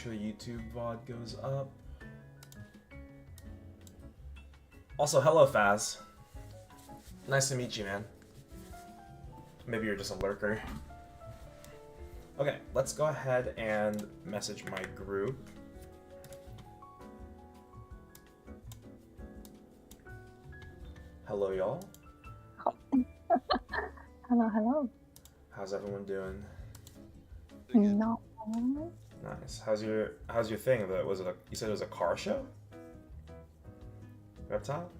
sure the YouTube VOD goes up. Also, hello Faz. Nice to meet you, man. Maybe you're just a lurker. Okay, let's go ahead and message my group. Hello, y'all. Hello. How's everyone doing? No. Nice. How's your thing? Was it you said it was a car show? Reptile?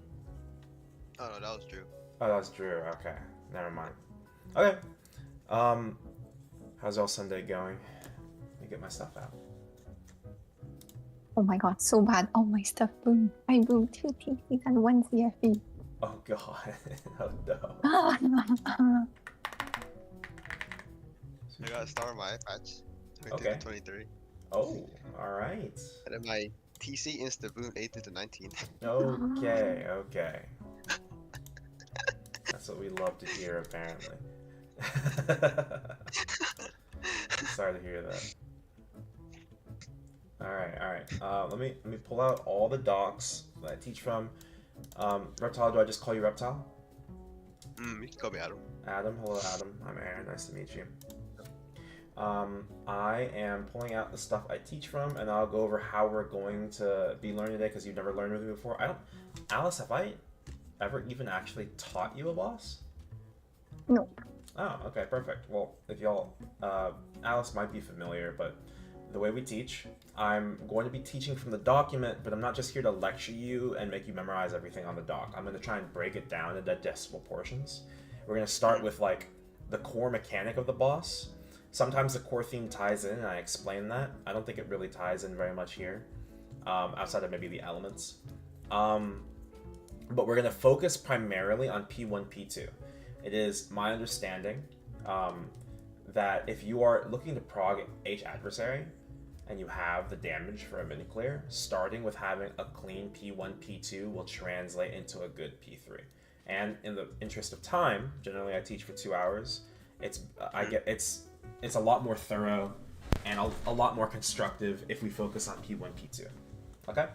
Oh no, that was Drew. Oh, that was Drew. Okay, never mind. Okay. How's y'all Sunday going? Let me get my stuff out. Oh my god, so bad. All my stuff boomed. I boomed 2 TCs and 1 CFE. Oh god. Oh no. I got a star on my patch. 22 Okay. to 23. Oh, alright. And then my TC insta boom 18 to 19. Okay, okay. That's what we love to hear, apparently. Sorry to hear that. Alright. Let me pull out all the docs that I teach from. Reptile, do I just call you Reptile? You can call me Adam. Adam, hello Adam. I'm Aaron, nice to meet you. I am pulling out the stuff I teach from, and I'll go over how we're going to be learning today, because you've never learned with me before. Alice, have I ever even actually taught you a boss? No. Oh, okay, perfect. Well, if y'all, Alice might be familiar, but the way we teach, I'm going to be teaching from the document, but I'm not just here to lecture you and make you memorize everything on the doc. I'm going to try and break it down into decimal portions. We're going to start with, like, the core mechanic of the boss. Sometimes the core theme ties in, and I explain that. I don't think it really ties in very much here, outside of maybe the elements. But we're going to focus primarily on P1, P2. It is my understanding that if you are looking to prog H Adversary, and you have the damage for a mini clear, starting with having a clean P1, P2 will translate into a good P3. And in the interest of time, generally I teach for 2 hours. It's a lot more thorough and a lot more constructive if we focus on P1, P2. Okay?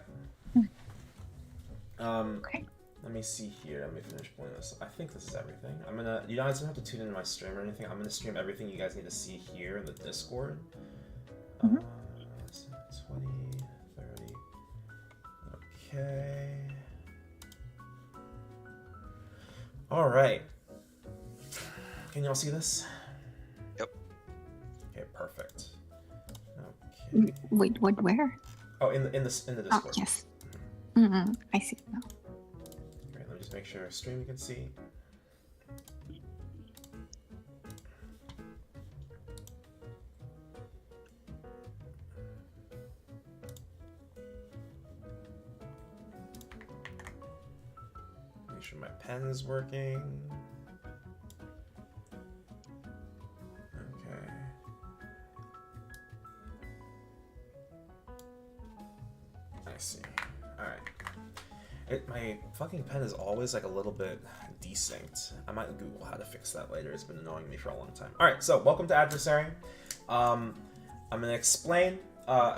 Okay. Let me see here. Let me finish pulling this. I think this is everything. You guys don't have to tune into my stream or anything. I'm gonna stream everything you guys need to see here in the Discord. 20, 30. Okay. All right. Can y'all see this? Yep. Okay, perfect. Okay. Wait, what? Where? Oh, in the Discord. Oh, yes. I see now. Great. Let me just make sure stream you can see. Make sure my pen is working. Okay. I see. Alright. My fucking pen is always like a little bit desynced. I might Google how to fix that later. It's been annoying me for a long time. Alright, so welcome to Adversary. I'm gonna explain,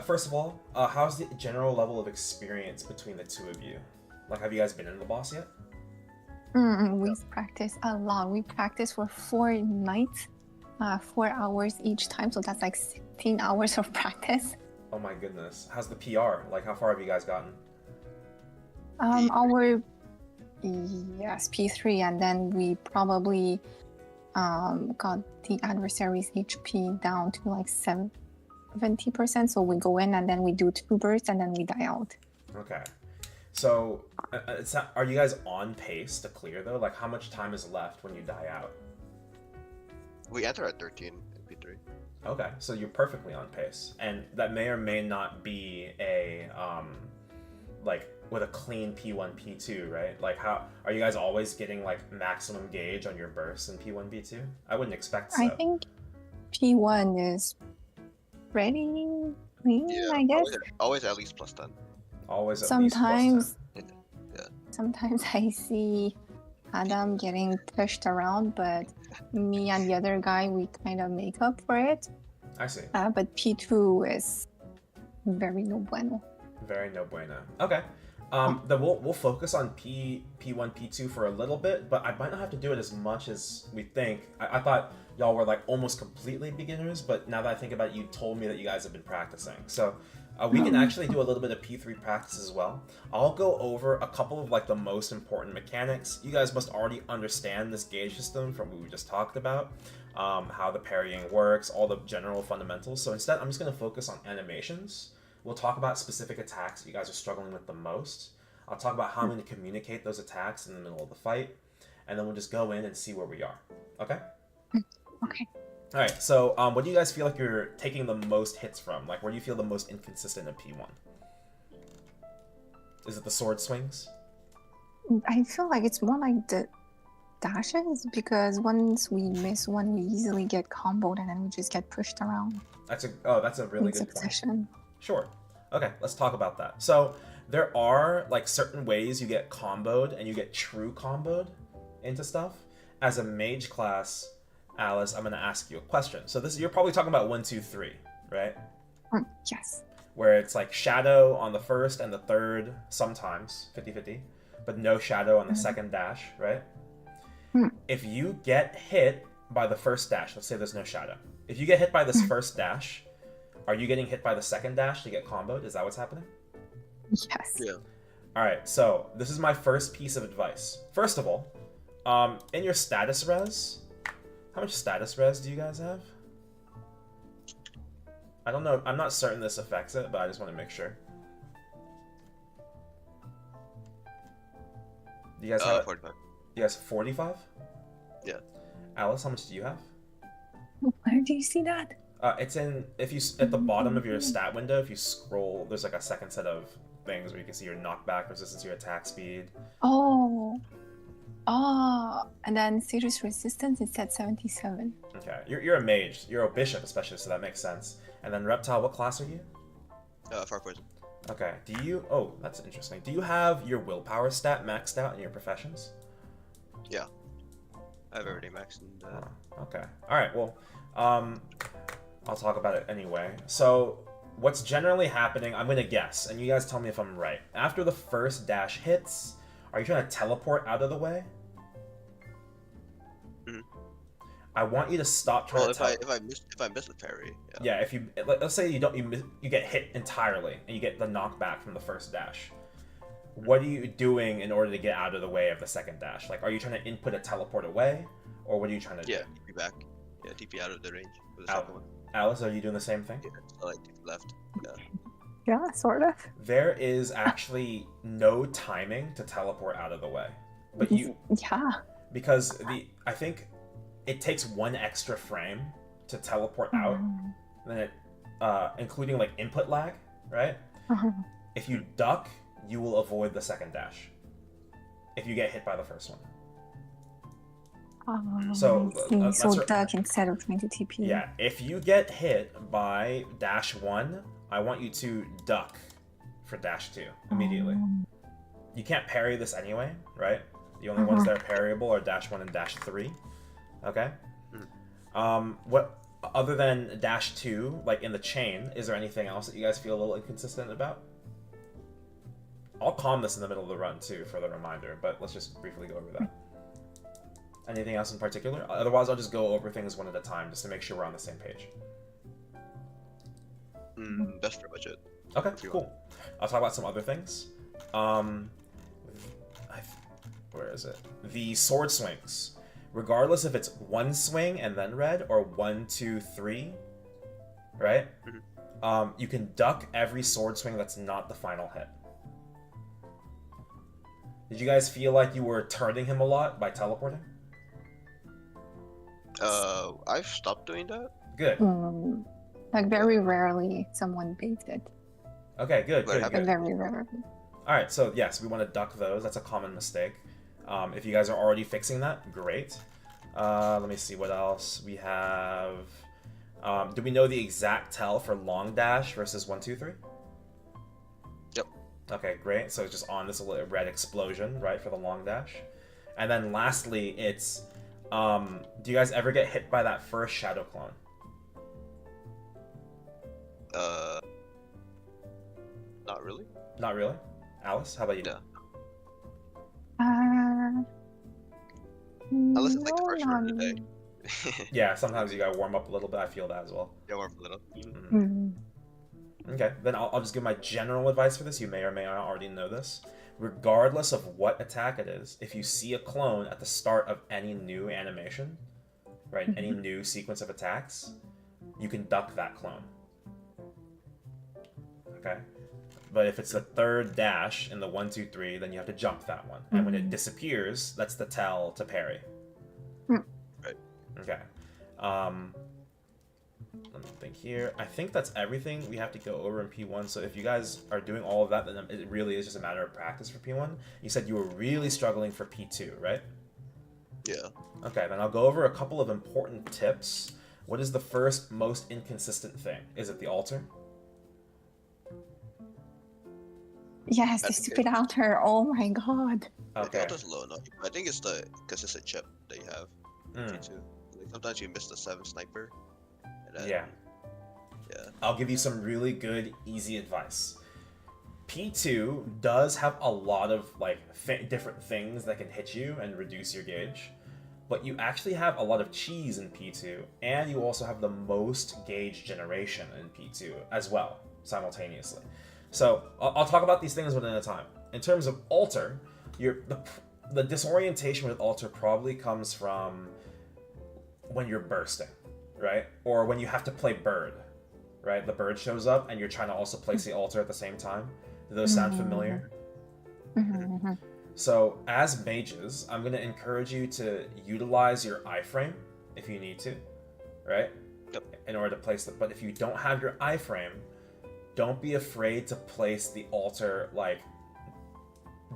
first of all, how's the general level of experience between the two of you? Like, have you guys been in the boss yet? We've practiced a lot. We practiced for 4 nights, 4 hours each time, so that's like 16 hours of practice. Oh my goodness. How's the PR? Like, how far have you guys gotten? Our P3, and then we probably got the adversary's HP down to like 70%. So we go in and then we do 2 bursts and then we die out. Okay. So, are you guys on pace to clear though? Like, how much time is left when you die out? We enter at 13 in P3. Okay, so you're perfectly on pace, and that may or may not be a like with a clean P1, P2, right? Like, how are you guys always getting like maximum gauge on your bursts in P1, P2? I wouldn't expect so. I think P1 is pretty clean, Yeah, I guess. always at least plus 10. Always at Sometimes, least plus 10. sometimes I see Adam getting pushed around, but me and the other guy, we kind of make up for it. I see. But P2 is very no bueno. Very no bueno. Okay. Then we'll focus on P1, P2 for a little bit, but I might not have to do it as much as we think. I thought y'all were like almost completely beginners, but now that I think about it, you told me that you guys have been practicing. So we can actually do a little bit of P3 practice as well. I'll go over a couple of like the most important mechanics. You guys must already understand this gauge system from what we just talked about, how the parrying works, all the general fundamentals. So instead, I'm just going to focus on animations. We'll talk about specific attacks you guys are struggling with the most. I'll talk about how I'm going to communicate those attacks in the middle of the fight, and then we'll just go in and see where we are. Okay? Okay. All right, so what do you guys feel like you're taking the most hits from? Like, where do you feel the most inconsistent in P1? Is it the sword swings? I feel like it's more like the dashes, because once we miss one, we easily get comboed and then we just get pushed around That's a really in good point. succession. Sure. Okay, let's talk about that. So there are like certain ways you get comboed and you get true comboed into stuff. As a mage class, Alice, I'm going to ask you a question. So this you're probably talking about 1, 2, 3, right? Yes. Where it's like shadow on the first and the third sometimes, 50-50, but no shadow on the second dash, right? If you get hit by the first dash, let's say there's no shadow. If you get hit by this first dash, are you getting hit by the second dash to get comboed? Is that what's happening? Yes. Yeah. Alright, so this is my first piece of advice. First of all, in your status res, how much status res do you guys have? I don't know, I'm not certain this affects it, but I just want to make sure. Do you guys have 45. You guys 45? Yeah. Alice, how much do you have? Where do you see that? It's in, if you, at the bottom of your stat window, if you scroll, there's like a second set of things where you can see your knockback resistance, your attack speed. Oh, and then status resistance is at 77. Okay, you're a mage, you're a bishop especially, so that makes sense. And then Reptile, what class are you? Far poison. Okay, do you, oh, that's interesting. Do you have your willpower stat maxed out in your professions? Yeah. I've already maxed. Okay, alright, well, I'll talk about it anyway. So, what's generally happening, I'm gonna guess, and you guys tell me if I'm right. After the first dash hits, are you trying to teleport out of the way? Mhm. I want you to stop trying Well, to if I miss the parry. Yeah, if you, let's say you get hit entirely, and you get the knockback from the first dash. What are you doing in order to get out of the way of the second dash? Like, are you trying to input a teleport away, or what are you trying to do? Yeah, TP back. Yeah, TP out of the range for the Out. second one. Alice, are you doing the same thing? Yeah, so like TP left. Yeah. Yeah, sort of. There is actually no timing to teleport out of the way, but you Yeah. because I think it takes one extra frame to teleport out, and then it including like input lag, right? If you duck, you will avoid the second dash. If you get hit by the first one. So, I see. So that's duck instead of trying to TP. Yeah, if you get hit by dash 1, I want you to duck for dash 2 immediately. You can't parry this anyway, right? The only ones that are parryable are dash 1 and dash 3. Okay? What other than dash 2, like in the chain, is there anything else that you guys feel a little inconsistent about? I'll calm this in the middle of the run too for the reminder, but let's just briefly go over that. Anything else in particular? Otherwise, I'll just go over things one at a time just to make sure we're on the same page. That's pretty much it. Okay, cool. I'll talk about some other things. Where is it? The sword swings. Regardless if it's one swing and then red or 1, 2, 3, right? You can duck every sword swing that's not the final hit. Did you guys feel like you were turning him a lot by teleporting? I've stopped doing that. Good. Like very rarely someone baits it. Okay, good. Like very rarely. Alright, so yes, we want to duck those. That's a common mistake. If you guys are already fixing that, great. Let me see what else we have. Do we know the exact tell for long dash versus 1, 2, 3? Yep. Okay, great. So it's just on this little red explosion, right, for the long dash. And then lastly, it's do you guys ever get hit by that first shadow clone? Not really. Not really. Alice, how about you? No. Unless it's like the No, first room of the not day. Yeah, sometimes you gotta warm up a little bit. I feel that as well. Yeah, warm up a little. Mm. Okay, then I'll just give my general advice for this. You may or may not already know this. Regardless of what attack it is, if you see a clone at the start of any new animation, right, any new sequence of attacks, you can duck that clone. Okay? But if it's the third dash in the 1, 2, 3, then you have to jump that one. And when it disappears, that's the tell to parry. Right. Okay. Let me think here. I think that's everything we have to go over in P1. So if you guys are doing all of that, then it really is just a matter of practice for P1. You said you were really struggling for P2, right? Yeah. Okay, then I'll go over a couple of important tips. What is the first most inconsistent thing? Is it the altar? Yes, the That's stupid altar. Oh my god. The Okay. delta's low enough. I think it's the consistent chip that you have. P2. Like, sometimes you miss the 7 sniper. And then, Yeah. Yeah. I'll give you some really good, easy advice. P2 does have a lot of like different things that can hit you and reduce your gauge, but you actually have a lot of cheese in P2, and you also have the most gauge generation in P2 as well, simultaneously. So I'll talk about these things one at a time. In terms of altar, the disorientation with altar probably comes from when you're bursting, right? Or when you have to play bird, right? The bird shows up and you're trying to also place the altar at the same time. Do those sound familiar? So as mages, I'm going to encourage you to utilize your iframe if you need to, right? Yep. In order to place it. But if you don't have your iframe, don't be afraid to place the altar like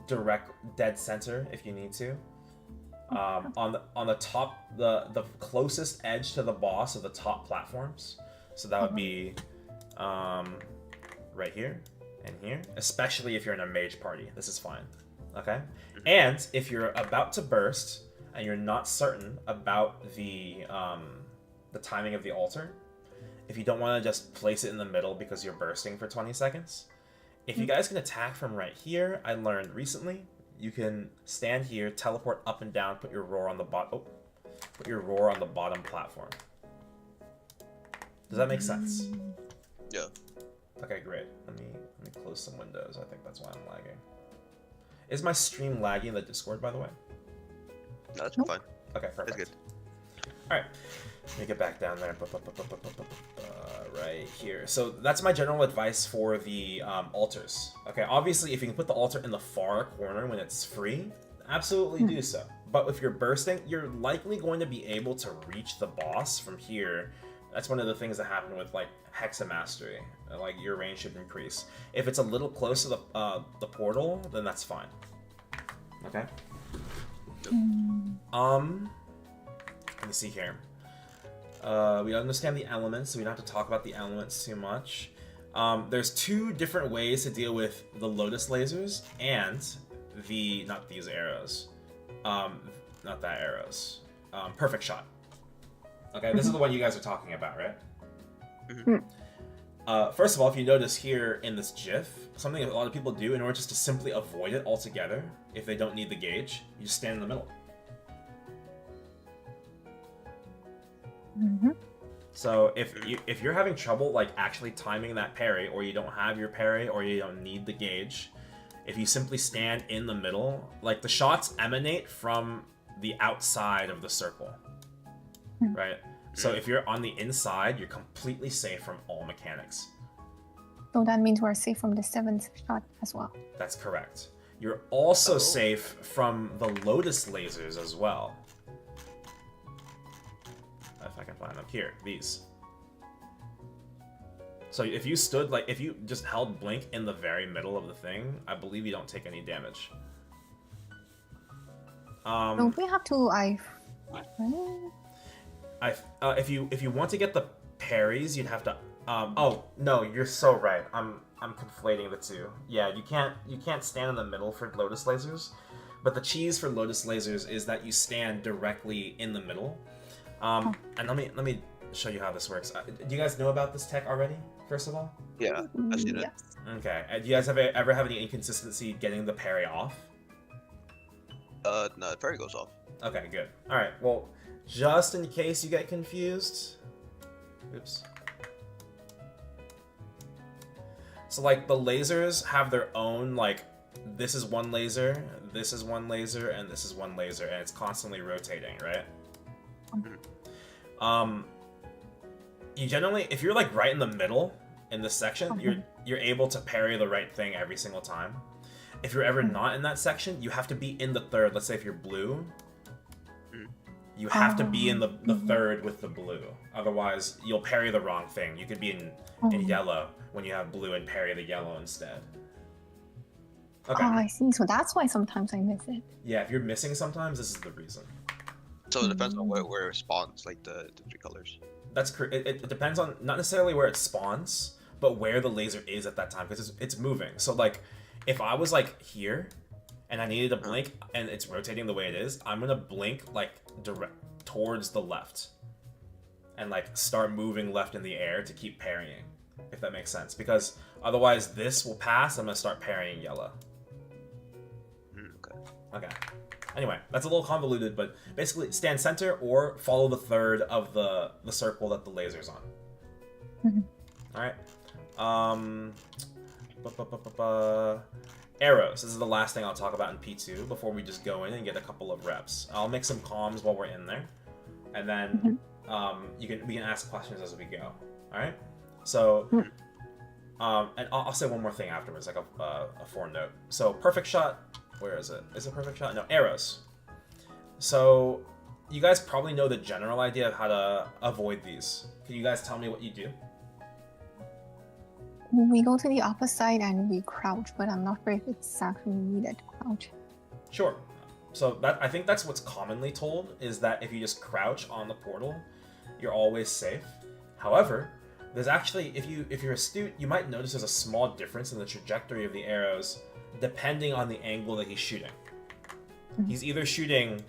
direct dead center if you need to. On the top, the closest edge to the boss of the top platforms. So that would be right here and here, especially if you're in a mage party. This is fine. Okay? And if you're about to burst and you're not certain about the timing of the altar, if you don't want to just place it in the middle because you're bursting for 20 seconds, if you guys can attack from right here, I learned recently, you can stand here, teleport up and down, put your roar on the bottom. Put your roar on the bottom platform. Does that make sense? Yeah. Okay, great. Let me close some windows. I think that's why I'm lagging. Is my stream lagging in the Discord, by the way? No, that's Nope. fine. Okay, perfect. That's good. All right, let me get back down there. Right here. So that's my general advice for the altars. Okay, obviously, if you can put the altar in the far corner when it's free, absolutely do so. But if you're bursting, you're likely going to be able to reach the boss from here. That's one of the things that happen with like Hexa Mastery. Like your range should increase. If it's a little close to the portal, then that's fine. Okay. Let me see here. We understand the elements, so we don't have to talk about the elements too much. There's two different ways to deal with the Lotus lasers and not these arrows. Not that arrows. Perfect shot. Okay, this is the one you guys are talking about, right? First of all, if you notice here in this GIF, something that a lot of people do in order just to simply avoid it altogether, if they don't need the gauge, you just stand in the middle. So if you're having trouble like actually timing that parry, or you don't have your parry, or you don't need the gauge, if you simply stand in the middle, like the shots emanate from the outside of the circle, right? So if you're on the inside, you're completely safe from all mechanics. So that means we're safe from the 7th shot as well. That's correct. You're also safe from the Lotus lasers as well. If I can find them here, these. So if you stood, like, if you just held blink in the very middle of the thing, I believe you don't take any damage. Don't we have to If you want to get the parries, you'd have to. Oh no, you're so right. I'm conflating the two. Yeah, you can't stand in the middle for Lotus lasers, but the cheese for Lotus lasers is that you stand directly in the middle. And let me show you how this works. Do you guys know about this tech already? First of all. Yeah, I've seen it. Yes. Okay. Do you guys ever have any inconsistency getting the parry off? No, the parry goes off. Okay, good. All right. Well, just in case you get confused. Oops. So like the lasers have their own like. This is one laser, this is one laser, and this is one laser, and it's constantly rotating, right? You generally, if you're like right in the middle in this section, you're able to parry the right thing every single time. If you're ever not in that section, you have to be in the third. Let's say if you're blue, you have to be in the third with the blue. Otherwise, you'll parry the wrong thing. You could be in yellow when you have blue and parry the yellow instead. Okay. Oh, I see. So that's why sometimes I miss it. Yeah, if you're missing sometimes, this is the reason. So it depends on where it spawns, like the three colors. That's correct. It depends on not necessarily where it spawns, but where the laser is at that time, because it's moving. So like, if I was like here, and I needed to blink, and it's rotating the way it is, I'm gonna blink like direct towards the left, and like start moving left in the air to keep parrying, if that makes sense. Because otherwise, this will pass. I'm gonna start parrying yellow. Okay. Anyway, that's a little convoluted, but basically stand center or follow the third of the circle that the laser's on. Alright. Arrows. This is the last thing I'll talk about in P2 before we just go in and get a couple of reps. I'll make some comms while we're in there. And then we can ask questions as we go. Alright? So and I'll say one more thing afterwards, like a forenote. So perfect shot. Where is it? Is it perfect shot? No, arrows. So you guys probably know the general idea of how to avoid these. Can you guys tell me what you do? We go to the opposite side and we crouch, but I'm not sure if it's actually needed to crouch. Sure. So I think that's what's commonly told, is that if you just crouch on the portal, you're always safe. However, there's actually, if you're astute, you might notice there's a small difference in the trajectory of the arrows depending on the angle that he's shooting. He's either shooting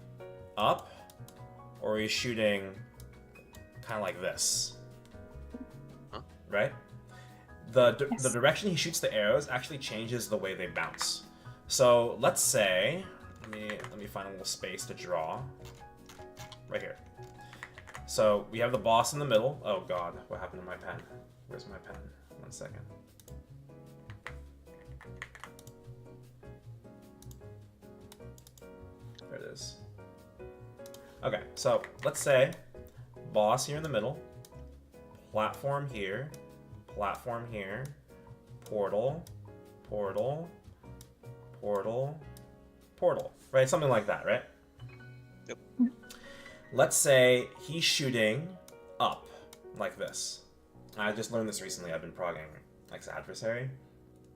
up or he's shooting kind of like this. Right? The direction he shoots the arrows actually changes the way they bounce. So let's say, let me find a little space to draw. Right here. So we have the boss in the middle. Oh god, what happened to my pen? Where's my pen? 1 second. There it is. Okay, so let's say boss here in the middle, platform here, portal, portal, portal, portal, right? Something like that, right? Yep. Let's say he's shooting up like this. I just learned this recently. I've been progging like Adversary,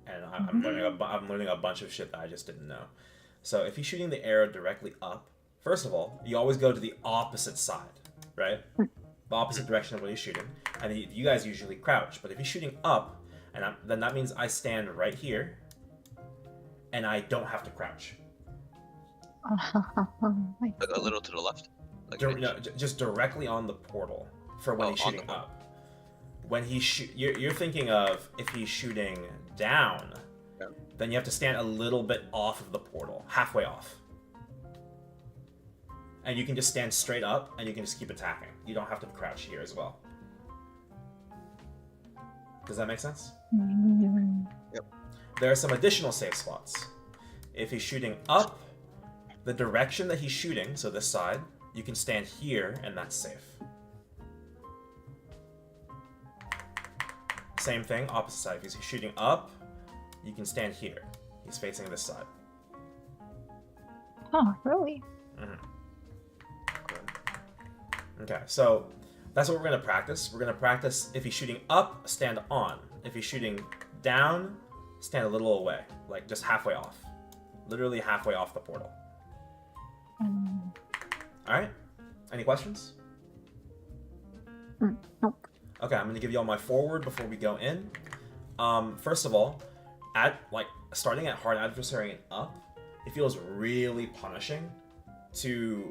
and I'm learning a bunch of shit that I just didn't know. So if he's shooting the arrow directly up, first of all, you always go to the opposite side, right? The opposite direction of what he's shooting. And you guys usually crouch. But if he's shooting up, then that means I stand right here, and I don't have to crouch. Like a little to the left? Like No, just directly on the portal for when he's shooting up. When you're thinking of if he's shooting down, then you have to stand a little bit off of the portal, halfway off. And you can just stand straight up, and you can just keep attacking. You don't have to crouch here as well. Does that make sense? Yep. There are some additional safe spots. If he's shooting up, the direction that he's shooting, so this side, you can stand here, and that's safe. Same thing, opposite side. If he's shooting up, you can stand here. He's facing this side. Oh, really? Okay, so that's what we're going to practice. We're going to practice if he's shooting up, stand on. If he's shooting down, stand a little away, like just halfway off. Literally halfway off the portal. Alright? Any questions? Nope. Okay, I'm going to give you all my forward before we go in. First of all, starting at hard adversary and up, it feels really punishing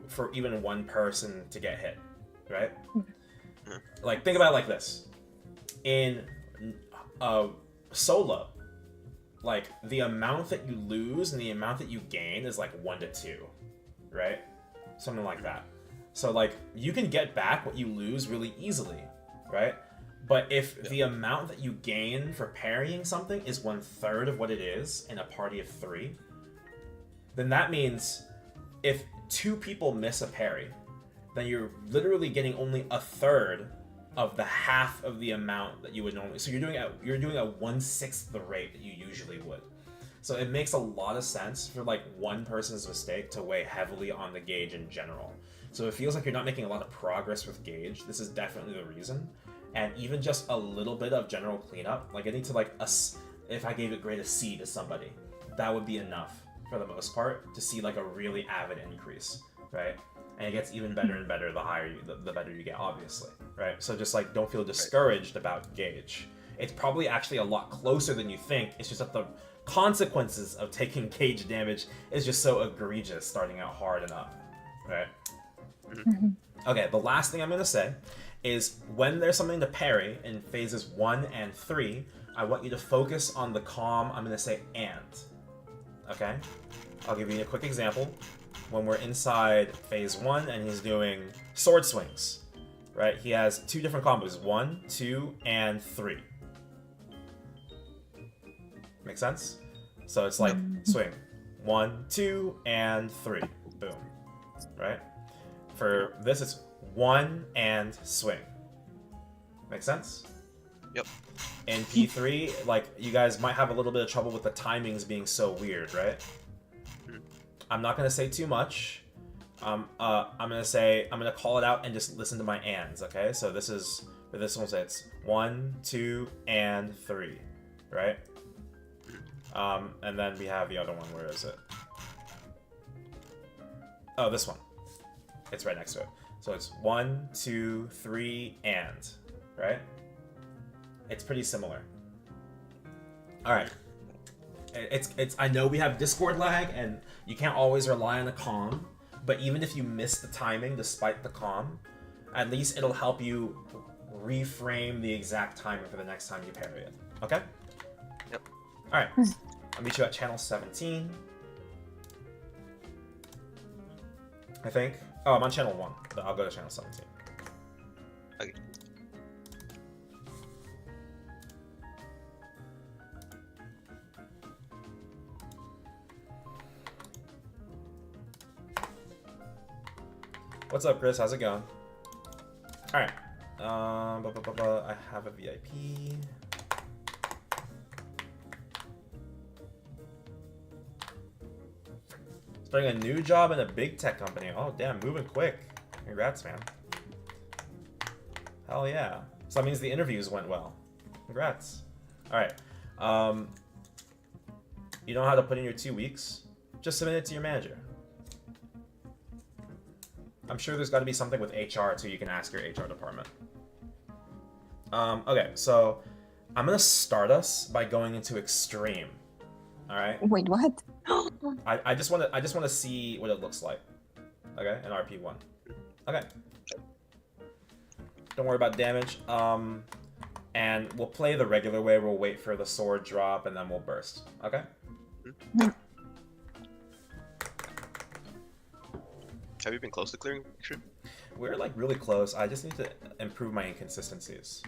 for even one person to get hit, right? Like, think about it like this. In solo, like, the amount that you lose and the amount that you gain is like 1 to 2, right? Something like that. So, like, you can get back what you lose really easily, right? But if the amount that you gain for parrying something is 1/3 of what it is in a party of 3, then that means if 2 people miss a parry, then you're literally getting only 1/3 of the half of the amount that you would normally. So you're doing at 1/6 the rate that you usually would. So it makes a lot of sense for like one person's mistake to weigh heavily on the gauge in general. So it feels like you're not making a lot of progress with gauge. This is definitely the reason. And even just a little bit of general cleanup, like I need to like if I gave a grade of C to somebody, that would be enough for the most part to see like a really avid increase, right? And it gets even better and better the higher the better you get, obviously, right? So just like don't feel discouraged about gauge. It's probably actually a lot closer than you think. It's just that the consequences of taking gauge damage is just so egregious starting out hard and up, right? Mm-hmm. Okay, the last thing I'm going to say is when there's something to parry in phases 1 and 3, I want you to focus on the calm. I'm going to say and. Okay? I'll give you a quick example. When we're inside phase 1 and he's doing sword swings, right? He has 2 different combos, 1, 2, and 3. Make sense? So it's like swing, 1, 2, and 3. Boom. Right? For this, it's 1 and swing. Make sense? Yep. In P3, like, you guys might have a little bit of trouble with the timings being so weird, right? I'm not gonna say too much. I'm gonna call it out and just listen to my ands, okay? So this is, for this one, it's 1, 2, and 3, right? And then we have the other one, where is it? Oh, this one. It's right next to it. So it's 1, 2, 3, and, right? It's pretty similar. Alright. I know we have Discord lag, and you can't always rely on the comm, but even if you miss the timing despite the comm, at least it'll help you reframe the exact timing for the next time you parry it. Okay? Yep. Alright. I'll meet you at channel 17. I think. Oh, I'm on channel 1, but I'll go to channel 17. Okay. What's up, Chris? How's it going? Alright. I have a VIP. Starting a new job in a big tech company. Oh, damn, moving quick. Congrats, man. Hell yeah. So that means the interviews went well. Congrats. Alright. You know how to put in your 2 weeks? Just submit it to your manager. I'm sure there's got to be something with HR too. You can ask your HR department. Okay, so I'm gonna start us by going into extreme. All right. Wait, what? I just want to see what it looks like. Okay, in RP1. Okay. Don't worry about damage. And we'll play the regular way. We'll wait for the sword drop and then we'll burst. Okay. Have you been close to clearing extreme? We're like really close. I just need to improve my inconsistencies.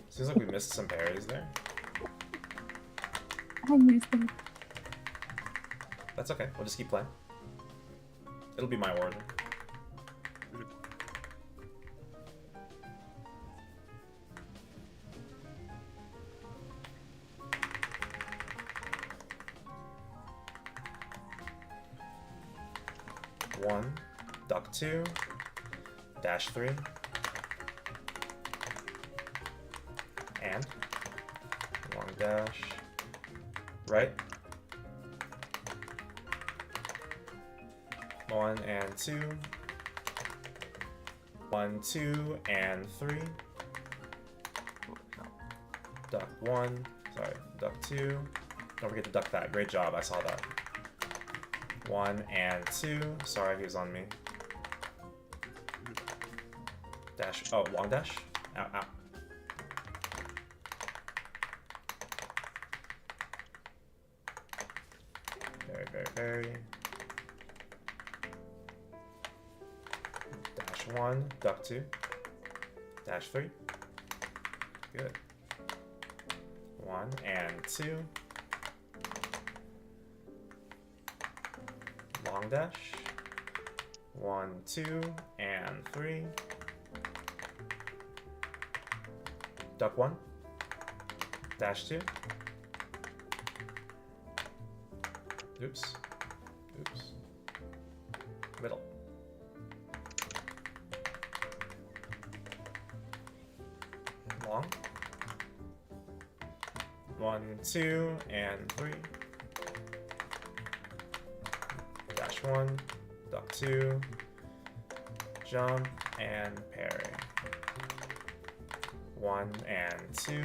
Seems like we missed some parries there. I missed it. That's okay. We'll just keep playing. It'll be my order. One, duck 2, dash 3, and long dash, right, 1 and 2, 1, 2, and 3, duck 1, sorry, duck 2, don't forget to duck that, great job, I saw that. 1 and 2. Sorry, he was on me. Dash. Oh, long dash. Ow, ow. Very, very, very. Dash 1, duck 2. Dash 3. Good. 1 and 2. Long dash. 1, 2, and 3. Duck 1. Dash 2. Oops. Oops. Middle. Long. 1, 2, and 3. Dash 1, duck 2, jump, and parry. 1 and 2.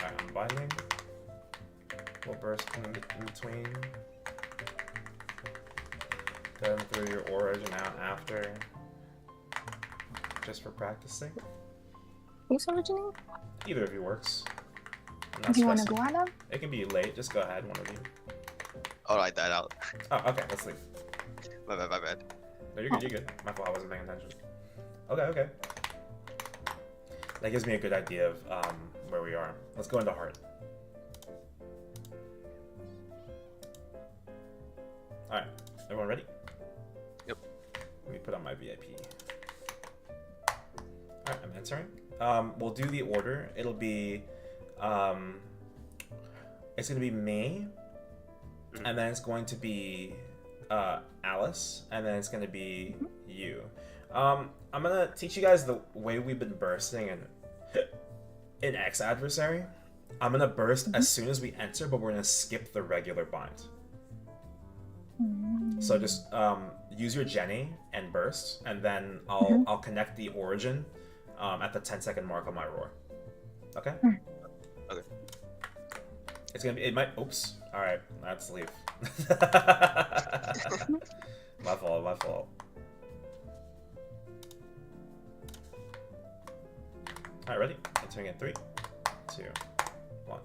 Alright, I'm binding. We'll burst in between. Then through your origin out after. Just for practicing. Who's original? Either of you works. Do you want to go at them? It can be late. Just go ahead, one of you. I'll write that out. Oh, okay. Let's leave. My bad, my bad. No, you're good. You're good. My fault. I wasn't paying attention. Okay, okay. That gives me a good idea of where we are. Let's go into heart. All right. Everyone ready? Yep. Let me put on my VIP. Alright, I'm answering. We'll do the order. It'll be, it's gonna be me, and then it's going to be, Alice, and then it's gonna be you. I'm gonna teach you guys the way we've been bursting in X Adversary. I'm gonna burst as soon as we enter, but we're gonna skip the regular bind. So just, use your Jenny and burst, and then I'll connect the origin at the 10-second mark on my roar. Okay? Okay. It's gonna be, it might, oops. Alright, let's leave. My fault, my fault. Alright, ready? Entering in 3, 2, 1.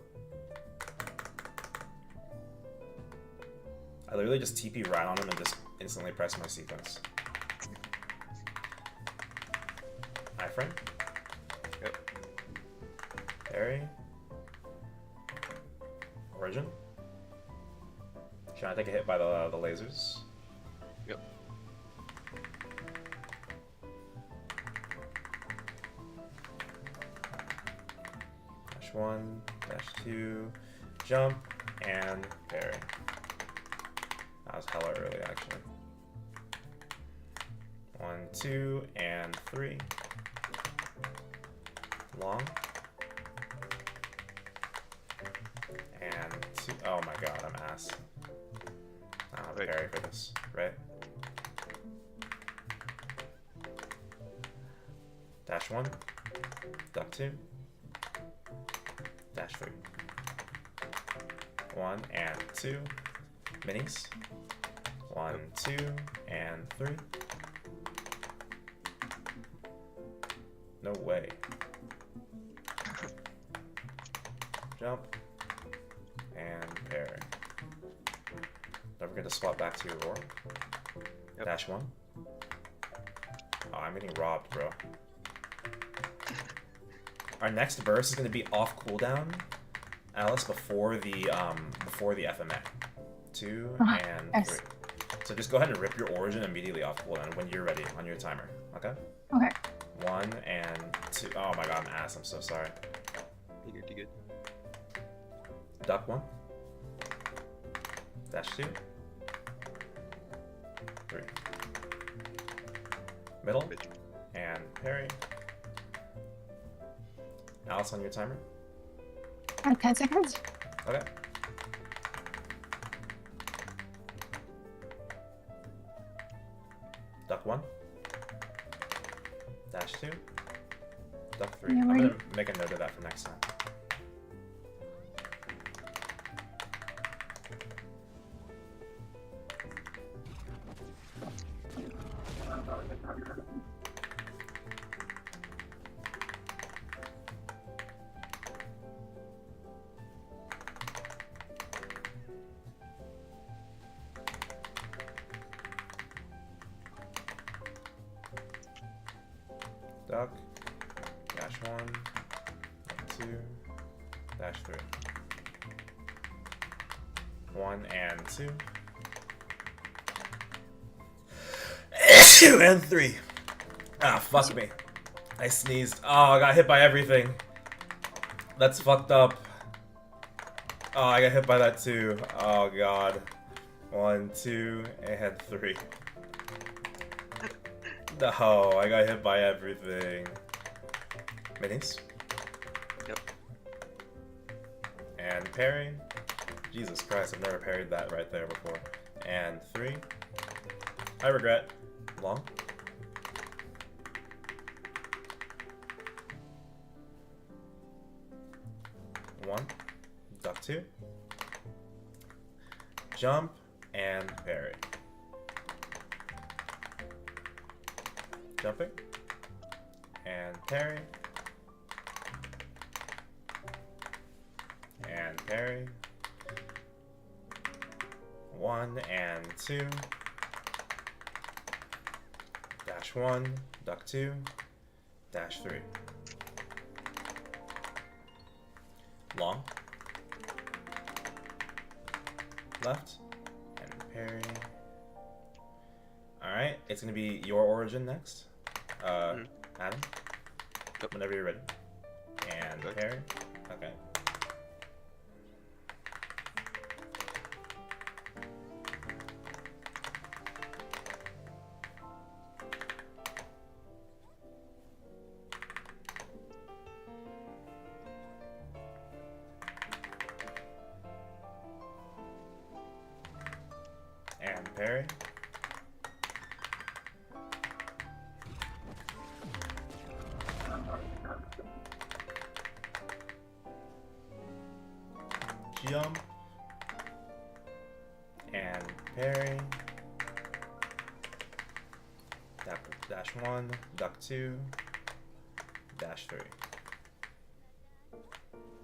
I literally just TP right on him and just instantly press my sequence. Hi, friend. Yep. Parry. Origin. Trying to take a hit by the lasers. Yep. Dash 1, dash 2, jump, and parry. That was hella early, actually. 1, 2, and 3. Long. And 2. Oh my god, I'm ass. I don't have a parry for this, right? Dash 1. Duck 2. Dash 3. 1 and 2. Minis. 1, 2, and 3. No way. Jump. And parry. Don't forget to swap back to your roar. Yep. Dash 1. Oh, I'm getting robbed, bro. Our next burst is going to be off cooldown, Alice, before the FMA. 2 and 3. So just go ahead and rip your origin immediately off cooldown when you're ready on your timer. Okay? Okay. 1 and 2. Oh my god, I'm ass. I'm so sorry. You good, you good. Duck 1. Dash 2. 3. Middle. And parry. Alice on your timer. 10 seconds. Okay. Duck 1. Dash 2. Duck 3. Yeah, I'm right. gonna make a note of that for next time. Duck, dash 1, duck 2, dash 3. 1 and 2. 2 and 3. Ah, fuck me. I sneezed. Oh, I got hit by everything. That's fucked up. Oh, I got hit by that too. Oh god. 1, 2, and 3. No, I got hit by everything. Minis. Yep. And parry. Jesus Christ, I've never parried that right there before. And 3. I regret. Long. One. Duck 2. Jump and parry. Jumping. And parry. And parry. 1 and 2. Dash 1, duck 2, dash 3. Long. Left. And parry. Alright, it's gonna be your origin next. Adam. Yep. Whenever you're ready. And Okay. parry. Okay. And parry. Jump. And parry. Dash 1, duck 2, dash 3.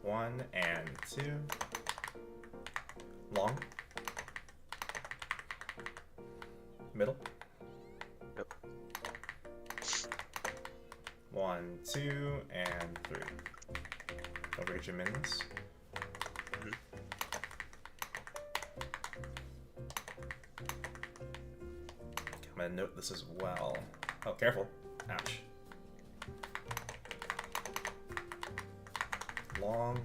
1 and 2. Long. Middle. Yep. 1, 2, and 3. Don't forget your minis. I'm gonna note this as well. Oh, careful. Ouch. Long.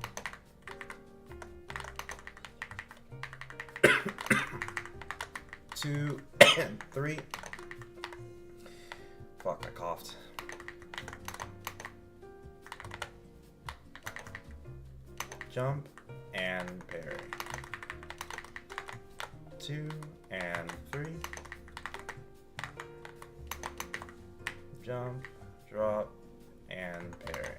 Two and 3. Fuck, I coughed. Jump and parry. 2 and 3. Jump, drop, and parry.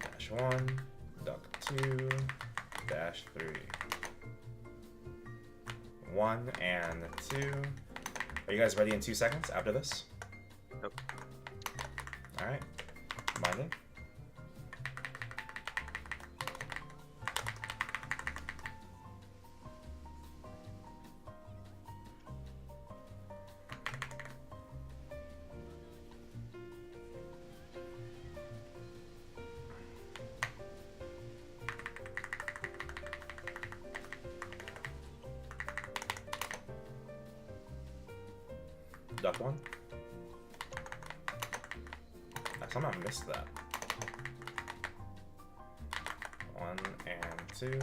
Dash 1, duck 2, dash 3. 1 and 2. Are you guys ready in 2 seconds after this? Yep. Alright. Minding. Duck 1. I somehow missed that. 1 and 2.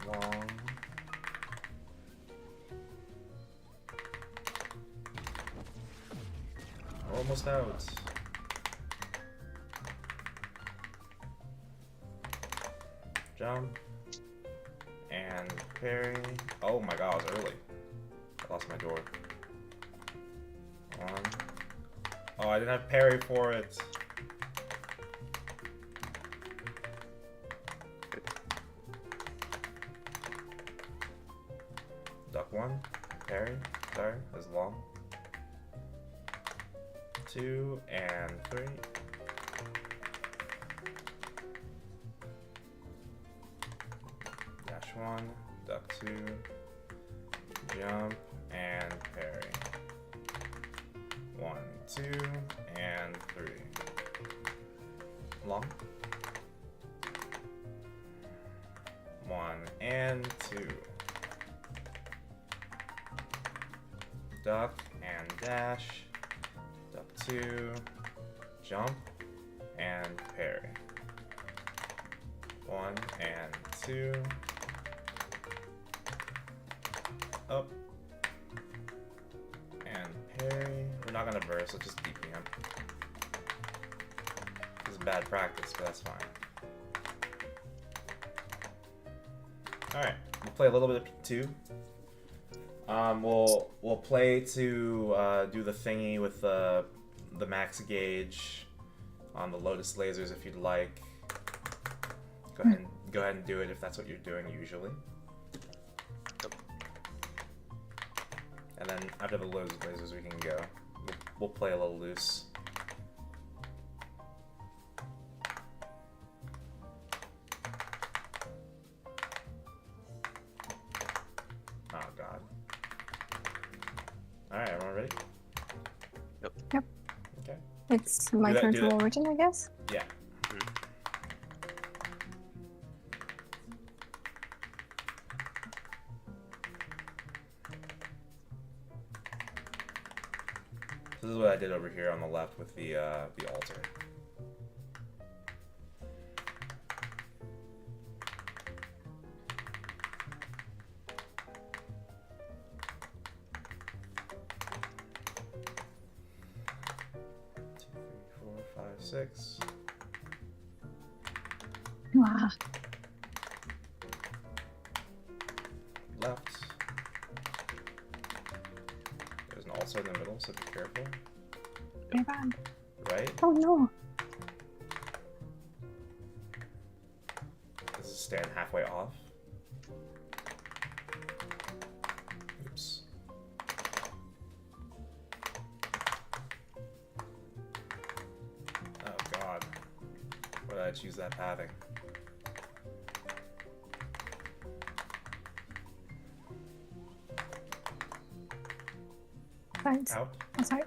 Long. Almost out. Jump. And parry. Oh my god, I was early. lost my door. One. Oh, I didn't have parry for it. Duck 1. Parry. Sorry, that's long. 2 and 3. Dash 1. Duck 2. Jump and parry. 1, 2, and 3. Long. 1 and 2. Duck and dash. Duck 2. Jump and parry. 1 and 2. Up. And parry. We're not gonna burst, let's just DP him. This is bad practice, but that's fine. Alright, we'll play a little bit of P2. We'll play to do the thingy with the max on the Lotus lasers if you'd like. Go ahead and do it if that's what you're doing usually. And then after the Lotus lasers we can go. We'll play a little loose. Oh god. Alright, everyone ready? Yep. Okay. It's my turn to origin, I guess. Yeah. This is what I did over here on the left with the altar. Two, 3, 4, 5, 6. Wow. Left. There's an altar in the middle, so be careful. Very bad. Right? Oh no. This is stand halfway off. Oops. Oh god. Why did I choose that pathing? Thanks. Out. I'm sorry.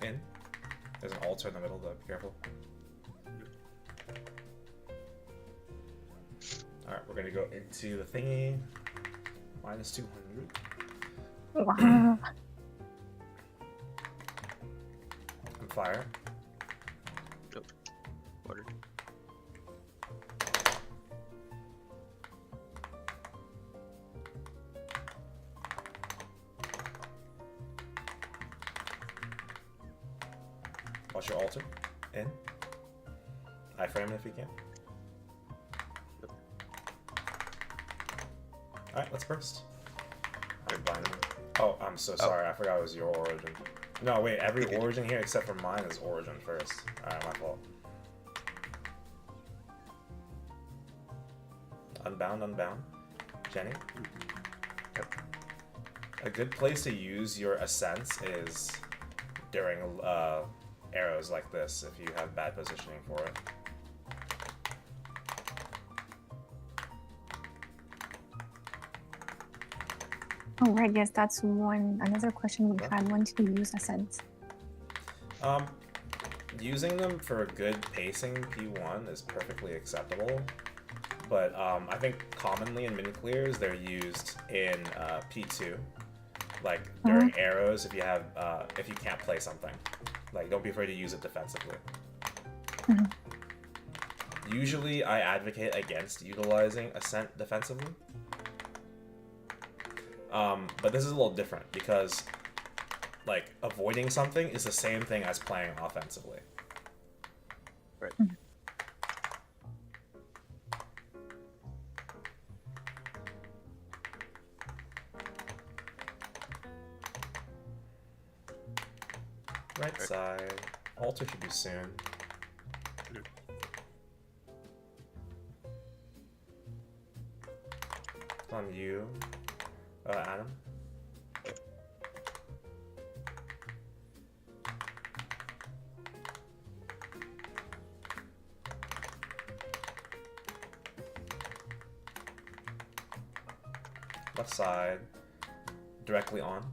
In. There's an altar in the middle though, be careful. Alright, we're gonna go into the thingy. Minus 200. Wow. And fire. Nope. Water. Watch your altar. In. Iframe if you can. Alright, let's burst. I'm blinded. Oh, I'm so sorry. I forgot it was your origin. No, wait, every origin here except for mine is origin first. Alright, my fault. Unbound, unbound. Jenny? Yep. A good place to use your ascents is during arrows like this if you have bad positioning for it. Oh right, yes, that's another question we had. When to use ascents? Using them for good pacing P1 is perfectly acceptable, but I think commonly in mini clears they're used in P2 Like during arrows, if you have if you can't play something, like don't be afraid to use it defensively. Usually, I advocate against utilizing Ascent defensively. But this is a little different because, like, avoiding something is the same thing as playing offensively. Right. Right side. Altar should be soon. It's on you, Adam. Left side, directly on.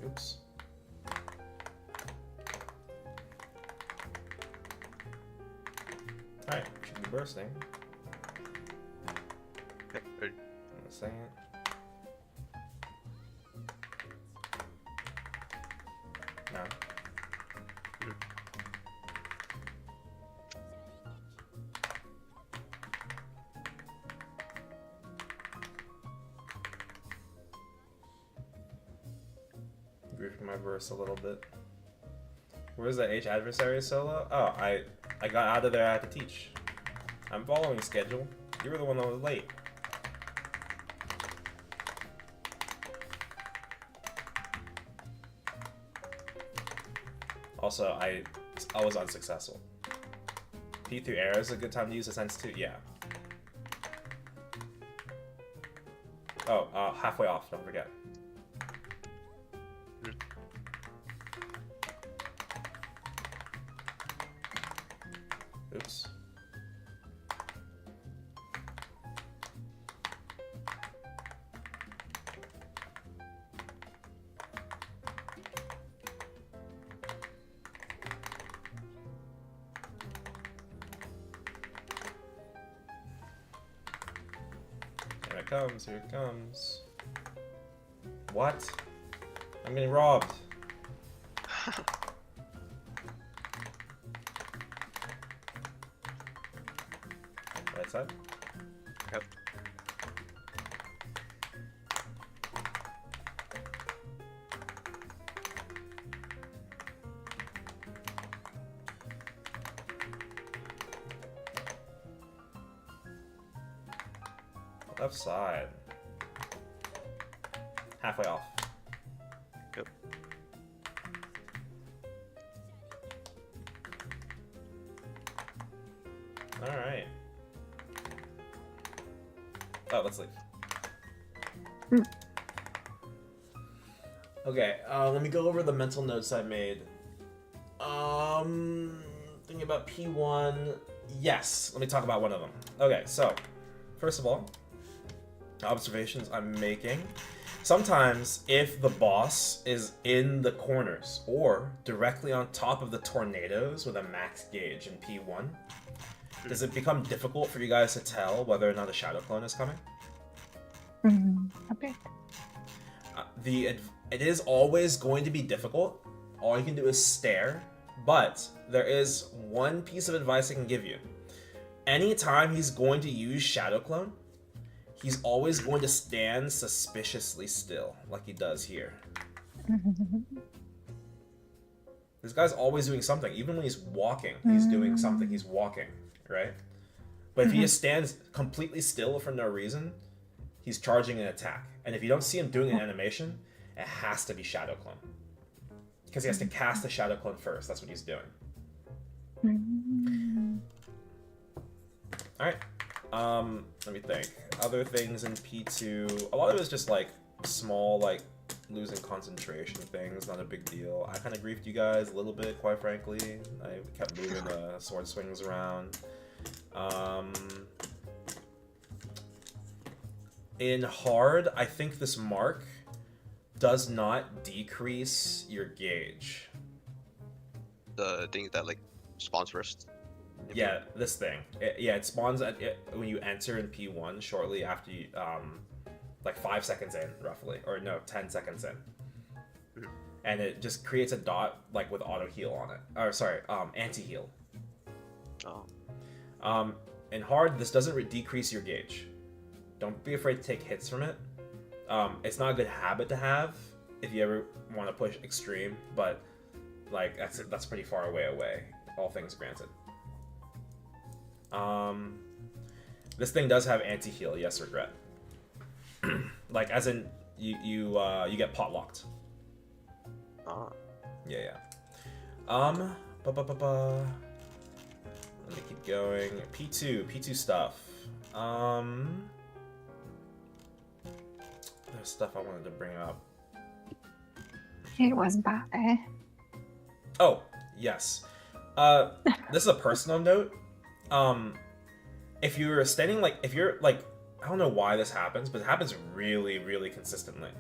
Oops. Alright, should be bursting. Okay, ready. In a second. No. Griefing my verse a little bit. Where's that H Adversary solo? Oh, I got out of there. I had to teach. I'm following schedule. You were the one that was late. Also, I was unsuccessful. P through arrow is a good time to use a sense too. Yeah. Oh, halfway off. Don't forget. Oops. Here it comes, here it comes. What? I'm getting robbed. Right side? Yep. Left side. Halfway off. Yep. Alright. Oh, let's leave. Okay, let me go over the mental notes I made. Thinking about P1. Yes, let me talk about one of them. Okay, so, first of all, observations I'm making. Sometimes, if the boss is in the corners or directly on top of the tornadoes with a max gauge in P1, does it become difficult for you guys to tell whether or not a shadow clone is coming? A bit. It is always going to be difficult. All you can do is stare, but there is one piece of advice I can give you. Anytime he's going to use shadow clone, he's always going to stand suspiciously still, like he does here. This guy's always doing something. Even when he's walking, he's doing something. He's walking, right? But if he just stands completely still for no reason, he's charging an attack. And if you don't see him doing an animation, it has to be shadow clone. Because he has to cast the shadow clone first. That's what he's doing. Alright. Let me think. Other things in P2. A lot of it is just like small, like losing concentration things. Not a big deal. I kind of griefed you guys a little bit, quite frankly. I kept moving the sword swings around. In hard, I think this mark does not decrease your gauge. The thing that like spawns first. maybe? Yeah, this thing. It spawns when you enter in P1 shortly after you, like 5 seconds in, roughly. Or no, 10 seconds in. Mhm. And it just creates a dot, like, with auto heal on it. Or, sorry, anti-heal. Oh. In hard, this doesn't decrease your gauge. Don't be afraid to take hits from it. It's not a good habit to have if you ever want to push extreme, but like that's pretty far away, all things granted. This thing does have anti-heal, yes, regret. Like, as in you get pot locked. Ah. Yeah. Let me keep going. P2 stuff. There's stuff I wanted to bring up. It was bad, eh? Oh, yes. This is a personal note. If you're standing, like, if you're, like, I don't know why this happens, but it happens really, really consistently.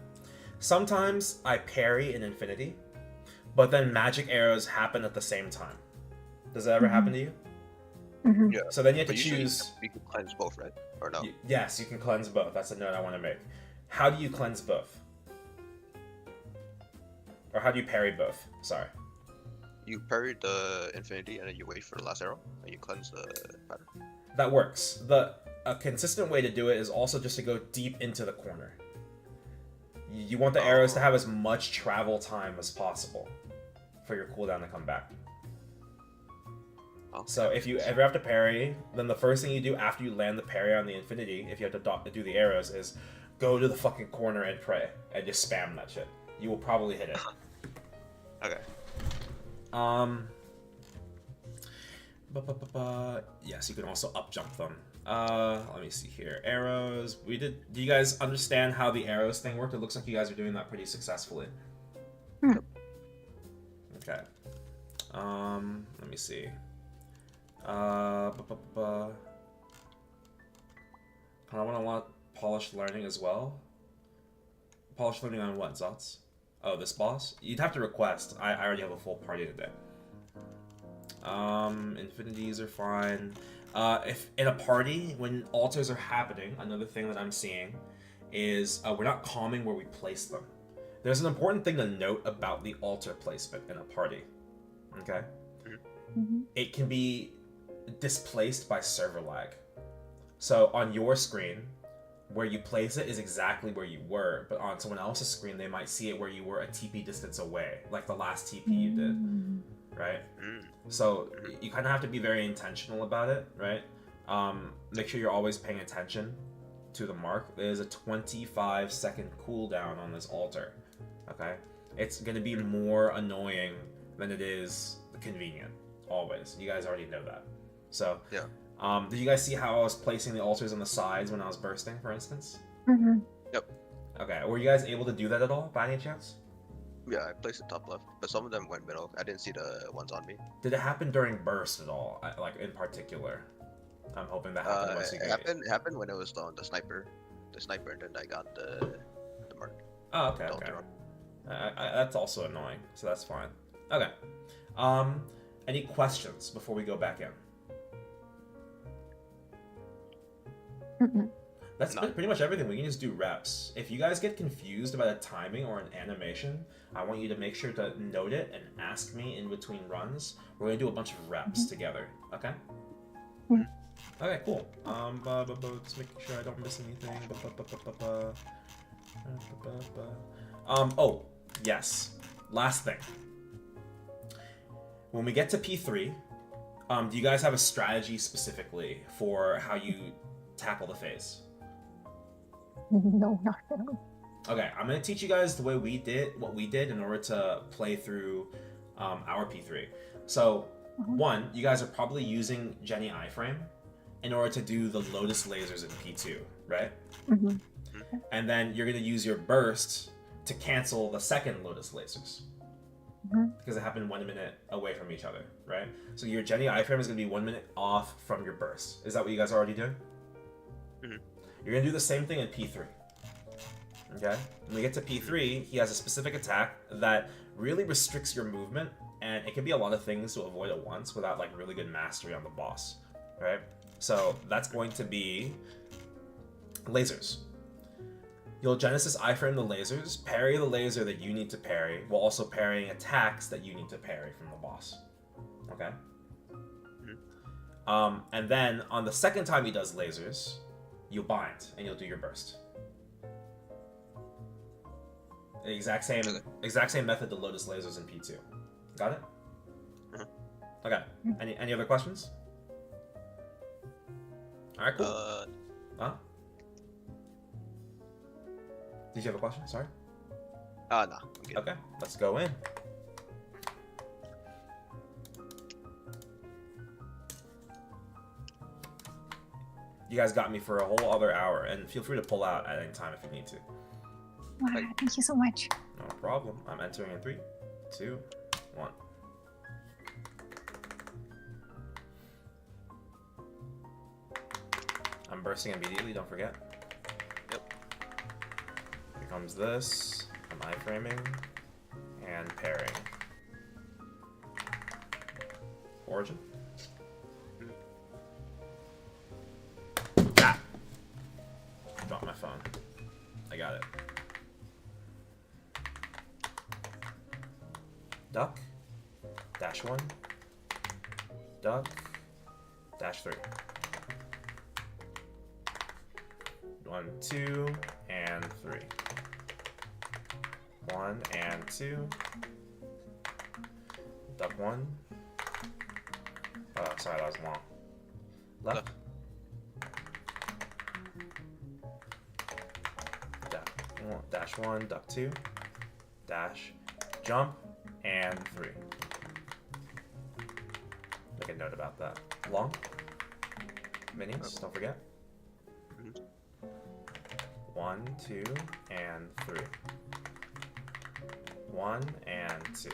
Sometimes I parry in Infinity, but then magic arrows happen at the same time. Does that ever happen to you? Mm-hmm. Yeah. So then you have to But usually choose... You can cleanse both, right? Or no? Yes, you can cleanse both. That's a note I want to make. How do you cleanse both? Or how do you parry both? Sorry. You parry the infinity and then you wait for the last arrow and you cleanse the pattern. That works. A consistent way to do it is also just to go deep into the corner. You want the arrows to have as much travel time as possible for your cooldown to come back. Okay. So if you ever have to parry, then the first thing you do after you land the parry on the infinity, if you have to do the arrows, is go to the fucking corner and pray and just spam that shit. You will probably hit it. Okay. Yes, you can also up jump them. Let me see here. Arrows. Do you guys understand how the arrows thing worked? It looks like you guys are doing that pretty successfully. Okay. Let me see. Kind of want to want polished learning as well. Polished learning on what, Zots? Oh, this boss? You'd have to request. I already have a full party today. Infinities are fine. If in a party, when altars are happening, another thing that I'm seeing is we're not calming where we place them. There's an important thing to note about the altar placement in a party. Okay? Mm-hmm. It can be displaced by server lag. So on your screen, where you place it is exactly where you were, but on someone else's screen, they might see it where you were a TP distance away, like the last TP you did, right? So you kind of have to be very intentional about it, right? Make sure you're always paying attention to the mark. There's a 25-second cooldown on this altar, okay? It's going to be more annoying than it is convenient, always. You guys already know that. So, yeah. Did you guys see how I was placing the altars on the sides when I was bursting, for instance? Mm-hmm. Yep. Okay, were you guys able to do that at all, by any chance? Yeah, I placed it top left, but some of them went middle. I didn't see the ones on me. Did it happen during burst at all, like in particular? I'm hoping that happened once you It happened when it was on the sniper, and then I got the mark. Oh, okay, okay. That's also annoying, so that's fine. Okay. Any questions before we go back in? Mm-mm. That's pretty much everything. We can just do reps. If you guys get confused about a timing or an animation, I want you to make sure to note it and ask me in between runs. We're gonna do a bunch of reps together. Okay? Okay, cool. Just making sure I don't miss anything. Oh, yes. Last thing. When we get to P3, do you guys have a strategy specifically for how you tackle the phase? No, not really. Okay, I'm gonna teach you guys the way what we did in order to play through our P3. So, one, you guys are probably using Jenny iframe in order to do the Lotus lasers in P2, right? Mm-hmm. And then you're gonna use your burst to cancel the second Lotus lasers. Because it happened 1 minute away from each other, right? So your Jenny iframe is gonna be 1 minute off from your burst. Is that what you guys are already doing? You're gonna do the same thing in P3. Okay? When we get to P3, he has a specific attack that really restricts your movement, and it can be a lot of things to avoid at once without like really good mastery on the boss. Right? So that's going to be lasers. You'll Genesis iframe the lasers, parry the laser that you need to parry, while also parrying attacks that you need to parry from the boss. Okay? And then on the second time he does lasers, you'll bind and you'll do your burst. The exact same method to Lotus lasers in P2. Got it? Okay. Any other questions? All right, cool. Huh? Did you have a question? Sorry. No, I'm good. Okay, let's go in. You guys got me for a whole other hour, and feel free to pull out at any time if you need to. Wow, thank you so much. No problem. I'm entering in 3, 2, 1. I'm bursting immediately, don't forget. Yep. Here comes this. I'm iframing and parrying. Origin. Ah! Dropped my phone. I got it. Duck. Dash 1. Duck. Dash 3. 1, 2, and 3. 1 and 2. Duck 1. Sorry, that was long. Left. Dash 1, duck 2. Dash, jump, and 3. Make a note about that. Long. Minis, don't forget. 1, 2, and 3. 1 and 2.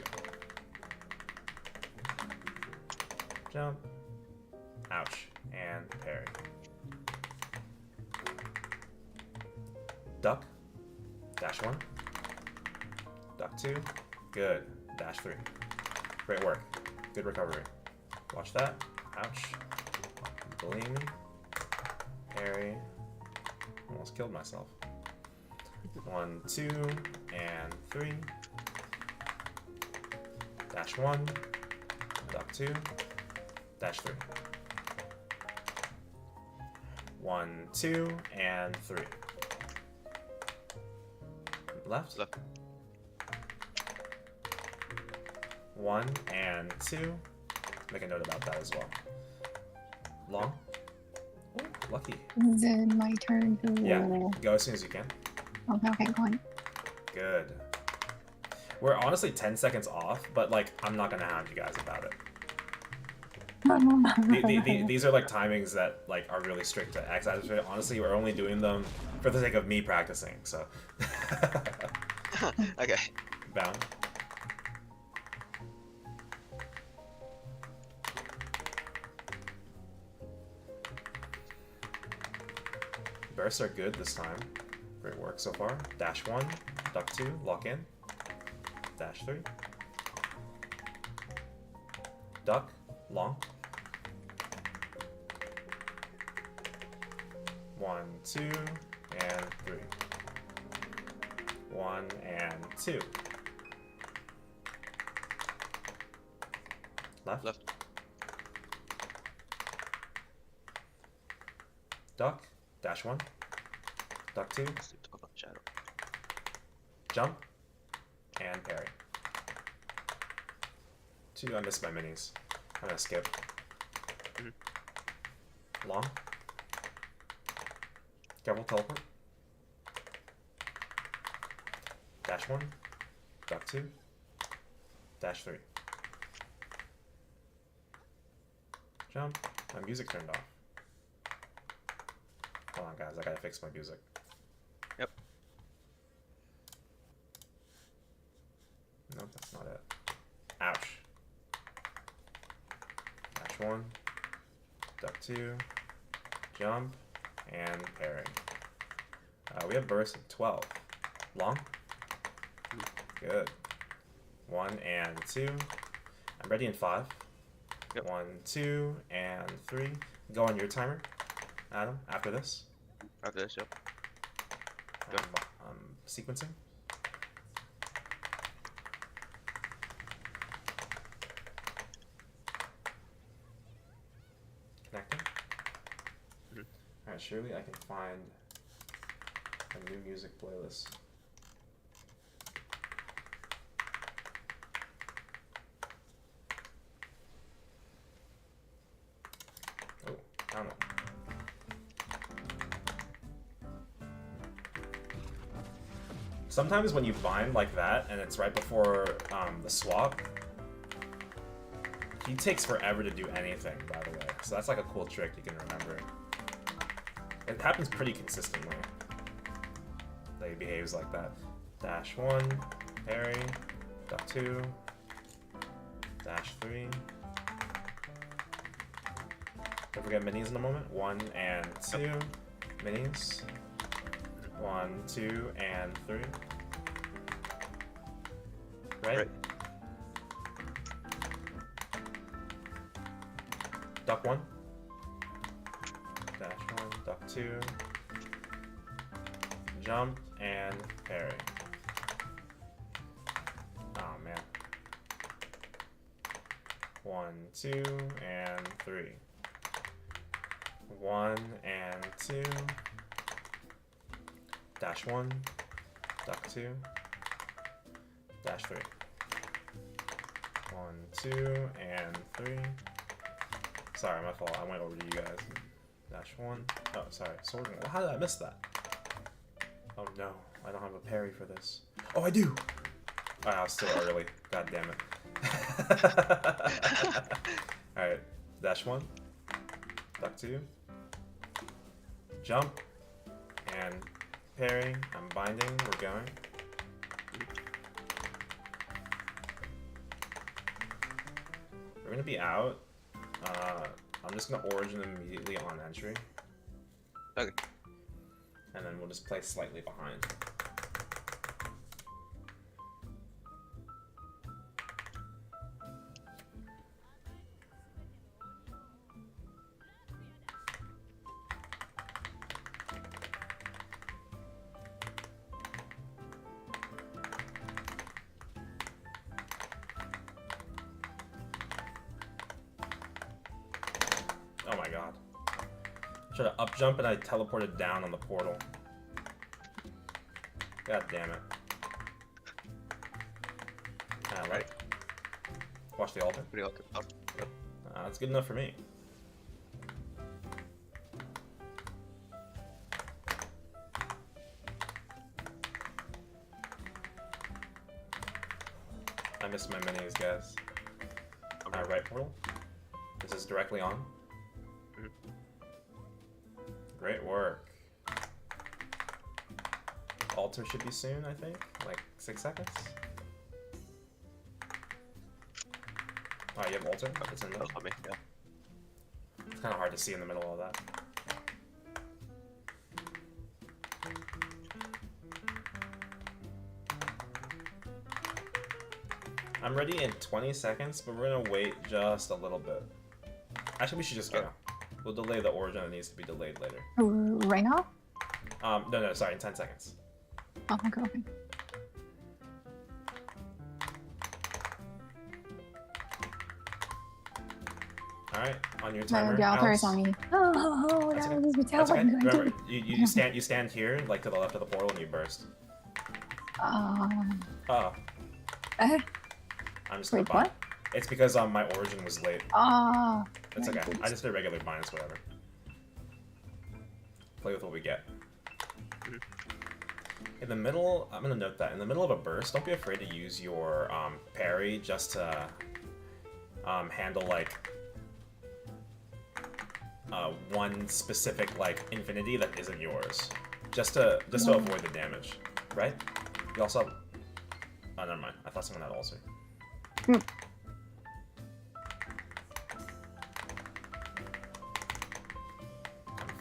Jump. Ouch. And parry. Duck. Dash 1. Duck 2. Good. Dash 3. Great work. Good recovery. Watch that. Ouch. Believe me. Parry. Almost killed myself. 1, 2, and 3. Dash 1. Duck 2. Dash 3. 1, 2, and 3. Left. 1 and 2. Make a note about that as well. Long. Ooh, lucky. Is it my turn to... Yeah, go as soon as you can. Okay, go on. Good. We're honestly 10 seconds off, but like, I'm not gonna hound you guys about it. These are like timings that like are really strict to X Adversary. Honestly, we're only doing them for the sake of me practicing, so. Okay. Bound. Bursts are good this time. Great work so far. Dash 1, duck 2, lock in. Dash 3. Duck, long. 1, 2, and 3. 1 and 2. Left. Duck. Dash 1. Duck 2. Shadow. Jump. And parry. 2. I missed my minis. I'm gonna skip. Long. Careful, teleport. Dash 1. Duck 2. Dash 3. Jump. My music turned off. Hold on, guys. I gotta fix my music. Yep. Nope, that's not it. Ouch. Dash 1. Duck 2. Jump. And parry. We have burst of 12. Long? Good. 1 and 2. I'm ready in 5. Yep. 1, 2, and 3. Go on your timer, Adam, after this. After this, yep. Sequencing. Connecting. Alright, surely I can find a new music playlist. Oh, I don't know. Sometimes when you bind like that and it's right before the swap, he takes forever to do anything, by the way. So that's like a cool trick you can remember. It happens pretty consistently that he behaves like that. Dash 1, parry, duck 2, dash 3. Don't forget minis in a moment. 1 and 2, minis. 1, 2, and 3. Right? Duck 1. Dash 1, duck 2. Jump and parry. Oh man. 1, 2, and 3. 1 and 2. Dash 1, duck 2, dash 3. 1, 2, and 3. Sorry, my fault. I went over to you guys. Dash 1. Oh, sorry. Sword. How did I miss that? Oh no, I don't have a parry for this. Oh, I do! Oh, I was still early. God damn it. Alright, dash 1, duck 2, jump, and parry. I'm binding. We're going. We're gonna be out. I'm just gonna origin immediately on entry. Okay. And then we'll just play slightly behind. Oh my god. I tried to up jump and I teleported down on the portal. God damn it. Right. Watch the altar. Pretty okay. Oh, yep. That's good enough for me. I missed my minis, guys. Right portal. This is directly on. Great work. Altar should be soon, I think. Like 6 seconds. Oh, you have altar? It's in the middle. On me, yeah. It's kind of hard to see in the middle of that. I'm ready in 20 seconds, but we're gonna wait just a little bit. Actually, we should just go. We'll delay the origin that needs to be delayed later. Right now? No, sorry, in 10 seconds. Oh, okay. Alright, on your timer. The altar is Alex. on me. Oh, That's that okay. was That's okay. terrible. Remember, you stand here, like to the left of the portal, and you burst. Oh. I'm just gonna Wait, bind. what? It's because my origin was late. Ah. It's okay. I just did regular binds, whatever. Play with what we get. In the middle, I'm gonna note that in the middle of a burst, don't be afraid to use your parry just to handle like one specific like infinity that isn't yours, just to avoid the damage, right? You also have. Oh, never mind. I thought someone had ulcer. On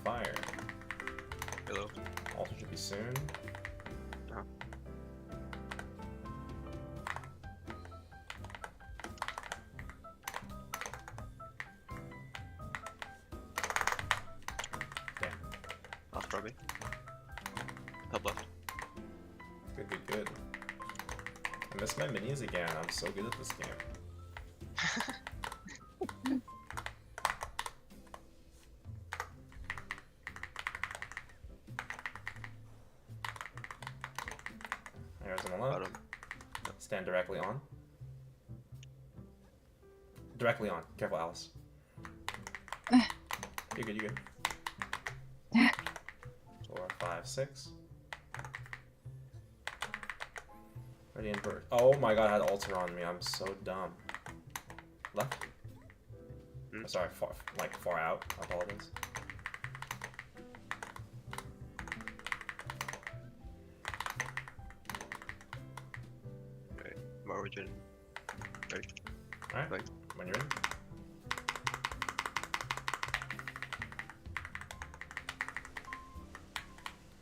fire. Hello. Ulcer should be soon. from me. Help left. Good, good, good. I miss my minis again. I'm so good at this game. There's an alert. Bottom. Stand directly on. Directly on. Careful, Alice. You're good, you're good. 4, 5, 6. Ready and bird. Oh my god, I had altar on me. I'm so dumb. Left? Hmm? Oh, sorry, far out. I apologize. Okay. Margin. Right. Alright, Right. when you're in.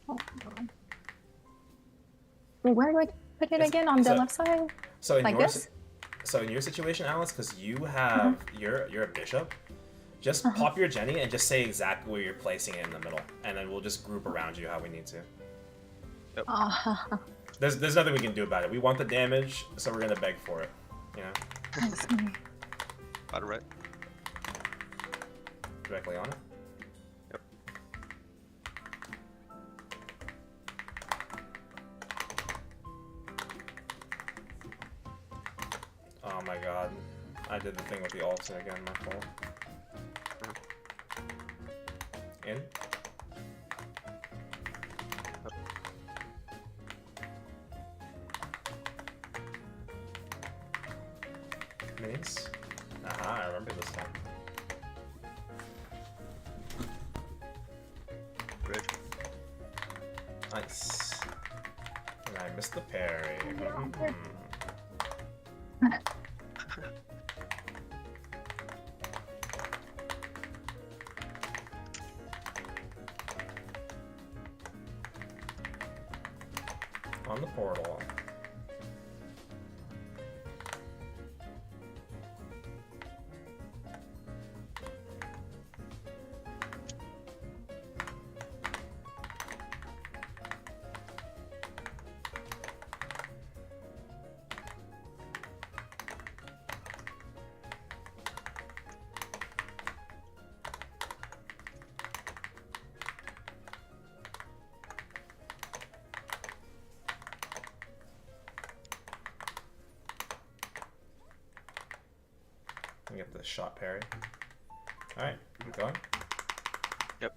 Oh, God. Where do I put it again? On the left side? So in Like your this? so in your situation, Alice, because you have you're a bishop, just pop your Jenny and just say exactly where you're placing it in the middle, and then we'll just group around you how we need to. There's nothing we can do about it. We want the damage, so we're gonna beg for it. You know, I see. Bottom right. directly on it. Yep. Oh my god, I did the thing with the altar again. My fault. In. Minis. Aha, I remember this time. Bridge. Nice. And I missed the parry. On the portal. We get the shot parry. Alright, keep going. Yep.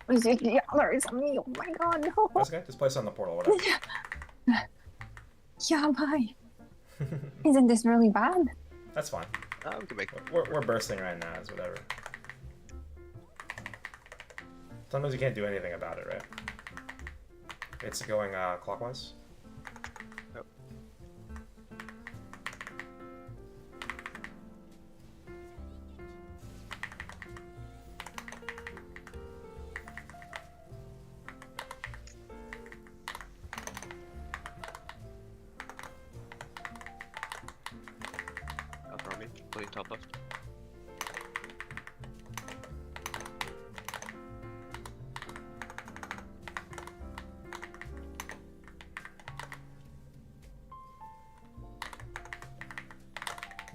Yeah, there is me. Oh my god, no. That's okay, just place it on the portal, whatever. Yeah, bye. Isn't this really bad? That's fine. We can make it. We're bursting right now, it's whatever. Sometimes you can't do anything about it, right? It's going clockwise. Yep. Up from me. Pulling top left.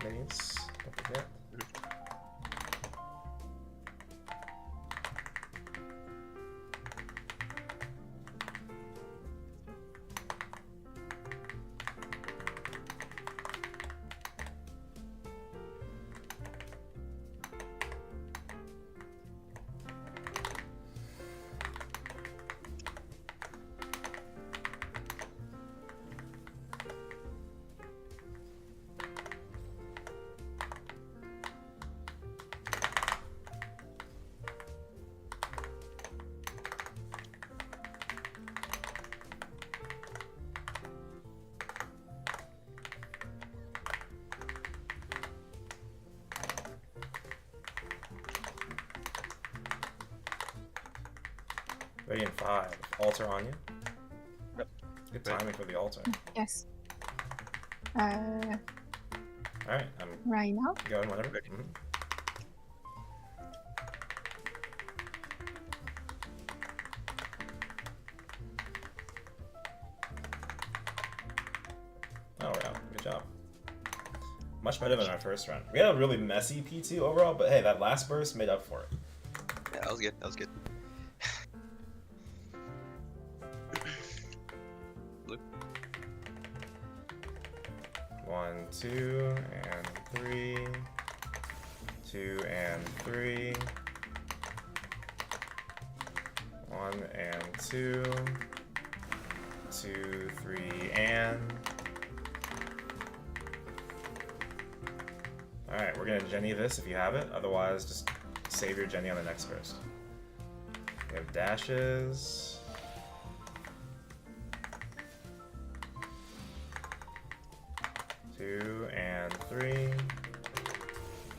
Minis, don't forget. Ready in 5. Altar on you. Yep. Good timing for the altar. Yes. Alright, I'm Right now? going whenever. Ready. Much better than our first run. We had a really messy P2 overall, but hey, that last burst made up for it. Yeah, that was good. That was good. Blue. 1, 2, and 3. 2 and 3. 1 and 2. 2, 3, and. Alright, we're gonna Jenny this if you have it. Otherwise, just save your Jenny on the next burst. We have dashes. Two and 3.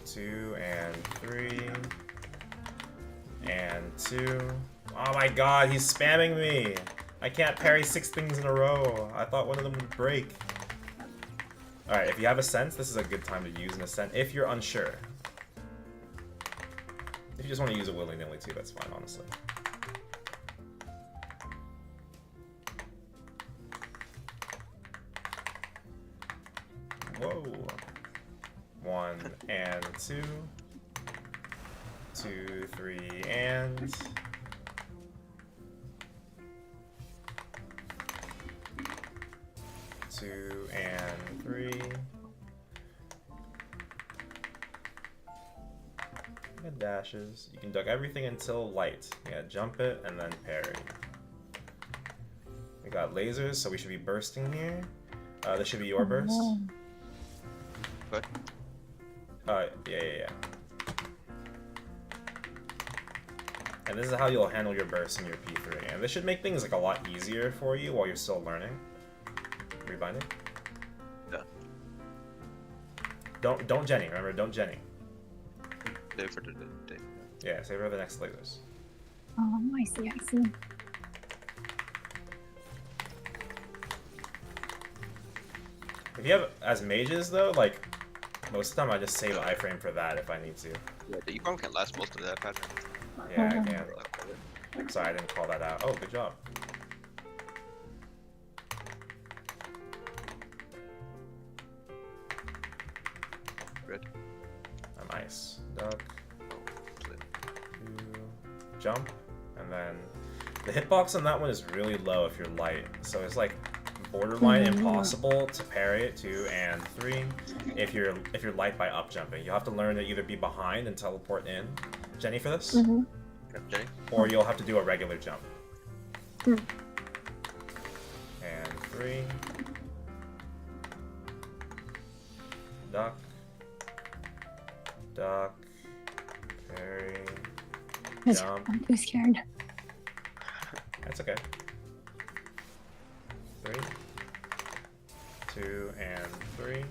2 and 3. And 2. Oh my god, he's spamming me! I can't parry 6 things in a row. I thought one of them would break. Alright, if you have a sense, this is a good time to use an ascent if you're unsure. If you just want to use it willy-nilly too, that's fine, honestly. Whoa. 1 and 2. 2, 3, and. Two and 3. And dashes. You can duck everything until light. Yeah, jump it and then parry. We got lasers, so we should be bursting here. This should be your burst. What? Yeah. And this is how you'll handle your burst in your P3. And this should make things like a lot easier for you while you're still learning. Rebinding? Yeah. Don't Jenny, remember, don't Jenny. Save for the day. Yeah, save her the next lasers. I see, I see. If you have as mages though, like most of the time I just save iframe for that if I need to. Yeah, the EPROM can last most of that pattern. Yeah, I can. Sorry, I didn't call that out. Oh, good job. Red. I'm ice. Duck. Flip. 2, jump, and then the hitbox on that one is really low if you're light. So it's like borderline impossible to parry it. 2 and 3 if you're light by up jumping. You have to learn to either be behind and teleport in. Jenny for this? Jenny? Or you'll have to do a regular jump. And 3. Duck. Duck. Parry. Jump. I'm too scared. That's okay. 3. 2 and 3.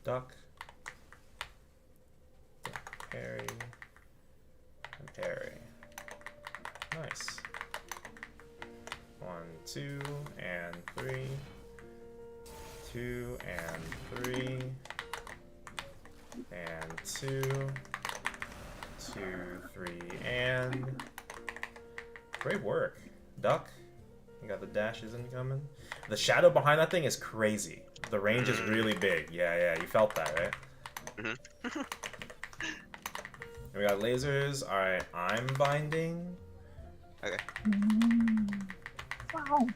Duck. Parry. And parry. Nice. 1, 2 and 3. 2 and 3. And 2. 2, 3, and. Great work. Duck. You got the dashes incoming. The shadow behind that thing is crazy. The range is really big. Yeah, you felt that, right? We got lasers. Alright, I'm binding. Okay. Wow.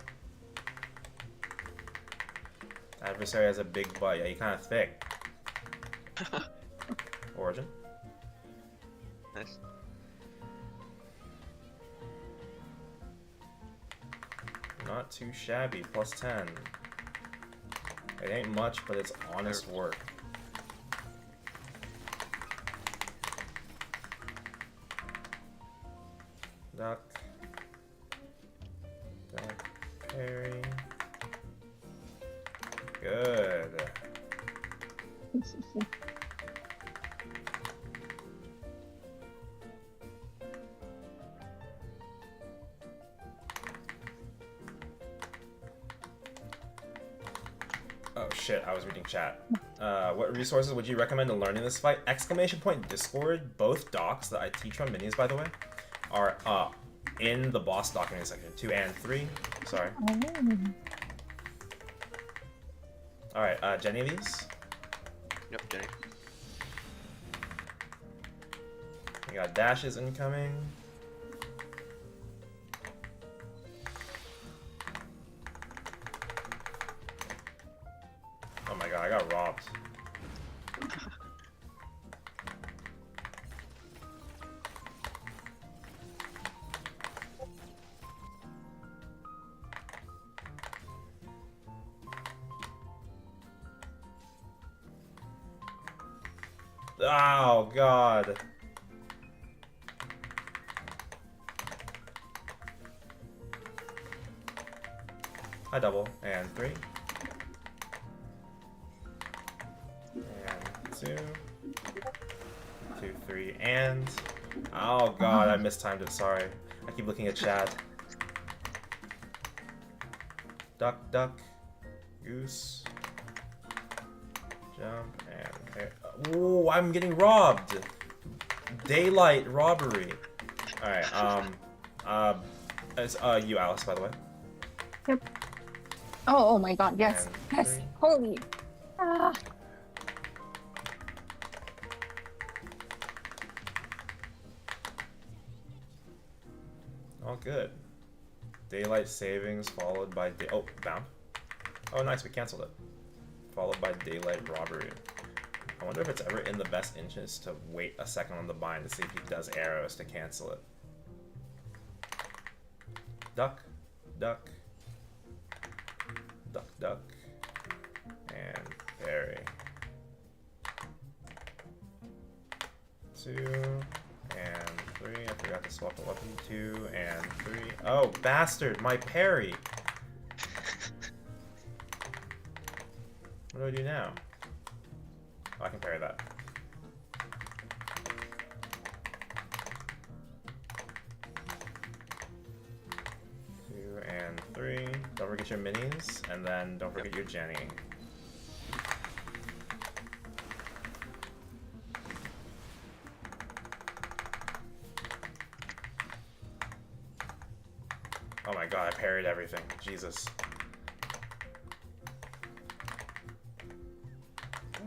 Adversary has a big butt. Yeah, you kind of thick. Origin. Nice. Not too shabby. Plus 10. It ain't much, but it's honest work. Duck. Duck. Parry. Good. Oh shit, I was reading chat. What resources would you recommend to learning this fight? Exclamation point Discord, both docs that I teach on minis, by the way, are in the boss document section. 2 and 3. Sorry. Oh. Alright, Jenny these? Yep, Jenny. We got dashes incoming. Oh my god, I got robbed. Oh god. I double. And 3. And 2. 2, 3, and... Oh god, I mistimed it, sorry. I keep looking at chat. Duck, duck. Goose. Jump, and... Ooh, I'm getting robbed! Daylight robbery. Alright, it's, you, Alice, by the way. Yep. Oh my god, yes. And Yes. 3. Holy. Ah. All good. Daylight savings followed by oh, bound. Oh, nice, we canceled it. Followed by daylight robbery. I wonder if it's ever in the best interest to wait a second on the bind to see if he does arrows to cancel it. Duck, duck, duck, duck, and parry. 2 and 3. I forgot to swap the weapon. 2 and 3. Oh, bastard! My parry. What do I do now? Oh, I can parry that. And 3. Don't forget your minis, and then don't forget your Jenny. Oh my god, I parried everything. Jesus.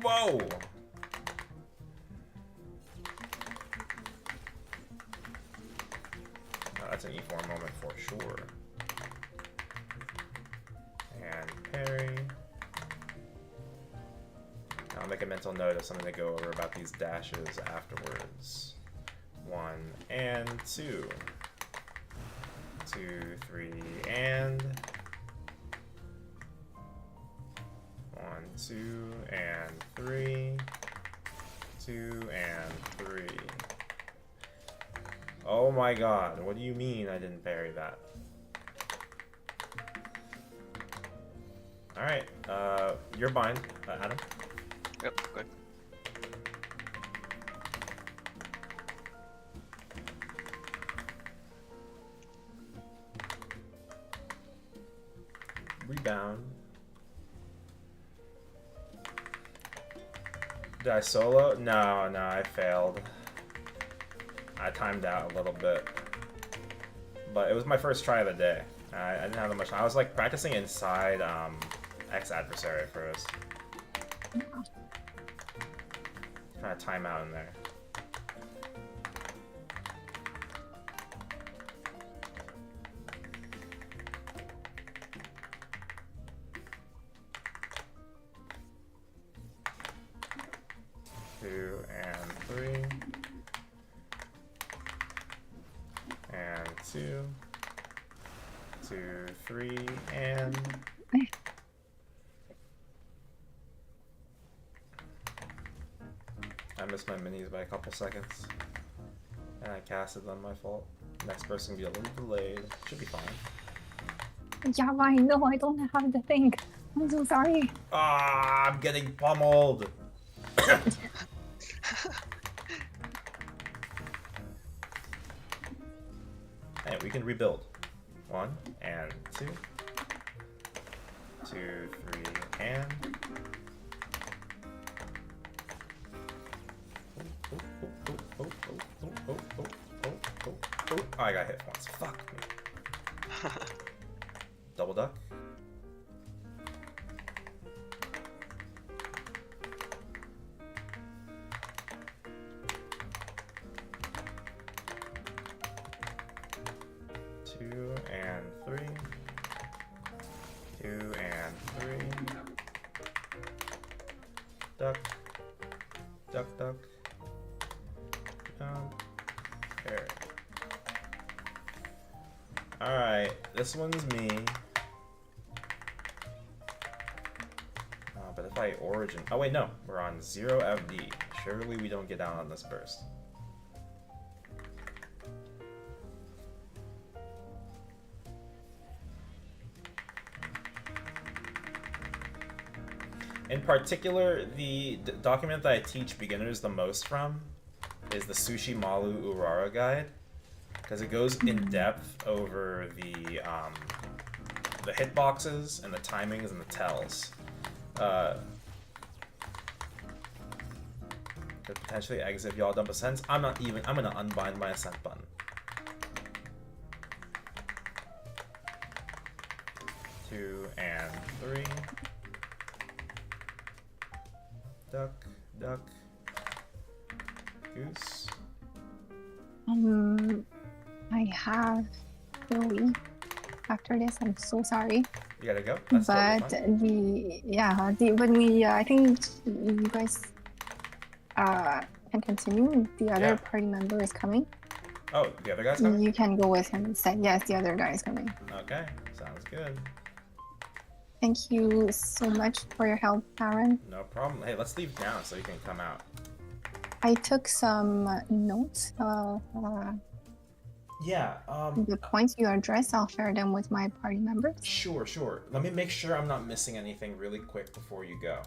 Whoa! Oh, that's an E4 moment for sure. And parry. I'll make a mental note of something to go over about these dashes afterwards. 1 and 2. 2, 3, and 1, 2, and 3. 2 and 3. Oh my god, what do you mean I didn't parry that? Alright, you're bind, Adam. Yep, good. Rebound. Did I solo? No, no, I failed. I timed out a little bit. But it was my first try of the day. I didn't have that much time. I was like practicing inside Adversary first. Trying to time out in there. Two and 3. And 2. 2, 3, and... I missed my minis by a couple seconds. And I casted them, my fault. Next person can be a little delayed. Should be fine. Yeah, I know. I don't have the thing. I'm so sorry. Ah, I'm getting pummeled! Hey, we can rebuild. 1 and 2. 2, 3, and... Oh, I got hit once. Fuck me. Double duck. Two and three. 2 and 3. Duck. Duck, duck. Down. There. Alright, this one's me. But if I origin... Oh wait, no. We're on 0 FD. Surely we don't get down on this burst. In particular, the document that I teach beginners the most from is the Sushi Malu Urara guide, because it goes in depth over the hitboxes and the timings and the tells. Could potentially exit if y'all dump ascents. I'm gonna unbind my ascent button. Two and 3. Duck, duck, goose. I have to leave after this. I'm so sorry. You gotta go. That's But I think you guys can continue. The other party member is coming. Oh, the other guy's coming? You can go with him instead. Yes, the other guy is coming. Okay, sounds good. Thank you so much for your help, Aaron. No problem. Hey, let's leave now so you can come out. I took some notes. Yeah. The points you addressed, I'll share them with my party members. Sure, sure. Let me make sure I'm not missing anything really quick before you go.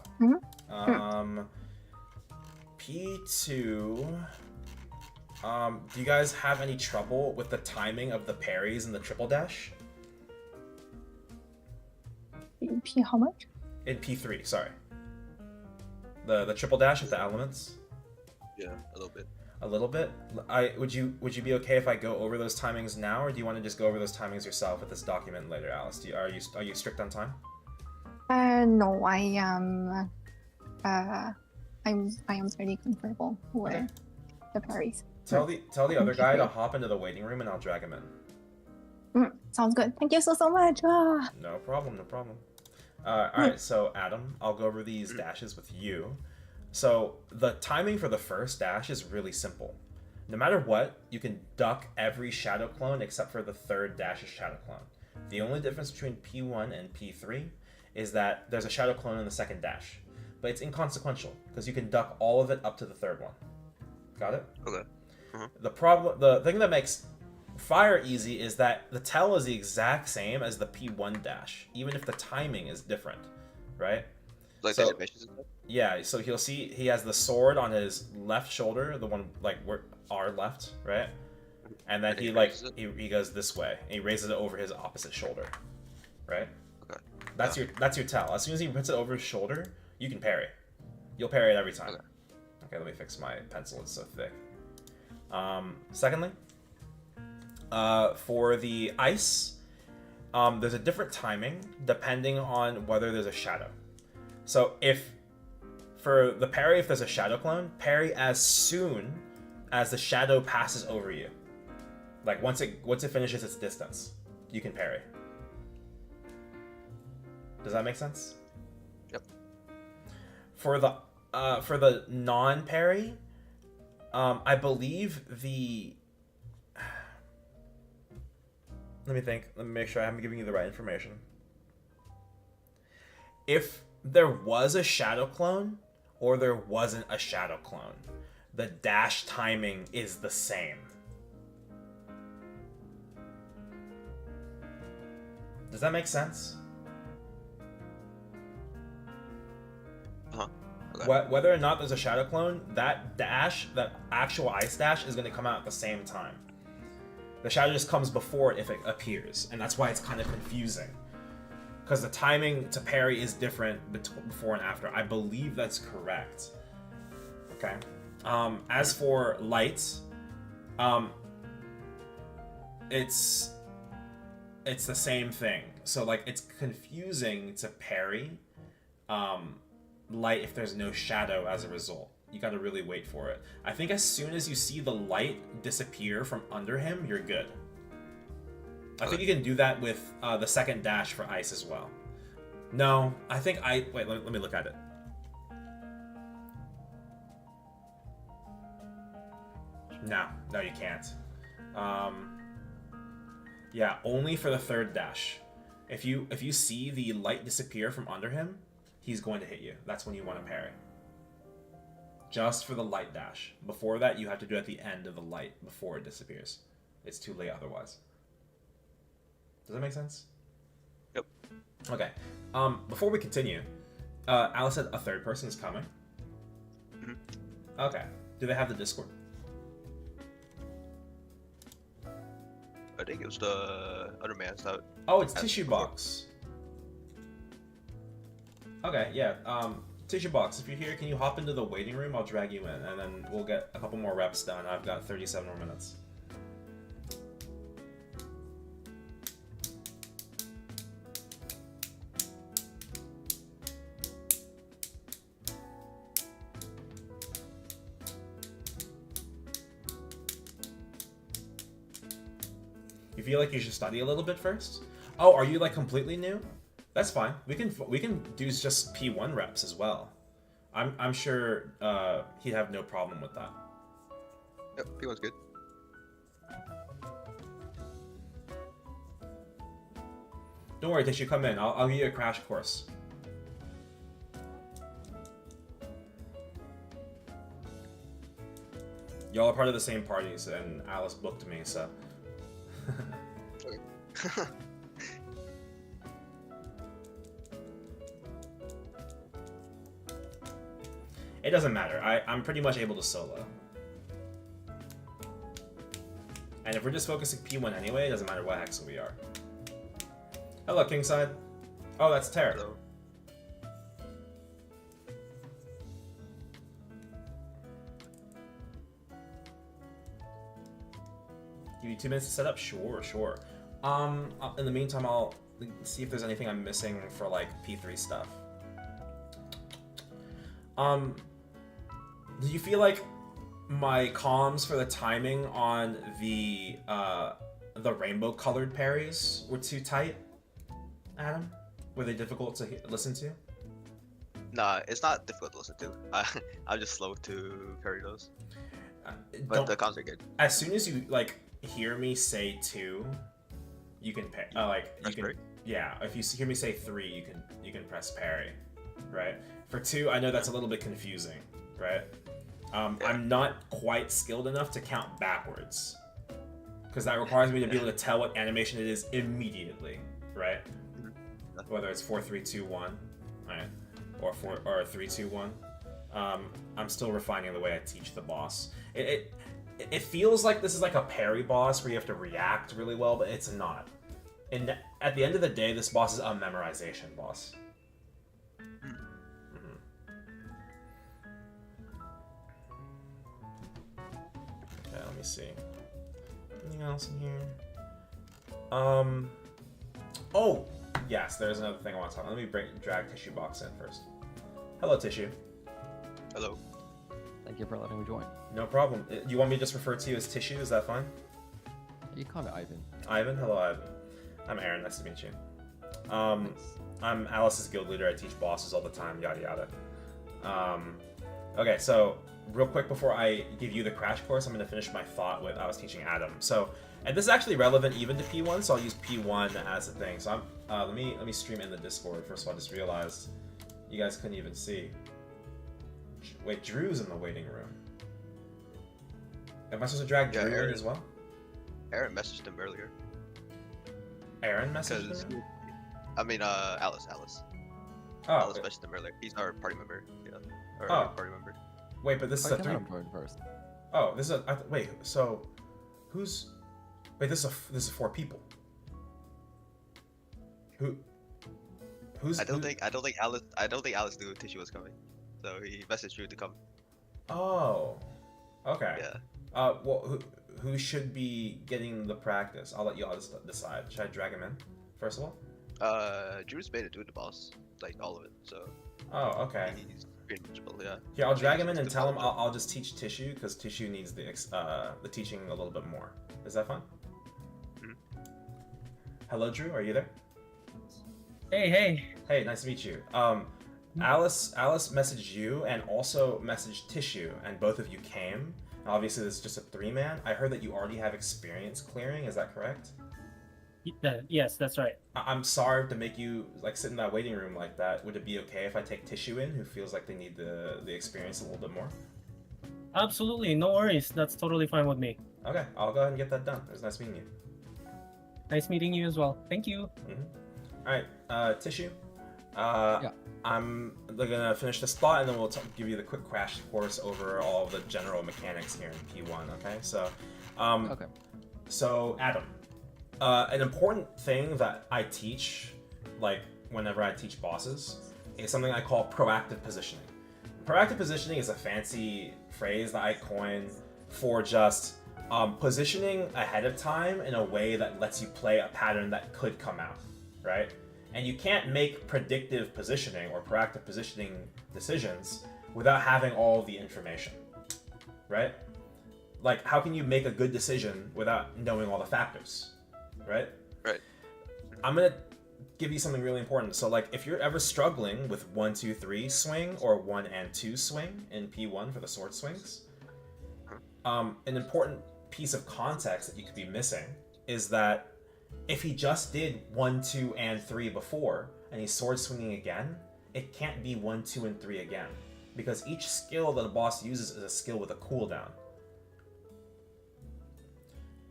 P2. Do you guys have any trouble with the timing of the parries and the triple dash? P how much? In P3, sorry. The triple dash with the elements? Yeah, a little bit. A little bit? Would you be okay if I go over those timings now, or do you want to just go over those timings yourself with this document later, Alice? Are you strict on time? No, I am. I am pretty comfortable with the parries. Tell the other guy to hop into the waiting room, and I'll drag him in. Sounds good. Thank you so much. No problem, no problem. Alright, so Adam, I'll go over these dashes with you. So the timing for the first dash is really simple. No matter what, you can duck every shadow clone except for the third dash's shadow clone. The only difference between P1 and P3 is that there's a shadow clone in the second dash. But it's inconsequential, because you can duck all of it up to the third one. Got it? Okay. The thing that makes Fire easy is that the tell is the exact same as the P1 dash, even if the timing is different, right? Like the animations and stuff? Yeah, so he'll see he has the sword on his left shoulder, the one like where our left, right? And then he goes this way and he raises it over his opposite shoulder, right? Okay. That's your tell. As soon as he puts it over his shoulder, you can parry. You'll parry it every time. Okay, let me fix my pencil. It's so thick. Secondly, for the ice, there's a different timing depending on whether there's a shadow. So for the parry, if there's a shadow clone, parry as soon as the shadow passes over you. Like once it finishes its distance, you can parry. Does that make sense? Yep. For the non-parry, I believe the... Let me think. Let me make sure I'm giving you the right information. If there was a shadow clone, or there wasn't a shadow clone, the dash timing is the same. Does that make sense? Okay. Whether or not there's a shadow clone, that actual ice dash is going to come out at the same time. The shadow just comes before it if it appears, and that's why it's kind of confusing. Because the timing to parry is different before and after. I believe that's correct. Okay. As for light, it's the same thing. So like it's confusing to parry light if there's no shadow as a result. You gotta really wait for it. I think as soon as you see the light disappear from under him, you're good. I think you can do that with the second dash for ice as well. No, I think wait, let me look at it. No, you can't. Yeah, only for the third dash. If you see the light disappear from under him, he's going to hit you. That's when you want to parry. Just for the light dash. Before that, you have to do it at the end of the light before it disappears. It's too late otherwise. Does that make sense? Yep. Okay. Before we continue, Alice said a third person is coming. Mm-hmm. Okay. Do they have the Discord? I think it was the other man's out. Oh, it's Tissue Box. Okay, yeah. Tissue Box, if you're here, can you hop into the waiting room? I'll drag you in, and then we'll get a couple more reps done. I've got 37 more minutes. You feel like you should study a little bit first? Oh, are you like completely new? That's fine. We can do just P1 reps as well. I'm sure he'd have no problem with that. Yep, P1's good. Don't worry, Tishu, come in. I'll give you a crash course. Y'all are part of the same parties, and Alice booked me, so. Okay. It doesn't matter. I'm pretty much able to solo. And if we're just focusing P1 anyway, it doesn't matter what hexel we are. Hello, Kingside. Oh, that's Terra. Hello. Give you 2 minutes to set up? Sure. In the meantime, I'll see if there's anything I'm missing for like P3 stuff. Do you feel like my comms for the timing on the rainbow colored parries were too tight, Adam? Were they difficult to listen to? Nah, it's not difficult to listen to. I'm just slow to parry those. But the comms are good. As soon as you like hear me say 2, you can Press parry? Yeah, if you hear me say 3, you can press parry, right? For 2, I know that's a little bit confusing, right? I'm not quite skilled enough to count backwards, because that requires me to be able to tell what animation it is immediately, right? Whether it's 4, 3, 2, 1, right? Or 3, 2, 1. I'm still refining the way I teach the boss. It feels like this is like a parry boss where you have to react really well, but it's not. And at the end of the day, this boss is a memorization boss. Okay, let me see. Anything else in here? Oh, yes, there's another thing I want to talk about. Let me drag Tissue Box in first. Hello, Tissue. Hello. Thank you for letting me join. No problem. You want me to just refer to you as Tissue? Is that fine? You can call me Ivan. Ivan? Hello, Ivan. I'm Aaron. Nice to meet you. Thanks. I'm Alice's guild leader. I teach bosses all the time, yada yada. Okay, so real quick before I give you the crash course, I'm going to finish my thought with I was teaching Adam. So, and this is actually relevant even to P1, so I'll use P1 as a thing. So let me stream in the Discord. First of all, I just realized you guys couldn't even see. Wait, Drew's in the waiting room. Am I supposed to drag Drew in as well? Aaron messaged him earlier. Aaron messaged him? Alice. Oh, Alice okay. messaged him earlier. He's our party member. Yeah. Or Oh. party member. Wait, but this is I a can 3. let him join first. Oh, this is a wait. So, who's? Wait, this is 4 people. Who's? I don't think Alice knew Tissue was coming, so he messaged you to come. Oh, okay. Yeah. Well, who should be getting the practice? I'll let you all decide. Should I drag him in, first of all? Drew's made it do the boss, like all of it, so Oh, okay. he's pretty manageable, yeah. Here, I'll drag him in He's and the tell him top I'll just teach Tissue, because Tissue needs the teaching a little bit more. Is that fine? Mhm. Hello, Drew. Are you there? Hey. Hey, nice to meet you. Alice messaged you and also messaged Tissue, and both of you came. And obviously, this is just a 3-man. I heard that you already have experience clearing. Is that correct? Yes, that's right. I'm sorry to make you like sit in that waiting room like that. Would it be okay if I take Tissue in, who feels like they need the experience a little bit more? Absolutely, no worries. That's totally fine with me. Okay, I'll go ahead and get that done. It was nice meeting you. Nice meeting you as well. Thank you. All right, Tissue. Yeah. I'm gonna finish this thought, and then we'll give you the quick crash course over all the general mechanics here in P1. Okay, so, Okay. So Adam, an important thing that I teach, like whenever I teach bosses, is something I call proactive positioning. Proactive positioning is a fancy phrase that I coined for just positioning ahead of time in a way that lets you play a pattern that could come out, right? And you can't make predictive positioning or proactive positioning decisions without having all the information, right? Like, how can you make a good decision without knowing all the factors, right? Right. I'm gonna give you something really important. So, like, if you're ever struggling with 1, 2, 3 swing or 1 and 2 swing in P1 for the sword swings, an important piece of context that you could be missing is that if he just did 1, 2, and 3 before, and he's sword swinging again, it can't be 1, 2, and 3 again, because each skill that a boss uses is a skill with a cooldown.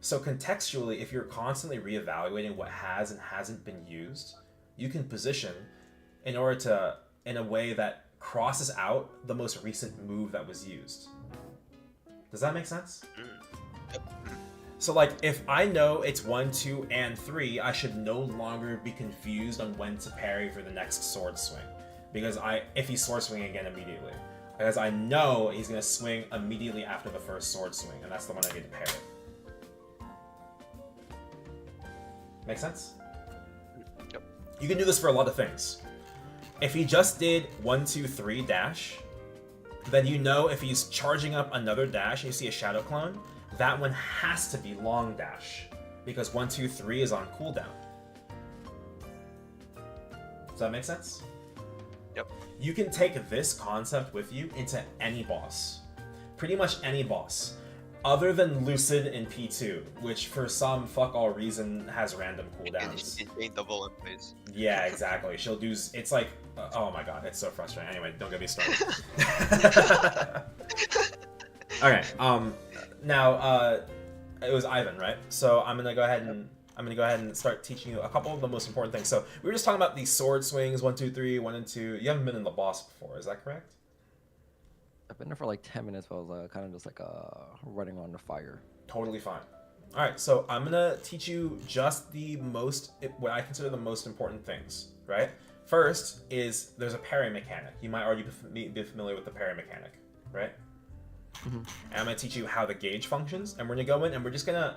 So contextually, if you're constantly reevaluating what has and hasn't been used, you can position in a way that crosses out the most recent move that was used. Does that make sense? So, like, if I know it's 1, 2, and 3, I should no longer be confused on when to parry for the next sword swing. Because if he's sword swinging again immediately. Because I know he's going to swing immediately after the first sword swing, and that's the one I need to parry. Make sense? Yep. You can do this for a lot of things. If he just did 1, 2, 3 dash, then you know if he's charging up another dash and you see a shadow clone, that one has to be long dash, because 1, 2, 3 is on cooldown. Does that make sense? Yep. You can take this concept with you into any boss. Pretty much any boss. Other than Lucid in P2, which for some fuck all reason has random cooldowns. Ain't double in place. Yeah, exactly. She'll do. It's like, oh my god, it's so frustrating. Anyway, don't get me started. Okay. Now, it was Ivan, right? So I'm gonna go ahead and start teaching you a couple of the most important things. So we were just talking about these sword swings, 1, 2, 3, 1 and 2. You haven't been in the boss before, is that correct? I've been there for like 10 minutes, but I was kind of just like running on the fire. Totally fine. All right, so I'm gonna teach you just what I consider the most important things, right? First is there's a parry mechanic. You might already be familiar with the parry mechanic, right? Mm-hmm. And I'm gonna teach you how the gauge functions, and we're gonna go in and we're just gonna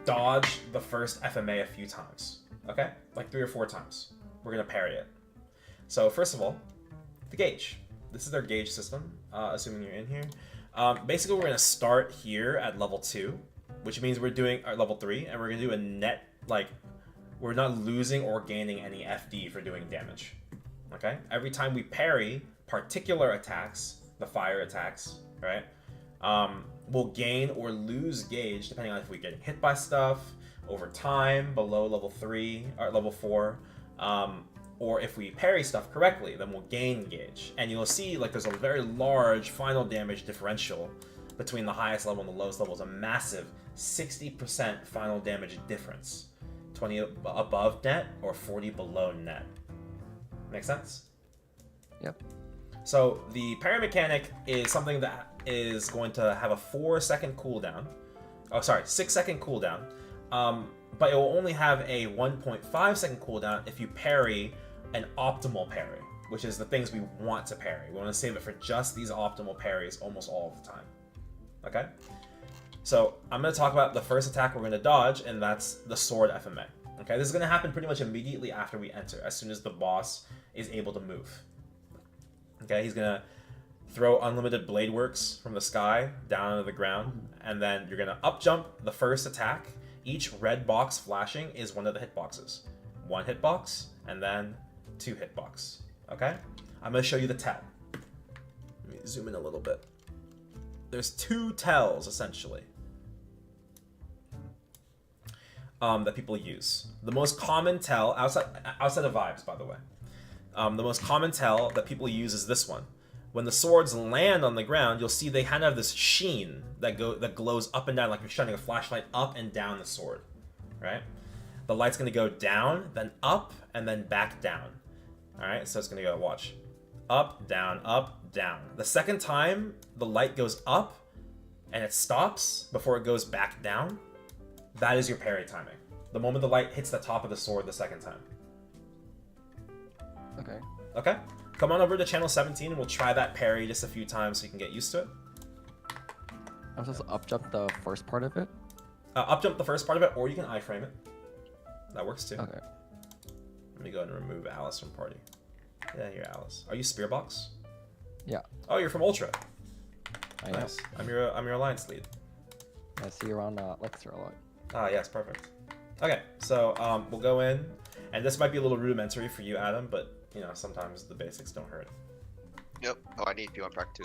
dodge the first FMA a few times, okay? Like 3 or 4 times. We're gonna parry it. So first of all, the gauge. This is their gauge system, assuming you're in here. Basically, we're gonna start here at level 2, which means we're doing level 3, and we're gonna do a net, like, we're not losing or gaining any FD for doing damage, okay? Every time we parry particular attacks, the fire attacks, right? We'll gain or lose gauge depending on if we're getting hit by stuff over time below level 3 or level 4, or if we parry stuff correctly, then we'll gain gauge. And you'll see like there's a very large final damage differential between the highest level and the lowest level. It's a massive 60% final damage difference. 20 above net or 40 below net. Make sense? Yep. So the parry mechanic is something that is going to have a 4-second cooldown. Oh, sorry, 6-second cooldown. But it will only have a 1.5-second cooldown if you parry an optimal parry, which is the things we want to parry. We want to save it for just these optimal parries almost all of the time. Okay? So I'm going to talk about the first attack we're going to dodge, and that's the sword FMA. Okay, this is going to happen pretty much immediately after we enter, as soon as the boss is able to move. Okay, he's going to throw unlimited blade works from the sky down onto the ground, and then you're going to up jump the first attack. Each red box flashing is one of the hitboxes. 1 hitbox, and then 2 hitbox. Okay? I'm going to show you the tell. Let me zoom in a little bit. There's 2 tells, essentially, that people use. The most common tell, outside of vibes, by the way, the most common tell that people use is this one. When the swords land on the ground, you'll see they kind of have this sheen that glows up and down, like you're shining a flashlight up and down the sword, right? The light's going to go down, then up, and then back down. All right, so it's going to go, watch. Up, down, up, down. The second time the light goes up and it stops before it goes back down, that is your parry timing. The moment the light hits the top of the sword the second time. Okay. Okay? Come on over to channel 17 and we'll try that parry just a few times so you can get used to it. I'm supposed to up jump the first part of it? Up jump the first part of it, or you can iframe it. That works too. Okay. Let me go ahead and remove Alice from party. Yeah, here, Alice. Are you Spearbox? Yeah. Oh, you're from Ultra. I Nice. know. I'm your alliance lead. I see you around Lexer a lot. Ah, yes, perfect. Okay, so we'll go in, and this might be a little rudimentary for you, Adam, but you know sometimes the basics don't hurt. Yep. Oh, I need P1 Prac too.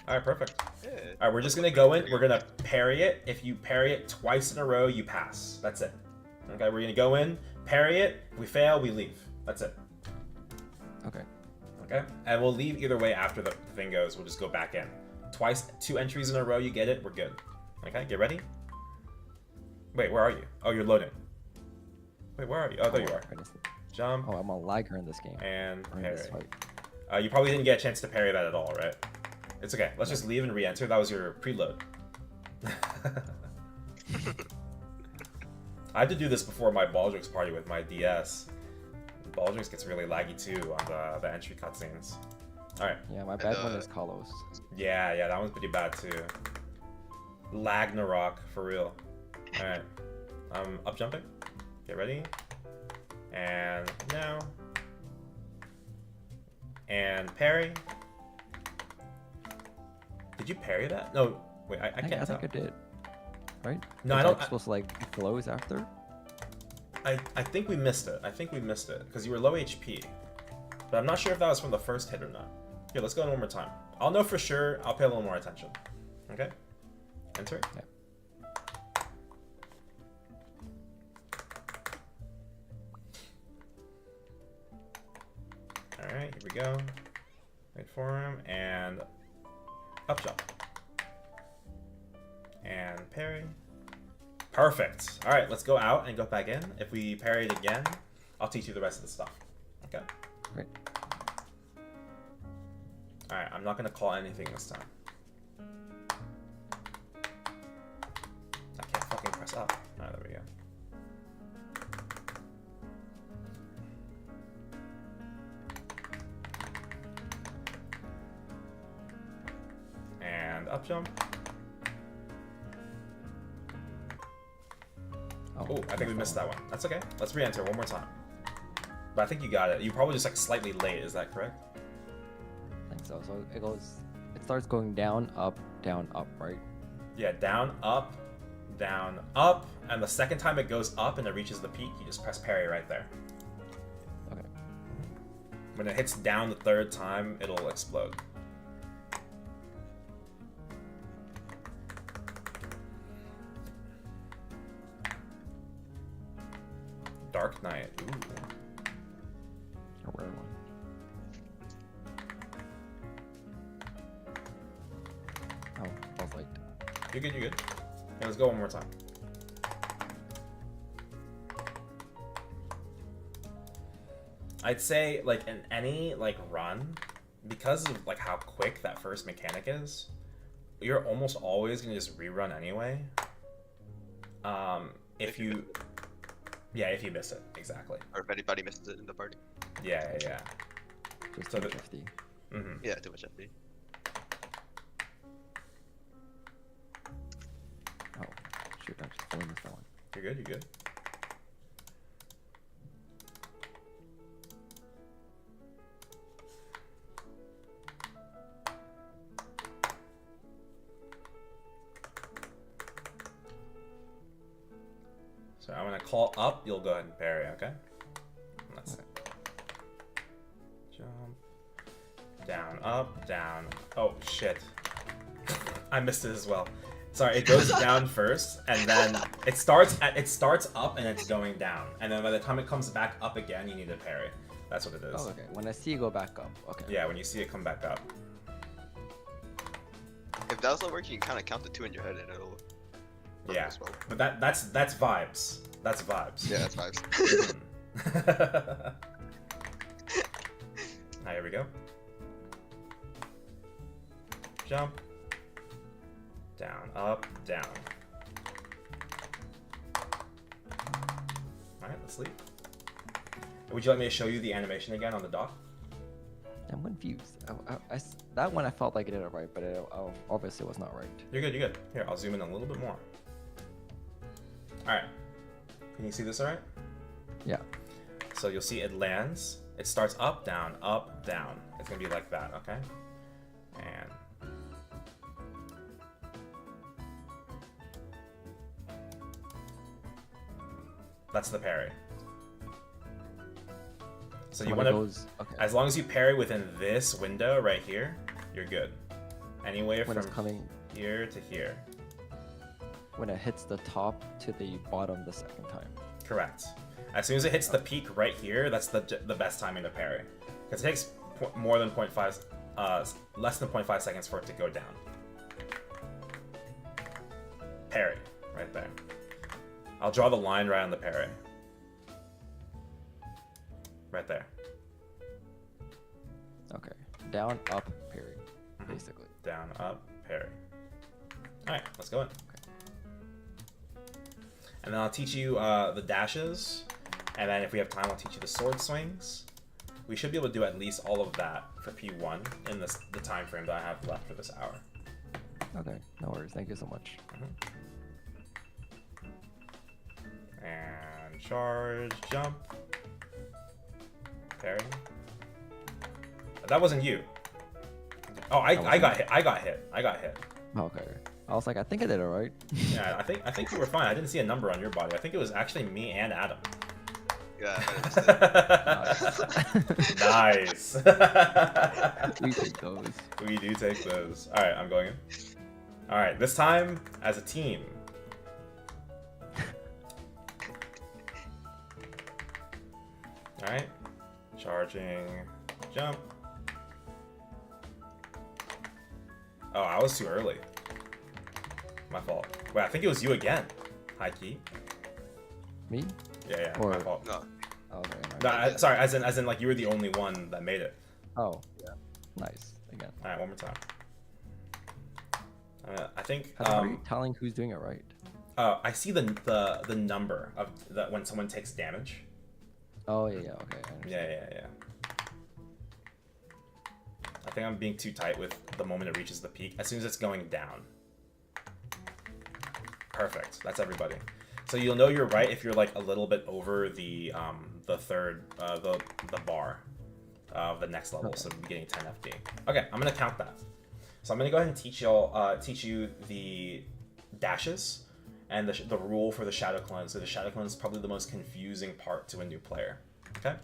All right, perfect. Yeah. All right, we're just gonna go in. We're gonna parry it. If you parry it twice in a row, you pass. That's it. Okay, we're gonna go in, parry it. If we fail, we leave. That's it. Okay. Okay, and we'll leave either way after the thing goes. We'll just go back in. Twice, 2 entries in a row, you get it. We're good. Okay, get ready. Wait, where are you? Oh, you're loading. Wait, where are you? Oh, there you are. Jump. Oh, I'm a lagger in this game. And Or in this parry. fight. You probably didn't get a chance to parry that at all, right? It's okay. Let's just leave and re-enter. That was your preload. I had to do this before my Baldrix party with my DS. Baldrix gets really laggy too on the entry cutscenes. Alright. Yeah, my bad one is Kalos. Yeah, that one's pretty bad too. Lagnarok, for real. Alright. Up jumping. Get ready. And now. And parry. Did you parry that? No, wait, I can't I tell. think I did. Right? No, It's I don't. like supposed to like glows after? I think we missed it. I think we missed it because you were low HP. But I'm not sure if that was from the first hit or not. Here, let's go in one more time. I'll know for sure. I'll pay a little more attention. Okay? Enter. Yeah. Alright, here we go. Wait for him, and up jump. And parry. Perfect. Alright, let's go out and go back in. If we parry it again, I'll teach you the rest of the stuff. Okay? Great. Alright, I'm not going to call anything this time. I can't fucking press up. Alright, there we go. And up jump. Oh, I think we missed that one. That's okay. Let's re-enter one more time. But I think you got it. You probably just like slightly late. Is that correct? I think so. So it starts going down, up, right? Yeah, down, up, and the second time it goes up and it reaches the peak, you just press parry right there. Okay. When it hits down the third time, it'll explode. Dark Knight. Ooh. A rare one. Oh, I was like, You're good, you're good. Okay, let's go one more time. I'd say, like, in any, like, run, because of, like, how quick that first mechanic is, you're almost always going to just rerun anyway. If you... Yeah, if you miss it, exactly. Or if anybody misses it in the party. Yeah. just So 250. Mm-hmm. Yeah, too much FD. shoot, I just totally missed that one. You're good, you're good. So I'm gonna call up, you'll go ahead and parry, okay? And that's it. Jump. Down, up, down. Oh shit. I missed it as well. Sorry, it goes down first, and then it starts up and it's going down. And then by the time it comes back up again, you need to parry. That's what it is. Oh, okay. When I see you go back up. Okay. Yeah, when you see it come back up. If that was not working, you kind of count the 2 in your head and it'll. work Yeah, as well. but that's vibes. That's vibes. Yeah, that's vibes. Alright, here we go. Jump. Down, up, down. Alright, let's leave. Would you like me to show you the animation again on the dock? I'm confused. That one I felt like I did it right, but it obviously was not right. You're good, you're good. Here, I'll zoom in a little bit more. Alright. Can you see this alright? Yeah. So you'll see it lands. It starts up, down, up, down. It's gonna be like that, okay? And that's the parry. So you when want it to, goes, okay. as long as you parry within this window right here, you're good. Anywhere When from it's coming, here to here. when it hits the top to the bottom the second time. Correct. As soon as it hits the peak right here, that's the best timing to parry. Because it takes more than 0.5, less than 0.5 seconds for it to go down. Parry, right there. I'll draw the line right on the parry. Right there. Okay. Down, up, parry, basically. Down, up, parry. Alright, let's go in. And then I'll teach you the dashes. And then if we have time, I'll teach you the sword swings. We should be able to do at least all of that for P1 in the time frame that I have left for this hour. Okay, no worries. Thank you so much. And charge, jump. Parry. That wasn't you. Oh, I got hit. I got hit. Okay. I was like, I think I did it right. Yeah, I think you were fine. I didn't see a number on your body. I think it was actually me and Adam. Yeah, Nice. We take those. We do take those. All right, I'm going in. All right, this time as a team. All right, charging, jump. Oh, I was too early. My fault. Wait, I think it was you again. High key. Me? Yeah, Or- my fault. no. Okay. No, sorry, as in like you were the only one that made it. Oh. Yeah. Nice. Again. All right, one more time. I think. How are you telling who's doing it right? I see the number of that when someone takes damage. Oh yeah. Okay. I understand. Yeah. I think I'm being too tight with the moment it reaches the peak. As soon as it's going down. Perfect. That's everybody. So you'll know you're right if you're like a little bit over the third the bar of the next level. Okay. So we're getting 10 FD. Okay, I'm gonna count that. So I'm gonna go ahead and teach you the dashes and the rule for the shadow clone. So the shadow clone is probably the most confusing part to a new player. Okay.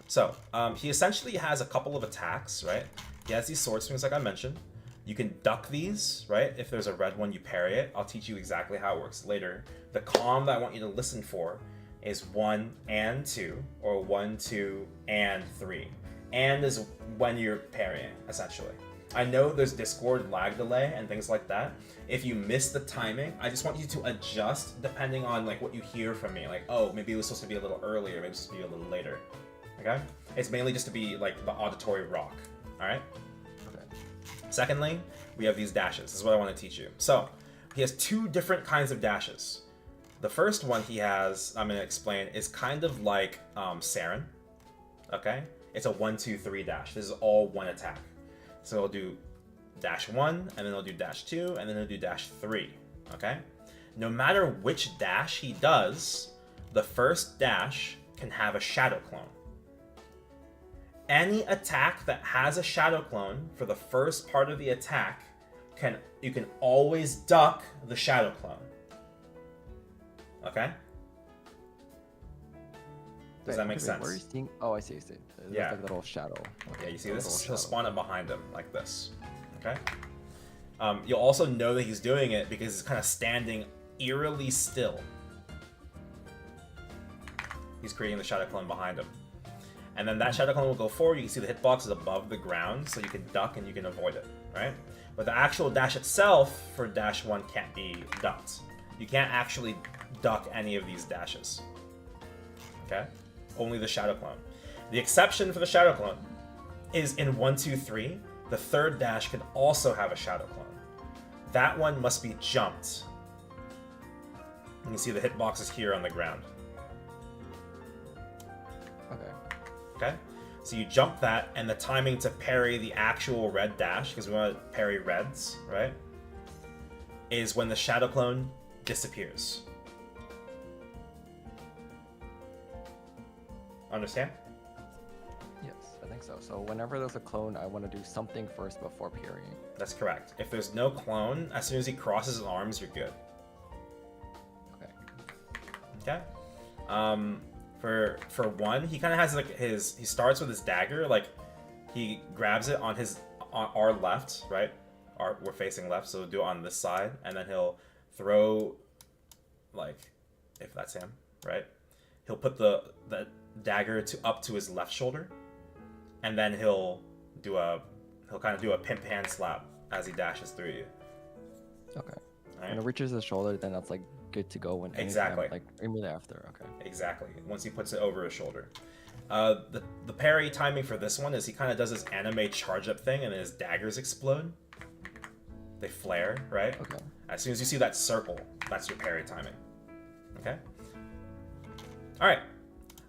So he essentially has a couple of attacks, right? He has these sword swings like I mentioned. You can duck these, right? If there's a red one, you parry it. I'll teach you exactly how it works later. The comm that I want you to listen for is 1 and 2, or 1, 2, and 3. And is when you're parrying, essentially. I know there's Discord lag delay and things like that. If you miss the timing, I just want you to adjust depending on like what you hear from me. Like, oh, maybe it was supposed to be a little earlier, maybe it's supposed to be a little later. Okay? It's mainly just to be like the auditory rock. Alright? Secondly, we have these dashes. This is what I want to teach you. So, he has 2 different kinds of dashes. The first one he has, I'm going to explain, is kind of like Saren. Okay? It's a 1, 2, 3 dash. This is all one attack. So he'll do dash 1, and then he'll do dash 2, and then he'll do dash 3. Okay? no matter which dash he does, the first dash can have a shadow clone. Any attack that has a shadow clone for the first part of the attack, you can always duck the shadow clone. Okay? Does that make sense? Where are you seeing? Oh, I see. There's Yeah. like a little shadow. Yeah, you see A this? little He'll shadow. spawn it behind him, like this. Okay? You'll also know that he's doing it because he's kind of standing eerily still. He's creating the shadow clone behind him. And then that shadow clone will go forward. You can see the hitbox is above the ground, so you can duck and you can avoid it, right? But the actual dash itself for dash 1 can't be ducked. You can't actually duck any of these dashes. Okay? Only the shadow clone. The exception for the shadow clone is in 1, 2, 3. The third dash can also have a shadow clone. That one must be jumped. You can see the hitbox is here on the ground. Okay? So you jump that, and the timing to parry the actual red dash, because we want to parry reds, right? Is when the shadow clone disappears. Understand? Yes, I think so. So whenever there's a clone, I want to do something first before parrying. That's correct. If there's no clone, as soon as he crosses his arms, you're good. Okay. Okay? For 1, he kind of has like he starts with his dagger, like he grabs it on our left, right? We're facing left, so we'll do it on this side, and then he'll throw, like, if that's him, right? He'll put the dagger up to his left shoulder, and then he'll kind of do a pimp hand slap as he dashes through you. Okay. Right? When it reaches his shoulder, then that's like good to go when anytime, Exactly. like immediately after. Okay. Exactly. Once he puts it over his shoulder. The parry timing for this one is he kind of does this anime charge up thing, and then his daggers explode. They flare, right? Okay. As soon as you see that circle, that's your parry timing. Okay? Alright.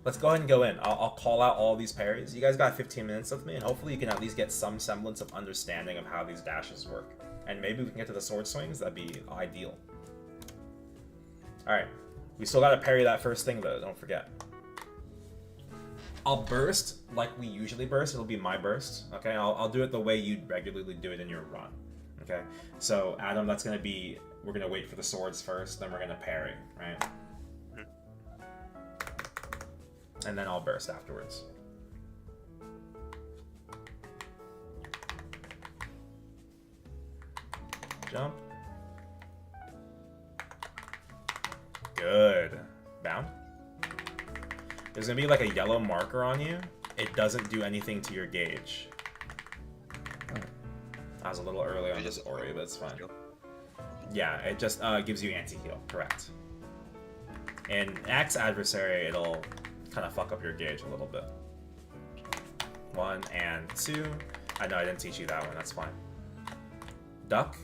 Let's go ahead and go in. I'll call out all these parries. You guys got 15 minutes with me, and hopefully you can at least get some semblance of understanding of how these dashes work. And maybe we can get to the sword swings. That'd be ideal. Alright. We still gotta parry that first thing, though. Don't forget. I'll burst like we usually burst. It'll be my burst. Okay? I'll do it the way you'd regularly do it in your run. Okay? So, Adam, that's gonna be... We're gonna wait for the swords first, then we're gonna parry, right? And then I'll burst afterwards. Jump. Good. Bound. There's gonna be like a yellow marker on you. It doesn't do anything to your gauge. I was a little early on this Ori, but it's fine. Yeah, it just gives you anti-heal, correct. In X Adversary, it'll kind of fuck up your gauge a little bit. 1 and 2. I know I didn't teach you that one, that's fine. Duck,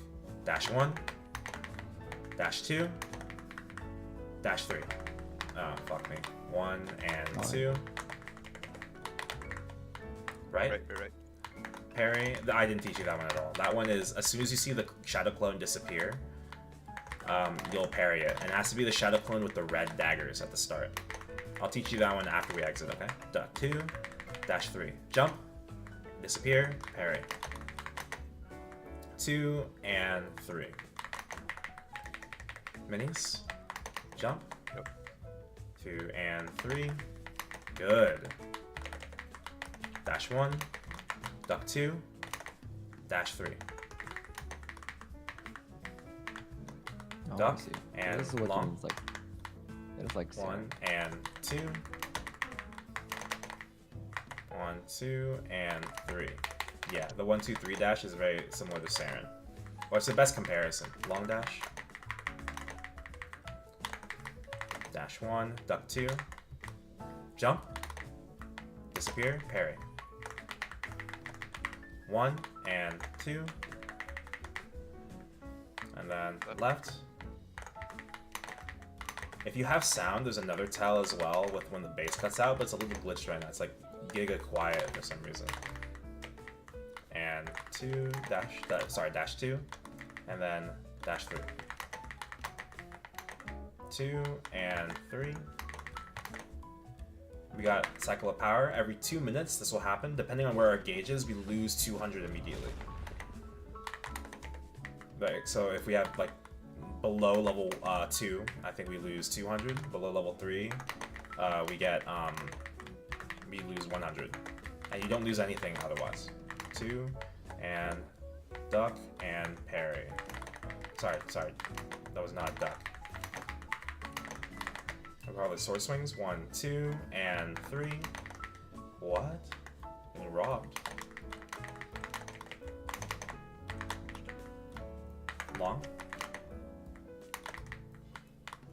dash 1, dash 2, dash 3. Oh, fuck me. 1 and 2. Right? Right. Parry. I didn't teach you that one at all. That one is, as soon as you see the shadow clone disappear, you'll parry it. And it has to be the shadow clone with the red daggers at the start. I'll teach you that one after we exit, okay? Duck 2, dash 3. Jump, disappear, parry. 2 and 3. Minis, jump. Yep. 2 and 3. Good. Dash 1, duck 2, dash 3. Oh, I Duck see. and This is what long. means, like, it's like 1 and 2. 1, 2, and 3. Yeah, the 1, 2, 3 dash is very similar to Saren. Well, it's the best comparison. Long dash. Dash 1, duck 2. Jump. Disappear, parry. 1 and 2. And then left. If you have sound, there's another tell as well with when the bass cuts out, but it's a little glitched right now. It's like giga quiet for some reason. And 2, dash 2, and then dash 3. 2, and 3. We got Cycle of Power. Every 2 minutes this will happen. Depending on where our gauge is, we lose 200 immediately. Right, so if we have like below level 2, I think we lose 200. Below level 3, we lose 100. And you don't lose anything otherwise. 2, and duck, and parry. Sorry, that was not a duck. Regardless, sword swings. 1, 2, and 3. What? Getting robbed. Long.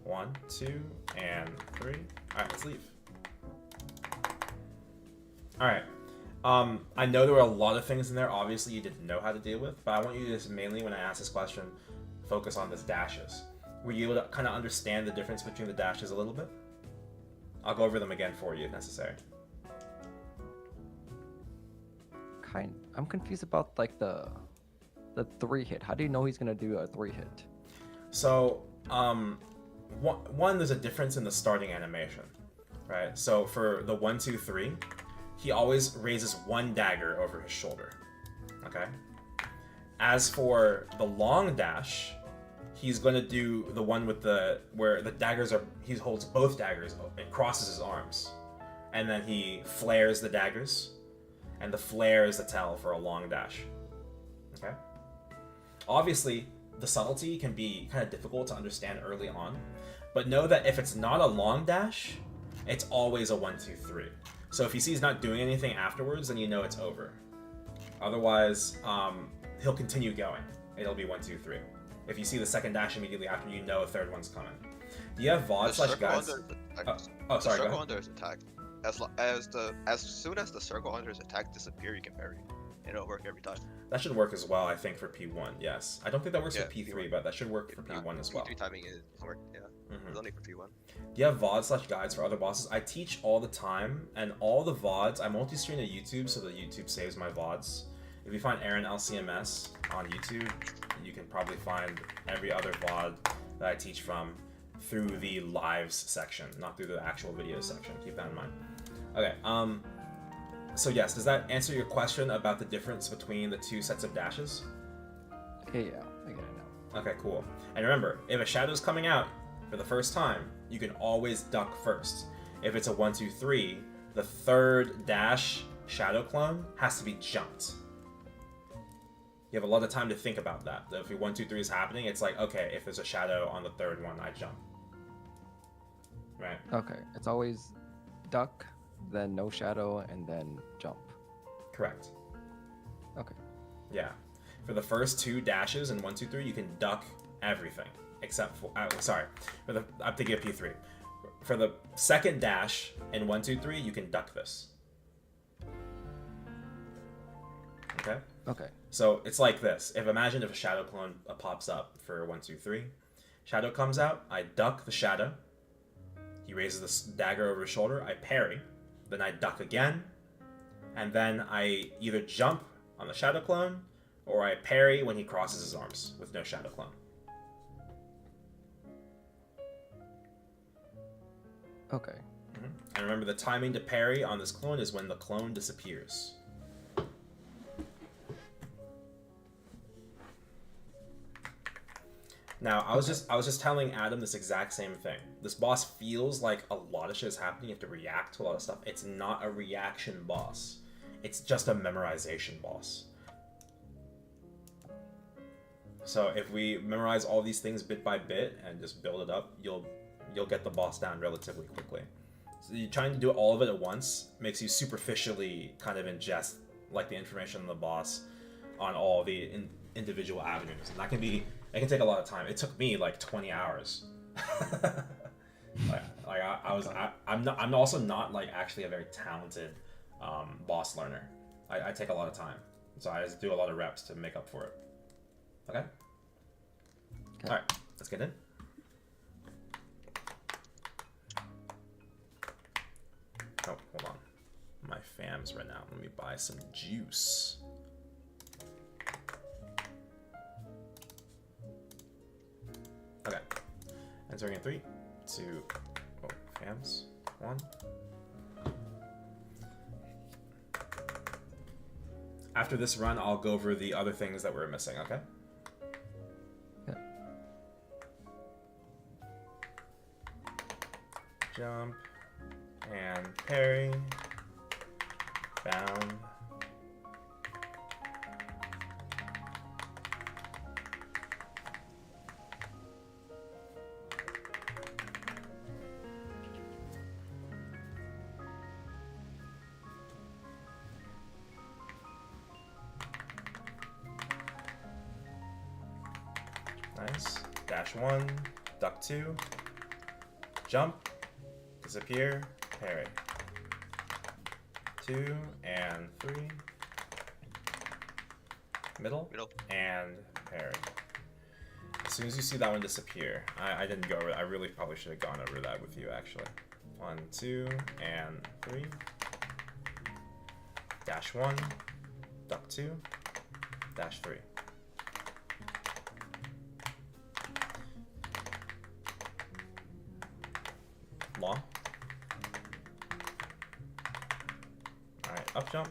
1, 2, and 3. Alright, let's leave. Alright. I know there were a lot of things in there, obviously, you didn't know how to deal with, but I want you to just mainly, when I ask this question, focus on this dashes. Were you able to kind of understand the difference between the dashes a little bit? I'll go over them again for you if necessary. I'm confused about like the 3-hit. How do you know he's gonna do a 3-hit? So, one, there's a difference in the starting animation, right? So for the 1, 2, 3, he always raises one dagger over his shoulder, okay? As for the long dash, he's gonna do the one with where the daggers are, he holds both daggers and crosses his arms. And then he flares the daggers, and the flare is the tell for a long dash, okay? Obviously, the subtlety can be kind of difficult to understand early on, but know that if it's not a long dash, it's always a 1, 2, 3. So if you see he's not doing anything afterwards, then you know it's over. Otherwise, he'll continue going. It'll be 1, 2, 3. If you see the second dash immediately after, you know a third one's coming. Do you have VOD/guides? Oh, sorry, go circle ahead. under his attack. As soon as the circle under his attack disappear, you can parry. It'll work every time. That should work as well, I think, for P1, yes. I don't think that works for P3, P1. but that should work for P1 as well. P3 timing is work, yeah. It's only for P1. Do you have VOD/guides for other bosses? I teach all the time, and all the VODs, I multi-stream to YouTube so that YouTube saves my VODs. If you find Aaron LCMS on YouTube, you can probably find every other VOD that I teach from through the lives section, not through the actual videos section. Keep that in mind. Okay, so yes, does that answer your question about the difference between the two sets of dashes? Yeah, I get it now. Okay, cool. And remember, if a shadow's coming out for the first time, you can always duck first. If it's a 1, 2, 3, the third dash shadow clone has to be jumped. You have a lot of time to think about that. If your 1, 2, 3 is happening, it's like, okay, if there's a shadow on the third one, I jump. Right? Okay, it's always duck, then no shadow, and then jump. Correct. Okay. Yeah. For the first 2 dashes in 1, 2, 3, you can duck everything. Except for, I'm thinking of P3. For the second dash in 1, 2, 3, you can duck this. Okay? Okay. So it's like this. Imagine if a shadow clone pops up for 1, 2, 3. Shadow comes out, I duck the shadow. He raises the dagger over his shoulder, I parry. Then I duck again. And then I either jump on the shadow clone, or I parry when he crosses his arms with no shadow clone. Okay. And remember, the timing to parry on this clone is when the clone disappears. Now, I was just telling Adam this exact same thing. This boss feels like a lot of shit is happening. You have to react to a lot of stuff. It's not a reaction boss. It's just a memorization boss. So if we memorize all these things bit by bit and just build it up, you'll get the boss down relatively quickly. So you're trying to do all of it at once makes you superficially kind of ingest like the information on the boss on all the individual avenues, and it can take a lot of time. It took me like 20 hours. I'm also not like actually a very talented boss learner. I take a lot of time, so I just do a lot of reps to make up for it. Okay. All right, let's get in. Oh, hold on. My fam's right now. Let me buy some juice. Okay. Entering in 3, 2, oh, fams, 1. After this run, I'll go over the other things that we're missing, okay? Yeah. Jump and parry, bound. Nice. Dash 1, duck 2, jump, disappear, parry. 2 and 3. Middle, and parry. As soon as you see that one disappear, I didn't go over that. I really probably should have gone over that with you actually. 1, 2, and 3. Dash 1, duck 2, dash 3. Long. Alright, up jump.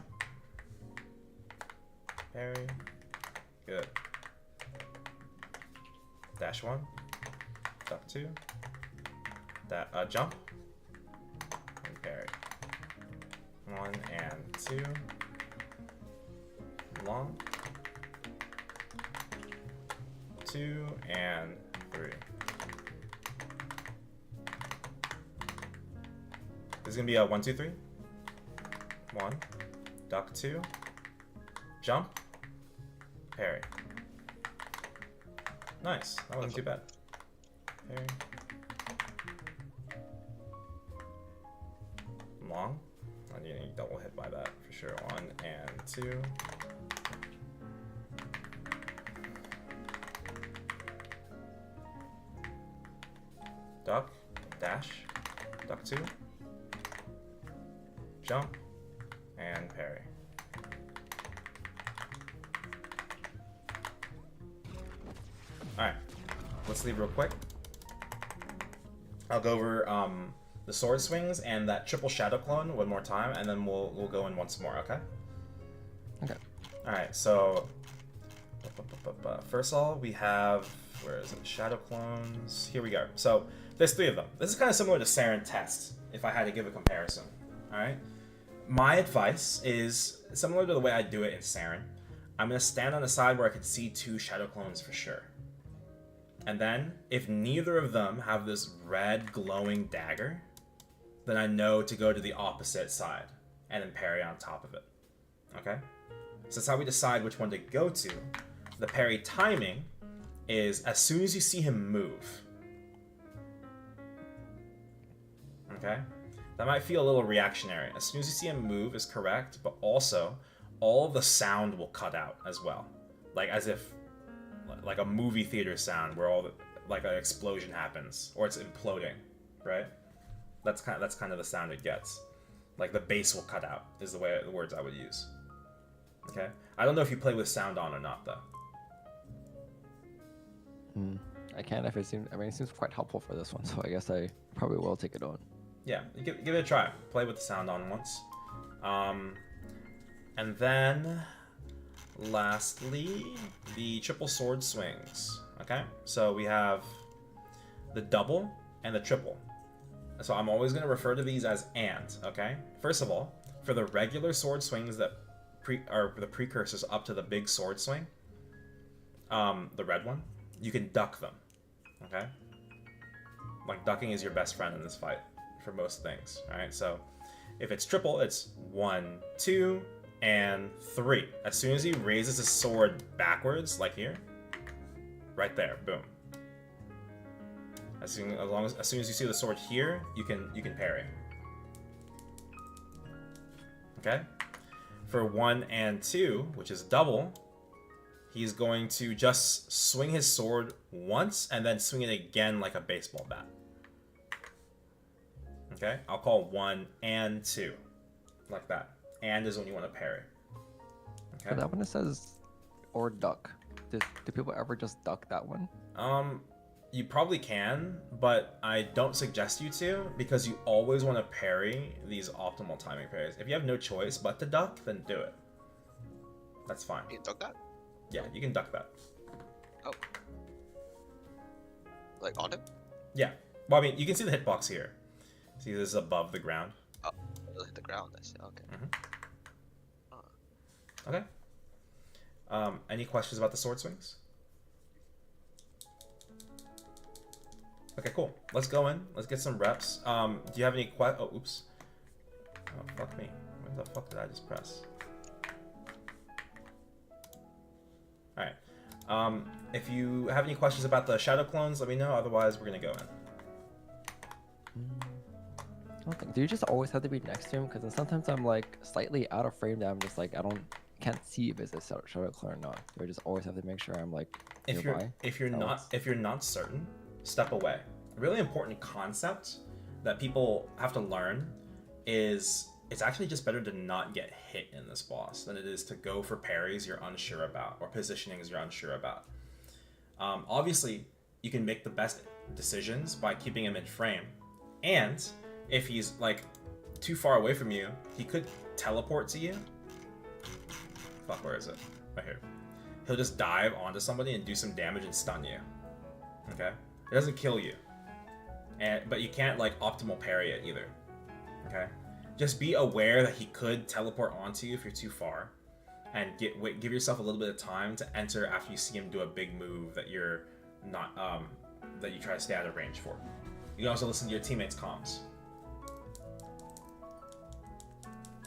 Parry. Good. Dash 1. Duck 2. Jump. And parry. 1 and 2. Long. 2 and 3. This is gonna be a 1, 2, 3. 1, duck 2, jump, parry. Nice. That wasn't too bad. Parry. Long. I'm getting double hit by that for sure. 1 and 2. Duck, dash, duck 2. Jump and parry. Alright, let's leave real quick. I'll go over the sword swings and that triple shadow clone one more time, and then we'll go in once more, okay? Okay. Alright, so first of all, we have, where is it? Shadow clones. Here we go. So there's 3 of them. This is kind of similar to Saren Test, if I had to give a comparison. Alright? My advice is similar to the way I do it in Saren. I'm going to stand on the side where I can see 2 shadow clones for sure. And then, if neither of them have this red glowing dagger, then I know to go to the opposite side and then parry on top of it. Okay? So that's how we decide which one to go to. The parry timing is as soon as you see him move. Okay? That might feel a little reactionary. As soon as you see him move is correct, but also all of the sound will cut out as well. Like as if like a movie theater sound where all the, like an explosion happens or it's imploding, right? That's kind of the sound it gets. Like the bass will cut out is the words I would use. Okay? I don't know if you play with sound on or not though. I can if it seems. I mean, it seems quite helpful for this one, so I guess I probably will take it on. Yeah, give it a try. Play with the sound on once. And then, lastly, the triple sword swings. Okay? So we have the double and the triple. So I'm always going to refer to these as and, okay? First of all, for the regular sword swings that are the precursors up to the big sword swing, the red one, you can duck them, okay? Like, ducking is your best friend in this fight for most things, alright? So, if it's triple, it's 1, 2, and 3. As soon as he raises his sword backwards, like here, right there, boom. As soon as you see the sword here, you can parry. Okay? For 1 and 2, which is double, he's going to just swing his sword once and then swing it again like a baseball bat. Okay? I'll call 1 and 2. Like that. And is when you want to parry. Okay? For that one it says or duck. Do people ever just duck that one? You probably can, but I don't suggest you to because you always want to parry these optimal timing parries. If you have no choice but to duck, then do it. That's fine. You can duck that? Yeah, you can duck that. Oh. Like on him? Yeah. Well, I mean, you can see the hitbox here. See, this is above the ground. Oh, it'll hit the ground. I see. Okay. Okay. Any questions about the sword swings? Okay, cool. Let's go in. Let's get some reps. Do you have any oh, oops. Oh, fuck me. What the fuck did I just press? Alright. If you have any questions about the shadow clones, let me know. Otherwise, we're gonna go in. I don't think. Do you just always have to be next to him? Because sometimes I'm like slightly out of frame that I'm just like can't see if it's a shadow clone or not. So I just always have to make sure I'm like nearby. If you're not certain, step away. A really important concept that people have to learn is it's actually just better to not get hit in this boss than it is to go for parries you're unsure about or positionings you're unsure about. Obviously, you can make the best decisions by keeping him in frame, and if he's like too far away from you, he could teleport to you. Fuck, where is it? Right here. He'll just dive onto somebody and do some damage and stun you. Okay? It doesn't kill you. But you can't like optimal parry it either. Okay? Just be aware that he could teleport onto you if you're too far. And give yourself a little bit of time to enter after you see him do a big move that you're not that you try to stay out of range for. You can also listen to your teammates' comms.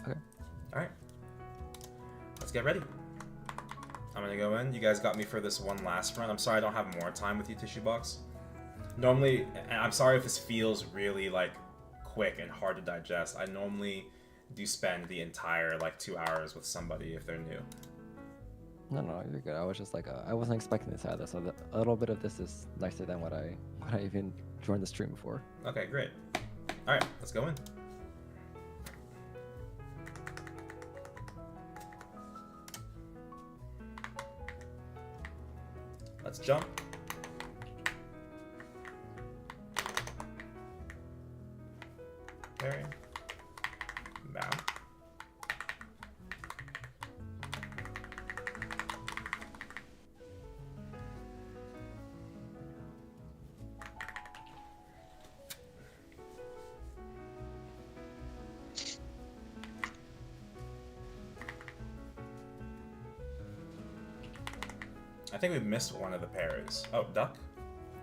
Okay. Alright. Let's get ready. I'm gonna go in. You guys got me for this one last run. I'm sorry I don't have more time with you, Tissue Box. Normally, and I'm sorry if this feels really like quick and hard to digest. I normally do spend the entire like 2 hours with somebody if they're new. No, you're good. I was just like, I wasn't expecting this either. So a little bit of this is nicer than what I even joined the stream for. Okay, great. All right, let's go in. Let's jump. Parry. Bound. I think we've missed one of the parries. Oh, duck.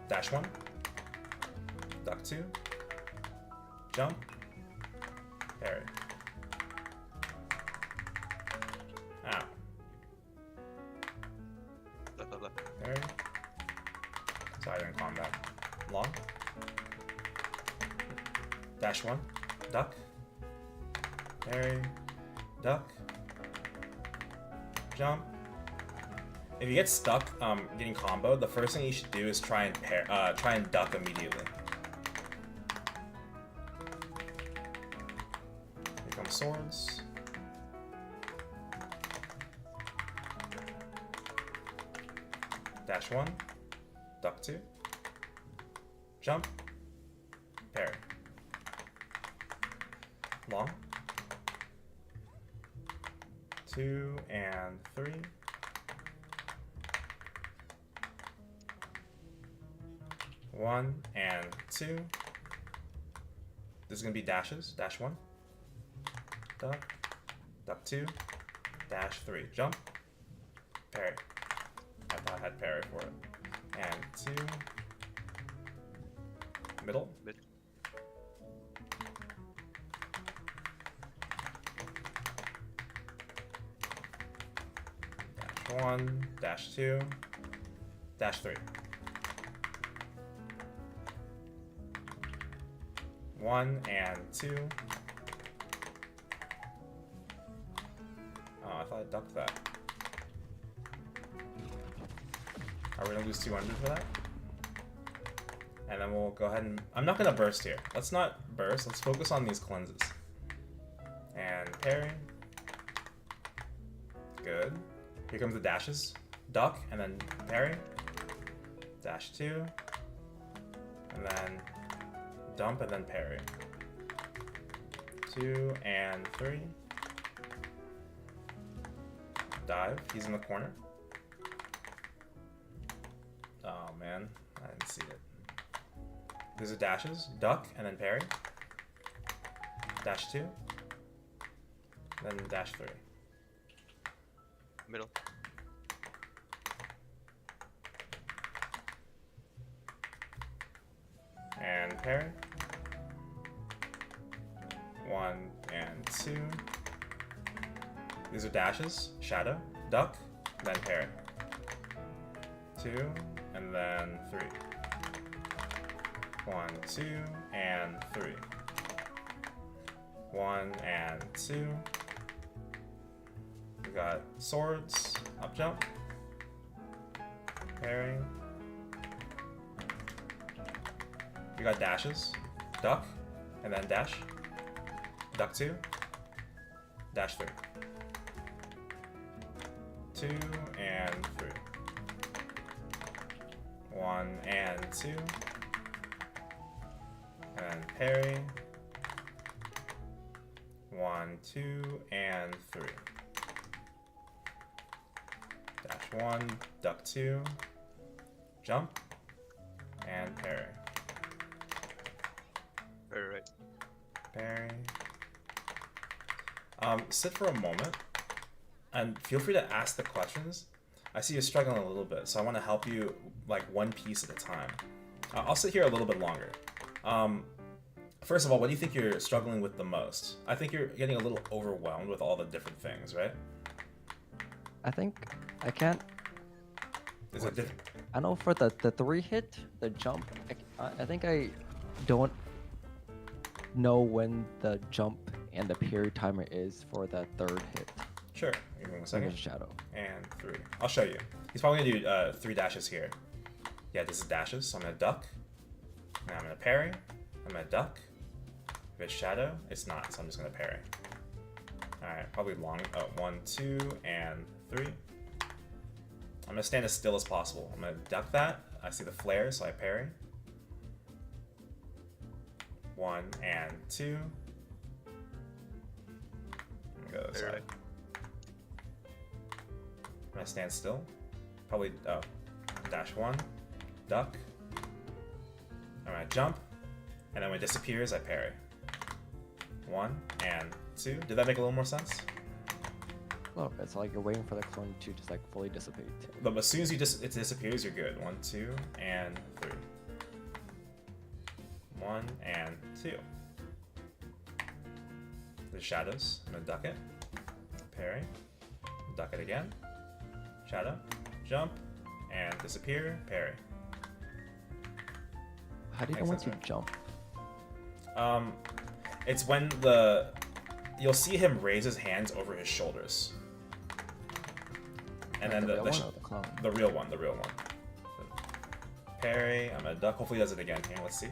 Dash 1. Duck 2. Jump. Parry. Ow. Parry. Sorry, in combat. Long. Dash 1. Duck. Parry. Duck. Jump. If you get stuck getting comboed, the first thing you should do is try and duck immediately. Here come swords. Dash 1, duck 2, jump, parry. Long. 2 and 3. 1 and 2. This is gonna be dashes. Dash 1. Duck. Duck 2. Dash 3. Jump. Parry. I thought I had parry for it. And 2. Middle. Mid. Dash 1. Dash 2. Dash 3. 1 and 2. Oh, I thought I ducked that. Are we gonna lose 200 for that? And then we'll go ahead and... I'm not gonna burst here. Let's not burst. Let's focus on these cleanses. And parry. Good. Here comes the dashes. Duck, and then parry. Dash 2. and then dump, and then parry. 2 and 3. Dive. He's in the corner. Oh man, I didn't see it. These are dashes. Duck, and then parry. Dash 2. Then dash 3. Middle. And parry. 1 and 2. These are dashes. Shadow. Duck. Then parry. 2. And then 3. 1, 2, and 3. 1 and 2. We got swords. Up jump. Parrying. We got dashes. Duck. And then dash. Duck 2. Dash 3. 2 and 3. 1 and 2. And parry. 1, 2, and 3. Dash 1, duck 2, jump, and parry. Very right. Parry. Sit for a moment, and feel free to ask the questions. I see you're struggling a little bit, so I want to help you like one piece at a time. I'll sit here a little bit longer. First of all, what do you think you're struggling with the most? I think you're getting a little overwhelmed with all the different things, right? I think I can't. Is it different? I know for the 3 hit, the jump, I think I don't know when the jump and the parry timer is for that 3rd hit. Sure. Give me 1 There's second. a shadow. And 3. I'll show you. He's probably gonna do 3 dashes here. Yeah, this is dashes, so I'm gonna duck. Now I'm gonna parry. I'm gonna duck. If it's shadow, it's not, so I'm just gonna parry. Alright, probably long. 1, 2, and 3. I'm gonna stand as still as possible. I'm gonna duck that. I see the flare, so I parry. 1 and 2. I'm gonna go this Very side. right. I'm gonna stand still. Probably, dash 1, duck. I'm gonna jump, and then when it disappears, I parry. 1 and 2. Did that make a little more sense? Well, it's like you're waiting for the clone to just like fully dissipate. But as soon as it disappears, you're good. 1, 2, and 3. 1 and 2. The shadows. I'm gonna duck it. Parry. Duck it again. Shadow. Jump. And disappear. Parry. How do you know Makes once sense, you right? jump? It's when you'll see him raise his hands over his shoulders. And then the real the one or the clone? the real one. Parry. I'm gonna duck. Hopefully he does it again. Here, let's see.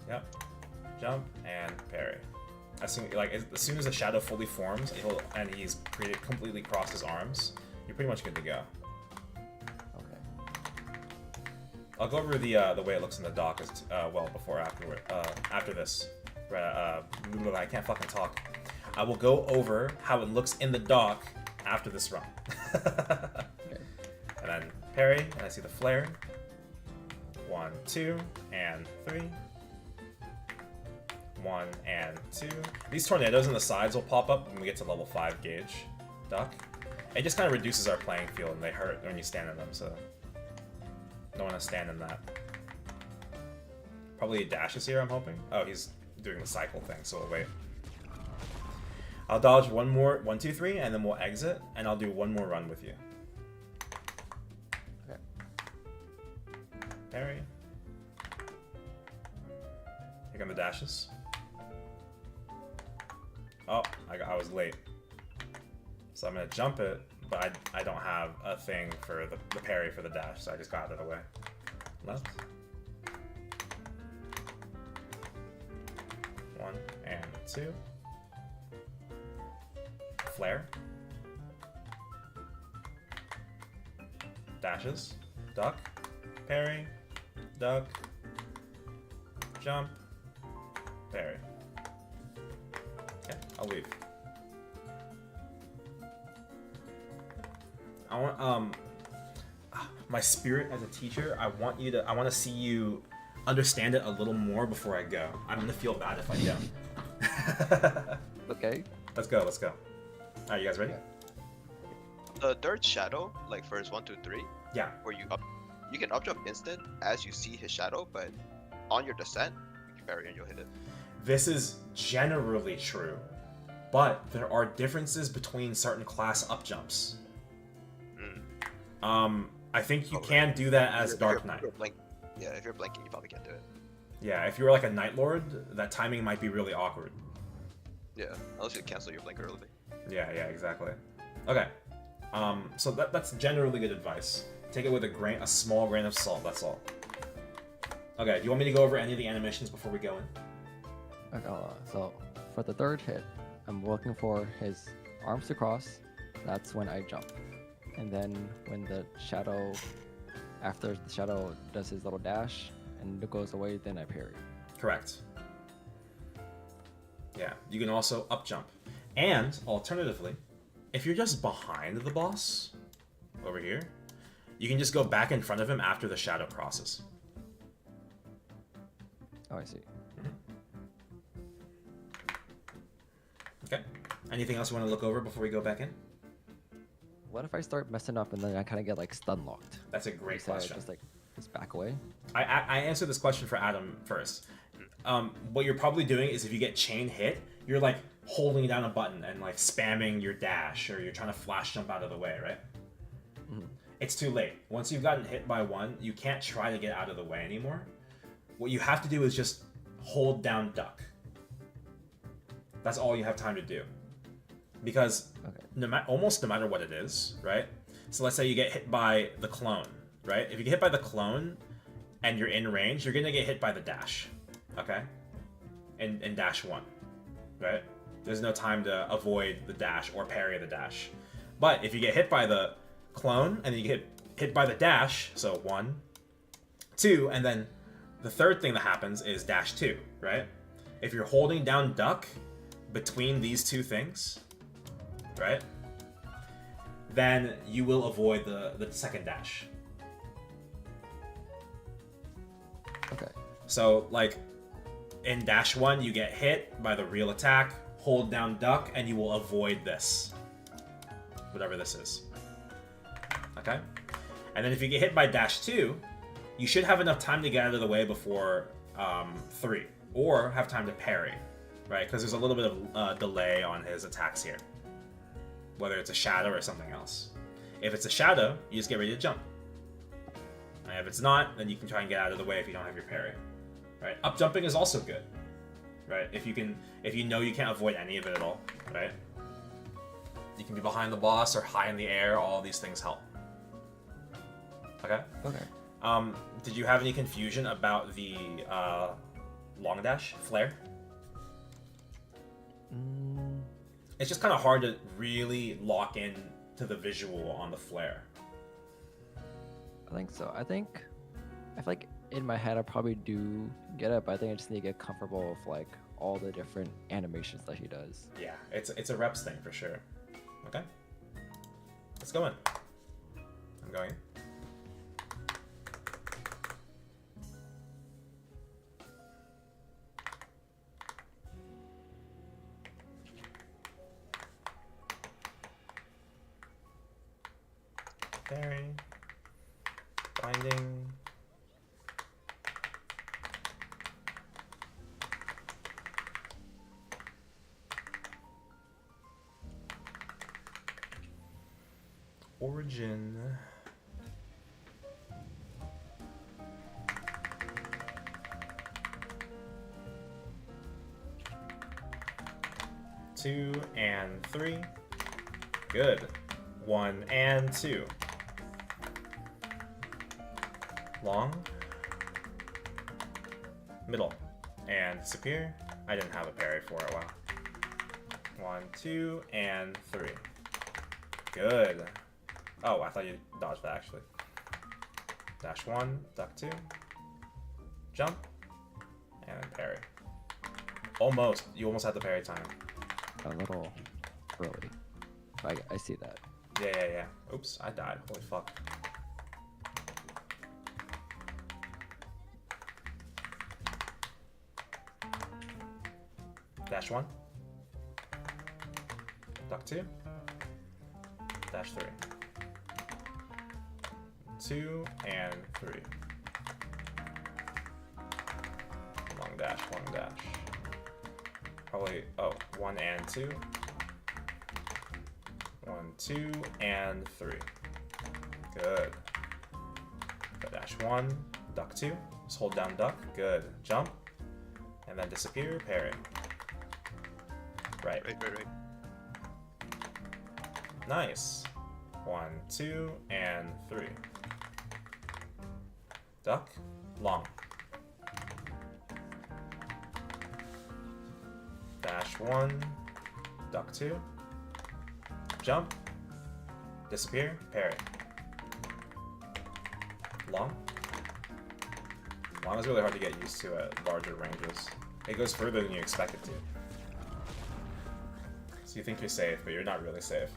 Yep. Jump and parry. As soon as the shadow fully forms, he's completely crossed his arms, you're pretty much good to go. Okay. I'll go over the way it looks in the dock after this. I can't fucking talk. I will go over how it looks in the dock after this run. Okay. And then parry, and I see the flare. 1, 2, and 3. 1 and 2. These tornadoes on the sides will pop up when we get to level 5 gauge. Duck. It just kind of reduces our playing field, and they hurt when you stand in them, so don't want to stand in that. Probably dashes here, I'm hoping. Oh, he's doing the cycle thing, so we'll wait. I'll dodge 1, 2, 3, and then we'll exit, and I'll do 1 more run with you. Okay. Parry. Here come the dashes. Oh, I was late. So I'm gonna jump it, but I don't have a thing for the parry for the dash, so I just got it out of the way. Left. 1 and 2. Flare. Dashes. Duck. Parry. Duck. jump, parry. Okay, I'll leave. I want my spirit as a teacher. I want to see you understand it a little more before I go. I'm gonna feel bad if I don't. Okay. Let's go. All right, you guys ready? The third shadow, like first 1, 2, 3, Yeah. where you can up jump instant as you see his shadow, but on your descent, you can parry and you'll hit it. This is generally true, but there are differences between certain class up jumps. I think you can do that as Dark Knight. Yeah, if you're blinking, you probably can't do it. Yeah, if you're like a Night Lord, that timing might be really awkward. Yeah, unless you cancel your blink early. Yeah, exactly. Okay. So that's generally good advice. Take it with a small grain of salt, that's all. Okay, do you want me to go over any of the animations before we go in? Okay, so for the third hit, I'm looking for his arms to cross. That's when I jump. And then when the shadow, after the shadow does his little dash and it goes away, then I parry. Correct. Yeah, you can also up jump. And alternatively, if you're just behind the boss, over here, you can just go back in front of him after the shadow crosses. Oh, I see. Okay. Anything else you want to look over before we go back in? What if I start messing up and then I kind of get like stun locked? That's a great So I question. just back away. I answered this question for Adam first. What you're probably doing is if you get chain hit, you're like holding down a button and like spamming your dash, or you're trying to flash jump out of the way, right? Mhm. It's too late. Once you've gotten hit by one, you can't try to get out of the way anymore. What you have to do is just hold down duck. That's all you have time to do. Because Okay. almost no matter what it is, right? So let's say you get hit by the clone, right? If you get hit by the clone and you're in range, you're gonna get hit by the dash, okay? In dash 1, right? There's no time to avoid the dash or parry the dash. But if you get hit by the clone and then you get hit by the dash, so 1, 2, and then the third thing that happens is dash 2, right? If you're holding down duck between these two things, right, then you will avoid the second dash. Okay. So, like, in dash 1, you get hit by the real attack, hold down duck, and you will avoid this. Whatever this is. Okay? And then if you get hit by dash 2, you should have enough time to get out of the way before 3. Or have time to parry, right? Because there's a little bit of delay on his attacks here. Whether it's a shadow or something else. If it's a shadow, you just get ready to jump. And if it's not, then you can try and get out of the way if you don't have your parry. Right? Up jumping is also good. Right? If you know you can't avoid any of it at all, right? You can be behind the boss or high in the air, all these things help. Okay? Okay. Did you have any confusion about the long dash, flare? It's just kind of hard to really lock in to the visual on the flare. I think so. I feel like in my head I probably do get it, but I think I just need to get comfortable with like all the different animations that he does. Yeah, it's a reps thing for sure. Okay, let's go in. I'm going in. Parry, binding, origin, two and 3, good, 1 and 2. Long, middle, and disappear. I didn't have a parry for a while. 1, 2, and 3. Good. Oh, I thought you dodged that actually. Dash 1, duck 2, jump, and then parry. Almost. You almost had the parry time. A little early. I see that. Yeah. Oops, I died. Holy fuck. Dash 1. Duck 2. Dash 3. 2 and 3. Long dash, long dash. Probably, 1 and 2. 1, 2, and 3. Good. Dash 1, duck 2. Just hold down duck. Good. Jump. And then disappear, parry. Right. Right. Nice. 1, 2, and 3. Duck. Long. Dash 1, duck 2. Jump. Disappear, parry. Long. Long is really hard to get used to at larger ranges. It goes further than you expect it to. So you think you're safe, but you're not really safe.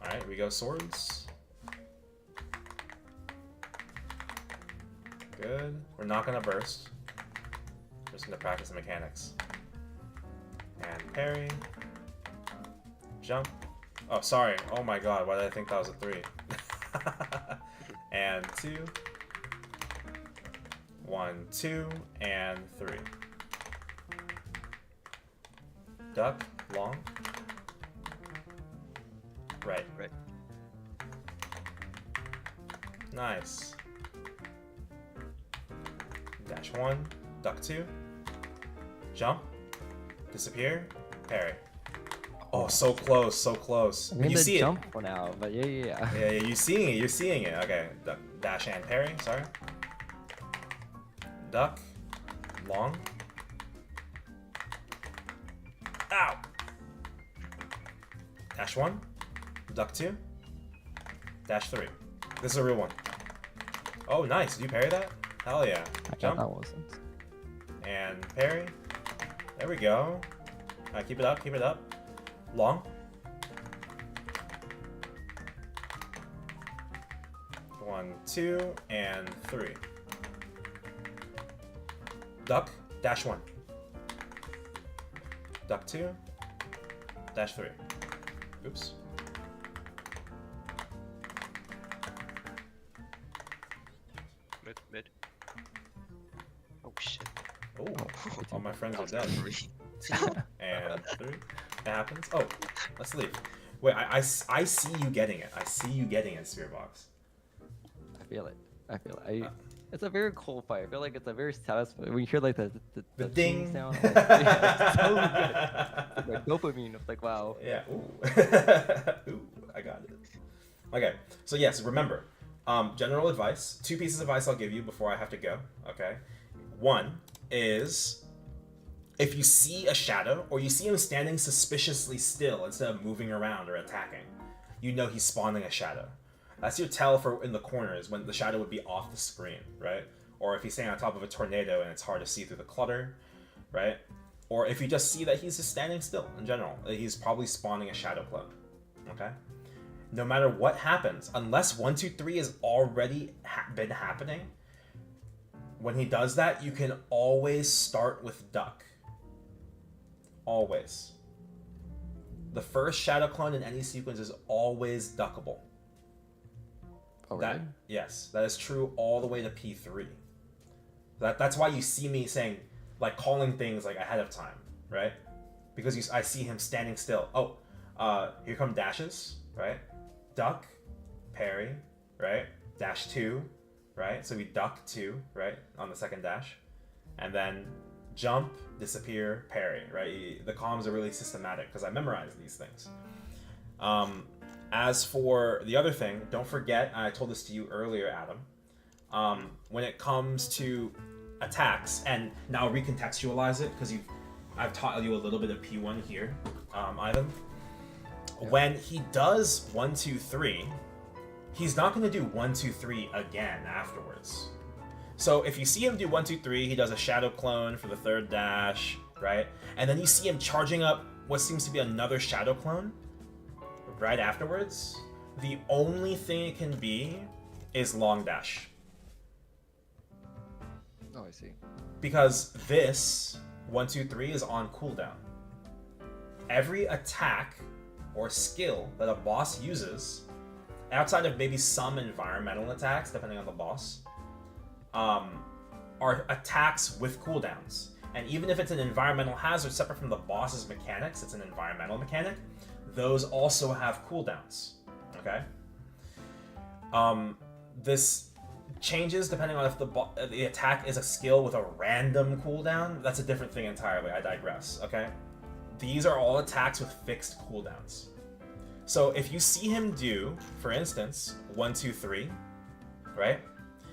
Alright, we go swords. Good. We're not gonna burst. We're just gonna practice the mechanics. And parry. Jump. Oh, sorry. Oh my god, why did I think that was a 3? And 2. 1, 2, and 3. Duck, long. Right. Nice. Dash 1, duck 2. Jump. Disappear. Parry. Oh, so close, so close. I'm in You the see jump for now, but yeah. Yeah, you're seeing it. Okay, dash and parry, sorry. Duck. Long. Ow! Dash 1. Duck 2. Dash 3. This is a real one. Oh, nice. Did you parry that? Hell yeah. I Jump. thought that wasn't. And parry. There we go. Alright, keep it up. Long. One, 2, and 3. Duck, dash 1. Duck 2, dash 3. Oops. Mid. Oh shit. Oh, all my friends are That was dead. 3. 2 and 3. That happens. Oh, let's leave. Wait, I see you getting it. I see you getting it, Spirit Box. I feel it. It's a very cool fight. I feel like it's a very satisfying. When you hear like the The ting ding. sound, like, yeah, it's so good. It's like dopamine. It's like wow. Yeah. Ooh. Ooh, I got it. Okay. So yes, remember, general advice. 2 pieces of advice I'll give you before I have to go. Okay. 1 is, if you see a shadow or you see him standing suspiciously still instead of moving around or attacking, you know he's spawning a shadow. That's your tell for in the corners when the shadow would be off the screen, right? Or if he's standing on top of a tornado and it's hard to see through the clutter, right? Or if you just see that he's just standing still in general, he's probably spawning a shadow clone, okay? No matter what happens, unless 1, 2, 3 has already been happening, when he does that, you can always start with duck. Always. The first shadow clone in any sequence is always duckable. Oh, really? Yes, that is true all the way to P3. That's why you see me saying, like, calling things like ahead of time, right? Because I see him standing still. Oh, here come dashes, right? Duck, parry, right? Dash 2, right? So we duck 2, right? On the second dash. And then jump, disappear, parry, right? The columns are really systematic because I memorized these things. As for the other thing, don't forget, I told this to you earlier, Adam, when it comes to attacks, and now recontextualize it because I've taught you a little bit of P1 here, Ivan. Yeah. When he does 1, 2, 3, he's not going to do 1, 2, 3 again afterwards. So if you see him do 1, 2, 3, he does a shadow clone for the third dash, right? And then you see him charging up what seems to be another shadow clone right afterwards. The only thing it can be is long dash. Oh, I see. Because this 1, 2, 3 is on cooldown. Every attack or skill that a boss uses, outside of maybe some environmental attacks, depending on the boss, are attacks with cooldowns. And even if it's an environmental hazard separate from the boss's mechanics, it's an environmental mechanic, those also have cooldowns. Okay? This changes depending on if the attack is a skill with a random cooldown. That's a different thing entirely. I digress. Okay? These are all attacks with fixed cooldowns. So if you see him do, for instance, 1, 2, 3, right?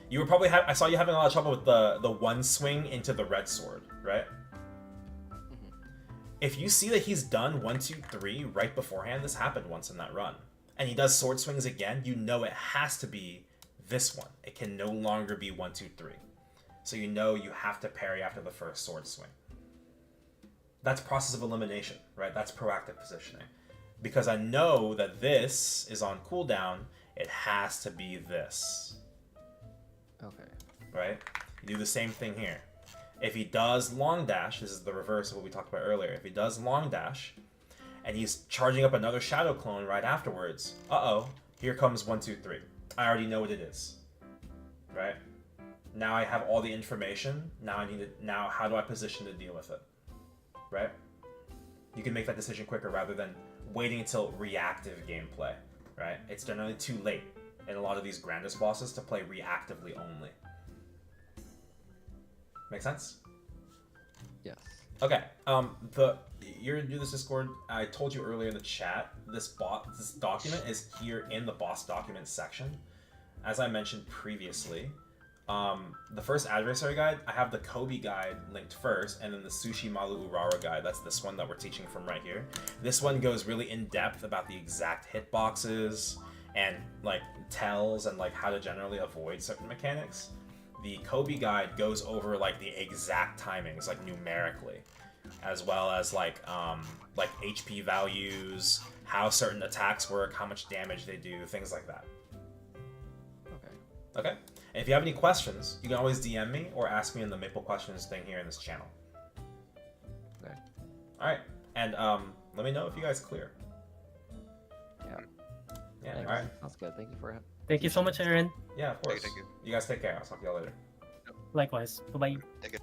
You were probably I saw you having a lot of trouble with the one swing into the red sword, right? Mm-hmm. If you see that he's done 1, 2, 3 right beforehand, this happened once in that run, and he does sword swings again, you know it has to be this one. It can no longer be 1, 2, 3. So you know you have to parry after the first sword swing. That's process of elimination, right? That's proactive positioning. Because I know that this is on cooldown, it has to be this. Okay. Right? You do the same thing here. If he does long dash, this is the reverse of what we talked about earlier. If he does long dash, and he's charging up another shadow clone right afterwards, here comes 1, 2, 3. I already know what it is. Right? Now I have all the information. Now how do I position to deal with it? Right? You can make that decision quicker rather than waiting until reactive gameplay, right? It's generally too late in a lot of these grandest bosses to play reactively only. Make sense? Yes. Okay. You're gonna do this Discord. I told you earlier in the chat. This document is here in the boss documents section. As I mentioned previously, the first adversary guide, I have the Kobe guide linked first, and then the Sushi Malu Urara guide. That's this one that we're teaching from right here. This one goes really in depth about the exact hitboxes and like tells and like how to generally avoid certain mechanics. The Kobe guide goes over like the exact timings, like numerically, as well as like HP values, how certain attacks work, how much damage they do, things like that. Okay? And if you have any questions, you can always DM me or ask me in the Maple Questions thing here in this channel. Okay. Alright. And let me know if you guys clear. Yeah. Yeah, Thanks. alright. That's good. Thank you for it. Thank you so much, Aaron. Yeah, of course. Thank you. You guys take care. I'll talk to y'all later. Likewise. Bye-bye. Take it.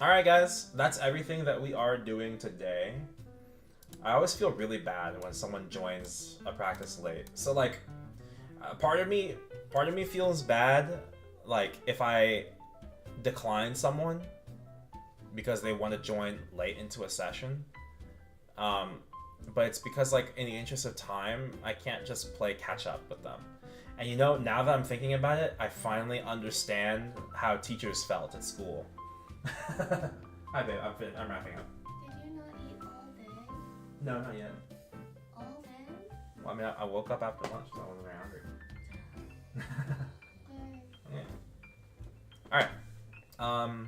Alright guys, that's everything that we are doing today. I always feel really bad when someone joins a practice late. So like, part of me feels bad, like if I decline someone because they want to join late into a session. But it's because like in the interest of time, I can't just play catch up with them. And you know, now that I'm thinking about it, I finally understand how teachers felt at school. Hi babe, I'm wrapping up. Did you not eat all day? No, not yet. All day? Well, I mean, I woke up after lunch, so I wasn't very hungry. Okay. Alright.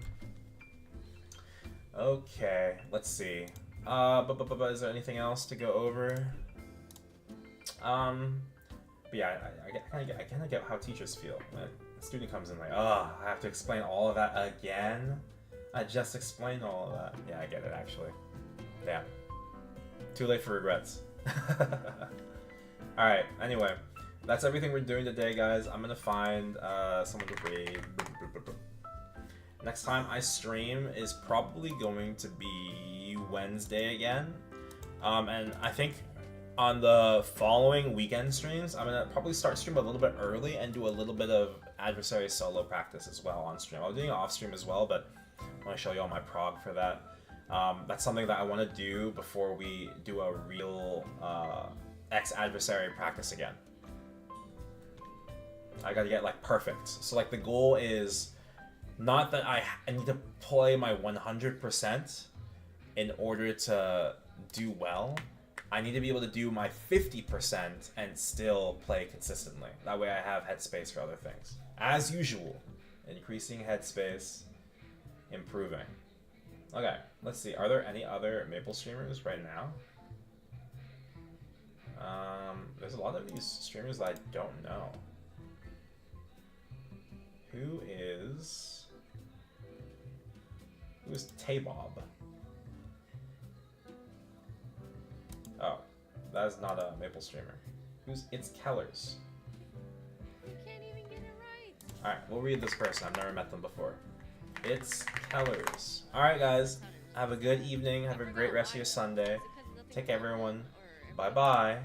Okay, let's see. Is there anything else to go over? But yeah, I kind of get how teachers feel. When a student comes in like, I have to explain all of that again? I just explained all of that. Yeah, I get it, actually. Yeah. Too late for regrets. Alright, anyway. That's everything we're doing today, guys. I'm gonna find someone to raid. Next time I stream is probably going to be Wednesday again. And I think on the following weekend streams, I'm gonna probably start stream a little bit early and do a little bit of adversary solo practice as well on stream. I'm doing it off stream as well, but I want to show you all my prog for that. That's something that I want to do before we do a real X-adversary practice again. I gotta get like perfect. So like the goal is not that I need to play my 100%, in order to do well, I need to be able to do my 50% and still play consistently. That way I have headspace for other things. As usual, increasing headspace, improving. Okay, let's see. Are there any other Maple streamers right now? There's a lot of these streamers that I don't know. Who's Tabob? Oh, that is not a Maple streamer. It's Kellers. You can't even get it right. Alright, we'll read this person. I've never met them before. It's Kellers. Alright, guys. Have a good evening. Have a great rest of your Sunday. Take care, everyone. Bye-bye.